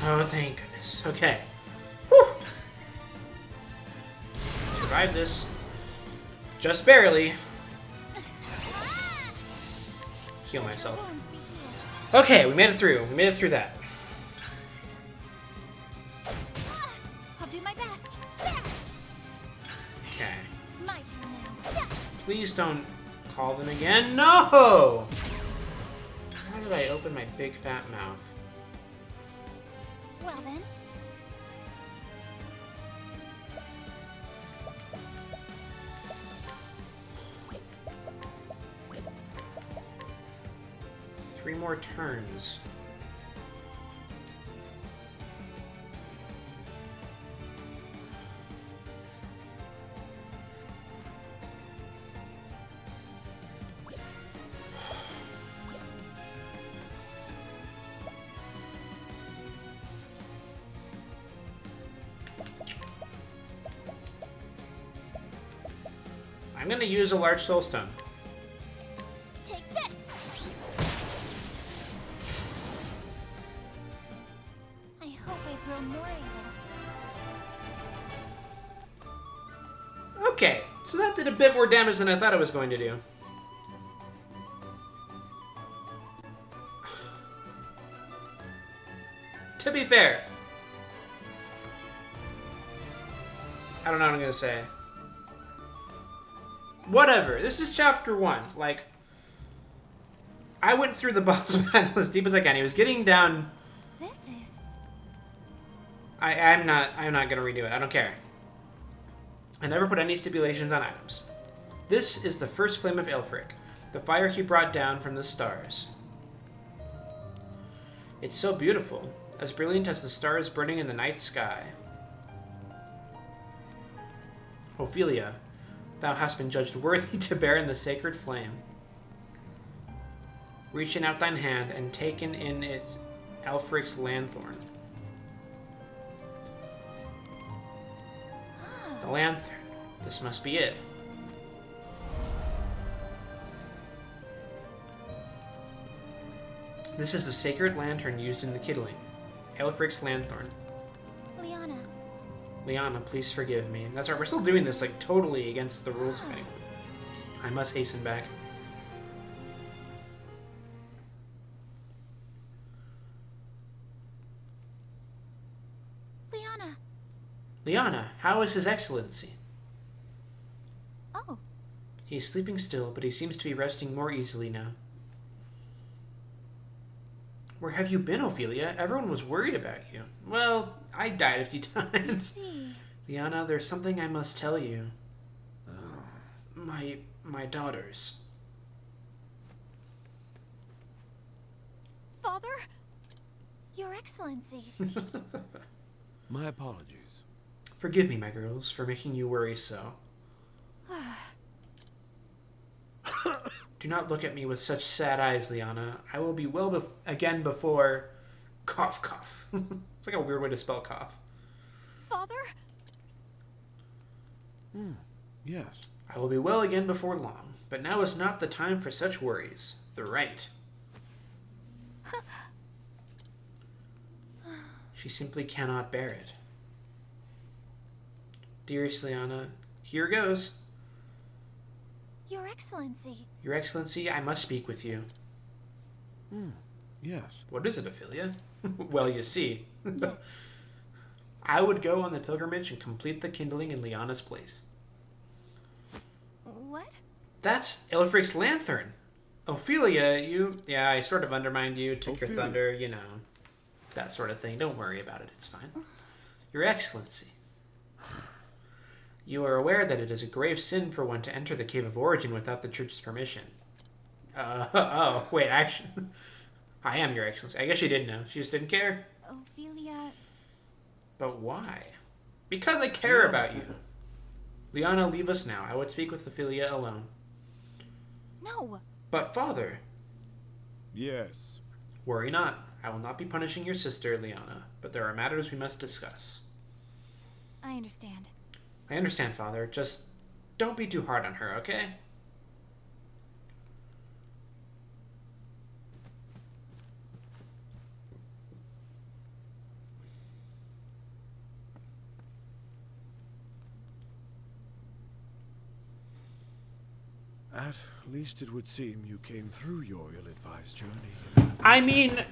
Oh, thank goodness. Okay. Whew. Survived this. Just barely. Heal myself. Wounds be healed. Okay, we made it through. We made it through that. I'll do my best. There. Okay. My turn now. Please don't call them again. No! Why did I open my big fat mouth? Well then. Three more turns. I'm gonna use a large soulstone. Take this! I hope I grow more able. Okay, so that did a bit more damage than I thought it was going to do. To be fair, I don't know what I'm gonna say. Whatever. This is chapter 1. Like, I went through the boss battle as deep as I can. He was getting down. This is... I'm not gonna redo it. I don't care. I never put any stipulations on items. This is the first flame of Aelfric, the fire he brought down from the stars. It's so beautiful, as brilliant as the stars burning in the night sky. Ophelia, thou hast been judged worthy to bear in the sacred flame. Reaching out thine hand and taken in its Aelfric's lanthorn. The lanthorn. This must be it. This is the sacred lantern used in the kindling. Aelfric's lanthorn. Liana. Liana, please forgive me. That's right, we're still doing this, like, totally against the rules of anyone. I must hasten back. Liana. Liana, how is His Excellency? Oh, He is sleeping still, but he seems to be resting more easily now. Where have you been, Ophelia? Everyone was worried about you. Well, I died a few I times. see. Liana, there's something I must tell you. My daughters. Father? Your Excellency. My apologies. Forgive me, my girls, for making you worry so. Do not look at me with such sad eyes, Liana. I will be well again before... Cough, cough. It's like a weird way to spell cough. Father? Yes. I will be well again before long, but now is not the time for such worries. The right. She simply cannot bear it. Dearest Liana, here goes. Your Excellency. Your Excellency, I must speak with you. Yes. What is it, Ophelia? Well, you see. Yes. I would go on the pilgrimage and complete the kindling in Liana's place. What? That's Aelfric's lanthorn. Ophelia, you... Yeah, I sort of undermined you, took your Ophelia. thunder, you know. That sort of thing. Don't worry about it, it's fine. Your Excellency. You are aware that it is a grave sin for one to enter the Cave of Origin without the Church's permission. Oh, wait, actually... I am Your Excellency. I guess she did know. She just didn't care. Ophelia... But why? Because I care about you. Liana, leave us now. I would speak with Ophelia alone. No. But, Father... Yes. Worry not. I will not be punishing your sister, Liana, but there are matters we must discuss. I understand. I understand, Father. Just don't be too hard on her, okay? At least it would seem you came through your ill-advised journey. I mean,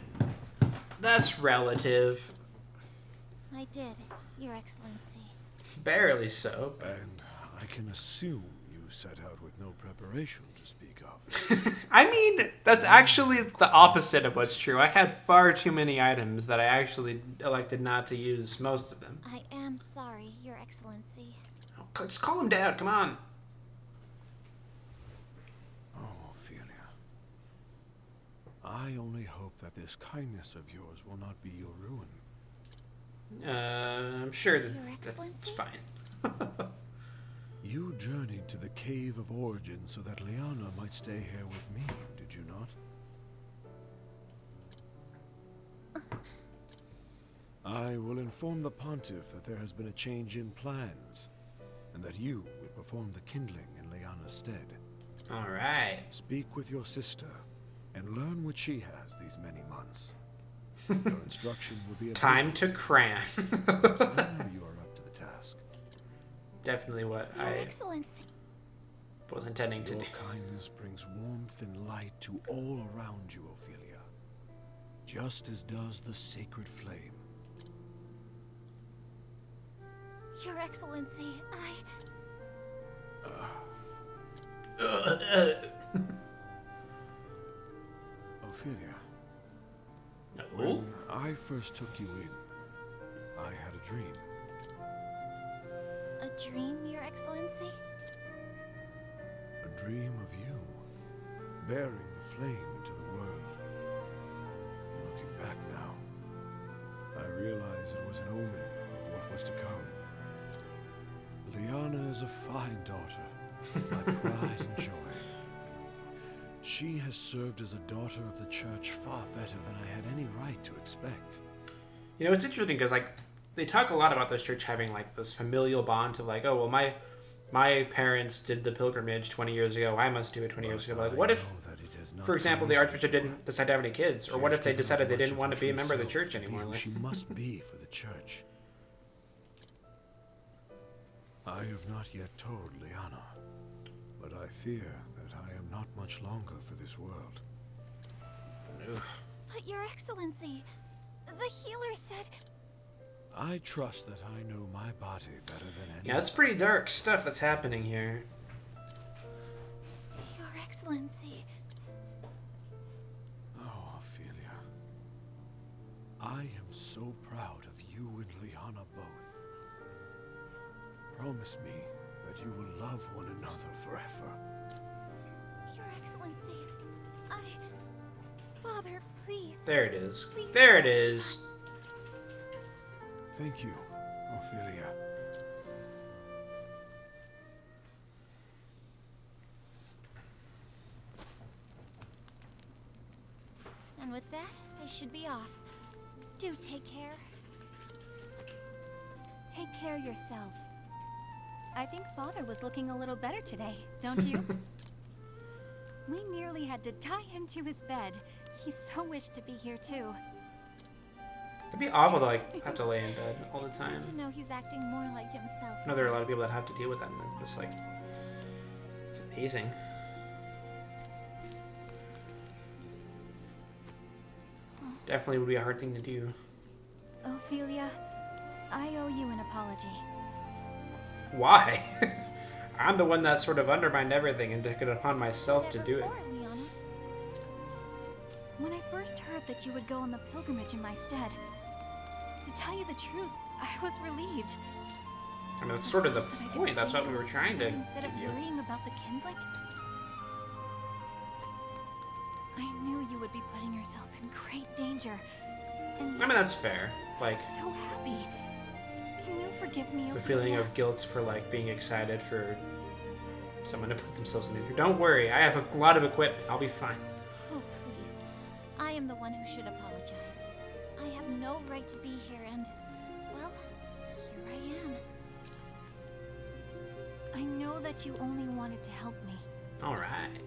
that's relative. I did, Your Excellency. Barely so. And I can assume you set out with no preparation to speak of. I mean, that's actually the opposite of what's true. I had far too many items that I actually elected not to use most of them. I am sorry, Your Excellency. Oh, let's call him down. Come on. Oh, Ophelia. I only hope that this kindness of yours will not be your ruin. I'm sure that Your that's Excellency? fine. You journeyed to the Cave of Origin so that Liana might stay here with me, did you not? I will inform the Pontiff that there has been a change in plans, and that you would perform the kindling in Liana's stead. All right. Speak with your sister and learn what she has these many months. Your instruction will be a Time to cram. I know you are up to the task. Definitely what Your I Excellency. was intending to Your do. kindness brings warmth and light to all around you, Ophelia, just as does the sacred flame. Your Excellency, Ophelia, Oh? when I first took you in, I had a dream. a dream, Your Excellency? A dream of you, bearing the flame into the world. Looking back now, I realize it was an omen of what was to come. Liana is a fine daughter, my pride and joy. She has served as a daughter of the church far better than I had any right to expect. You know, it's interesting because like they talk a lot about this church having like this familial bond of like, oh well, my parents did the pilgrimage 20 years ago. I must do it 20 years ago. But like, what if, for example, the archbishop didn't decide to have any kids, or what if they decided they didn't want to be a member of the church anymore? Like, She must be for the church. I have not yet told Liana, but I fear that I am not much longer for this world. But Your Excellency, the healer said... I trust that I know my body better than anyone. yeah, that's pretty dark stuff that's happening here. Your Excellency... Oh, Ophelia. I am so proud of you and Liana both. Promise me that you will love one another forever. Your Excellency, Father, please. There it is. Please There it don't is. Thank you, Ophelia. And with that, I should be off. Do take care. Take care yourself. I think Father was looking a little better today, don't you? We nearly had to tie him to his bed. He so wished to be here too. It'd be awful to like have to lay in bed all the time. Good to know he's acting more like himself. I know there are a lot of people that have to deal with that, and it's just like it's amazing. Definitely would be a hard thing to do. Ophelia, I owe you an apology. Why? I'm the one that sort of undermined everything and took it upon myself to Never do it. before, Liana. When I first heard that you would go on the pilgrimage in my stead, to tell you the truth, I was relieved. I mean, that's sort of the That I could point. That's stay what we here were with trying to you instead of give you. worrying about the kindling. I knew you would be putting yourself in great danger. And I mean, that's fair. Like, I'm so happy. Can you forgive me, the Ophelia? feeling of guilt for, like, being excited for someone to put themselves in danger. Don't worry, I have a lot of equipment. I'll be fine. Oh, please. I am the one who should apologize. I have no right to be here and, well, here I am. I know that you only wanted to help me. Alright.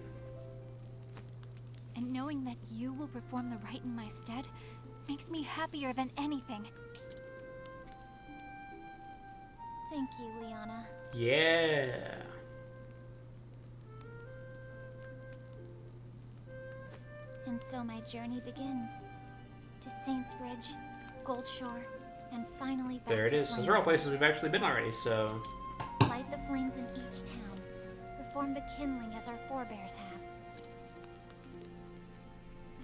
And knowing that you will perform the rite in my stead makes me happier than anything. Thank you, Liana. Yeah. And so my journey begins. To Saintsbridge, Goldshore, and finally back There it to is. Those are all Flamesgrace. places we've actually been already, so... Light the flames in each town. Perform the kindling as our forebears have.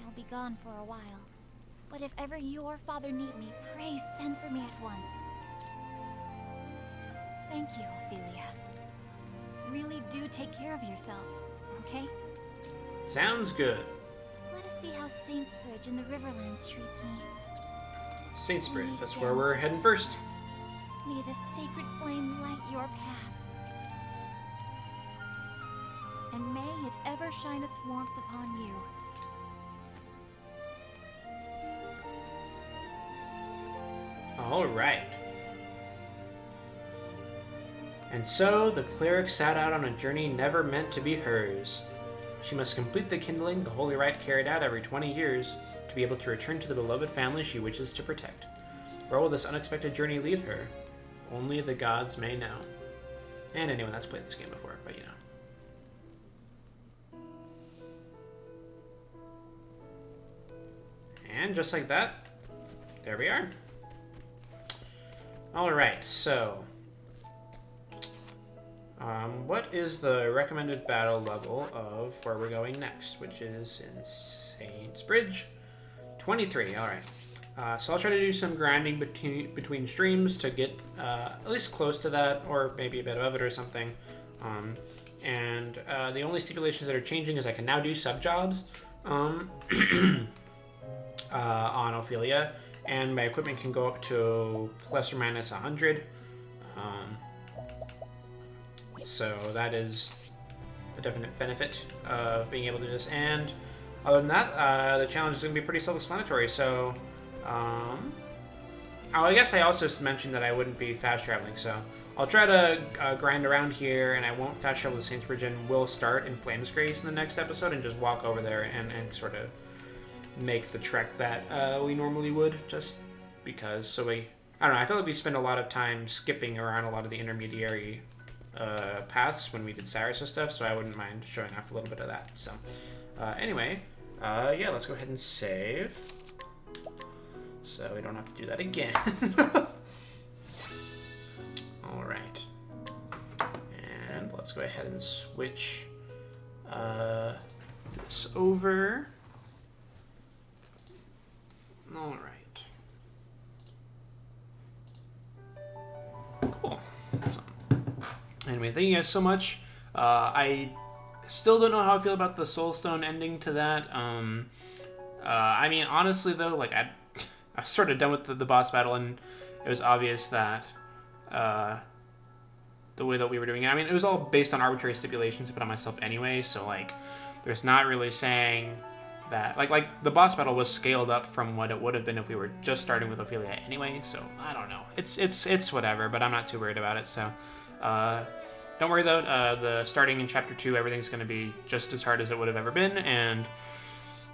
I'll be gone for a while. But if ever you or Father need me, pray send for me at once. Thank you, Ophelia. Really do take care of yourself, okay? Sounds good. Let us see how Saintsbridge and the Riverlands treats me. Saintsbridge, that's where we're heading first. May the sacred flame light your path. And may it ever shine its warmth upon you. Alright. And so the cleric set out on a journey never meant to be hers. She must complete the kindling, the holy rite carried out every 20 years, to be able to return to the beloved family she wishes to protect. Where will this unexpected journey lead her? Only the gods may know. And anyone that's played this game before, but you know. And just like that, there we are. Alright, so... what is the recommended battle level of where we're going next, which is in Saints Bridge? 23, alright. So I'll try to do some grinding between streams to get at least close to that, or maybe a bit above it or something. The only stipulations that are changing is I can now do sub-jobs on Ophelia, and my equipment can go up to plus or minus 100. So that is a definite benefit of being able to do this. And other than that, the challenge is going to be pretty self-explanatory. So, I guess I also mentioned that I wouldn't be fast traveling. So I'll try to grind around here, and I won't fast travel to Saints Bridge, and we'll start in Flamesgrace in the next episode and just walk over there and sort of make the trek that we normally would, just because. So I don't know, I feel like we spend a lot of time skipping around a lot of the intermediary paths when we did Cyrus and stuff, so I wouldn't mind showing off a little bit of that. So anyway, yeah, let's go ahead and save so we don't have to do that again. All right, and let's go ahead and switch this over. All right, cool. Awesome. Anyway, thank you guys so much. I still don't know how I feel about the Soulstone ending to that. I mean, honestly, though, like, I was sort of done with the boss battle, and it was obvious that the way that we were doing it, I mean, it was all based on arbitrary stipulations I put on myself anyway, so, like, there's not really saying that... Like the boss battle was scaled up from what it would have been if we were just starting with Ophelia anyway, so, I don't know. It's whatever, but I'm not too worried about it, so... Don't worry though, the starting in Chapter 2, everything's going to be just as hard as it would have ever been, and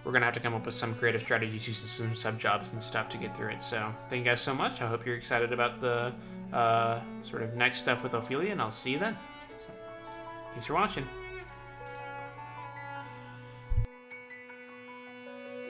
we're going to have to come up with some creative strategies using some sub-jobs and stuff to get through it. So, thank you guys so much. I hope you're excited about the sort of next stuff with Ophelia, and I'll see you then. So, thanks for watching.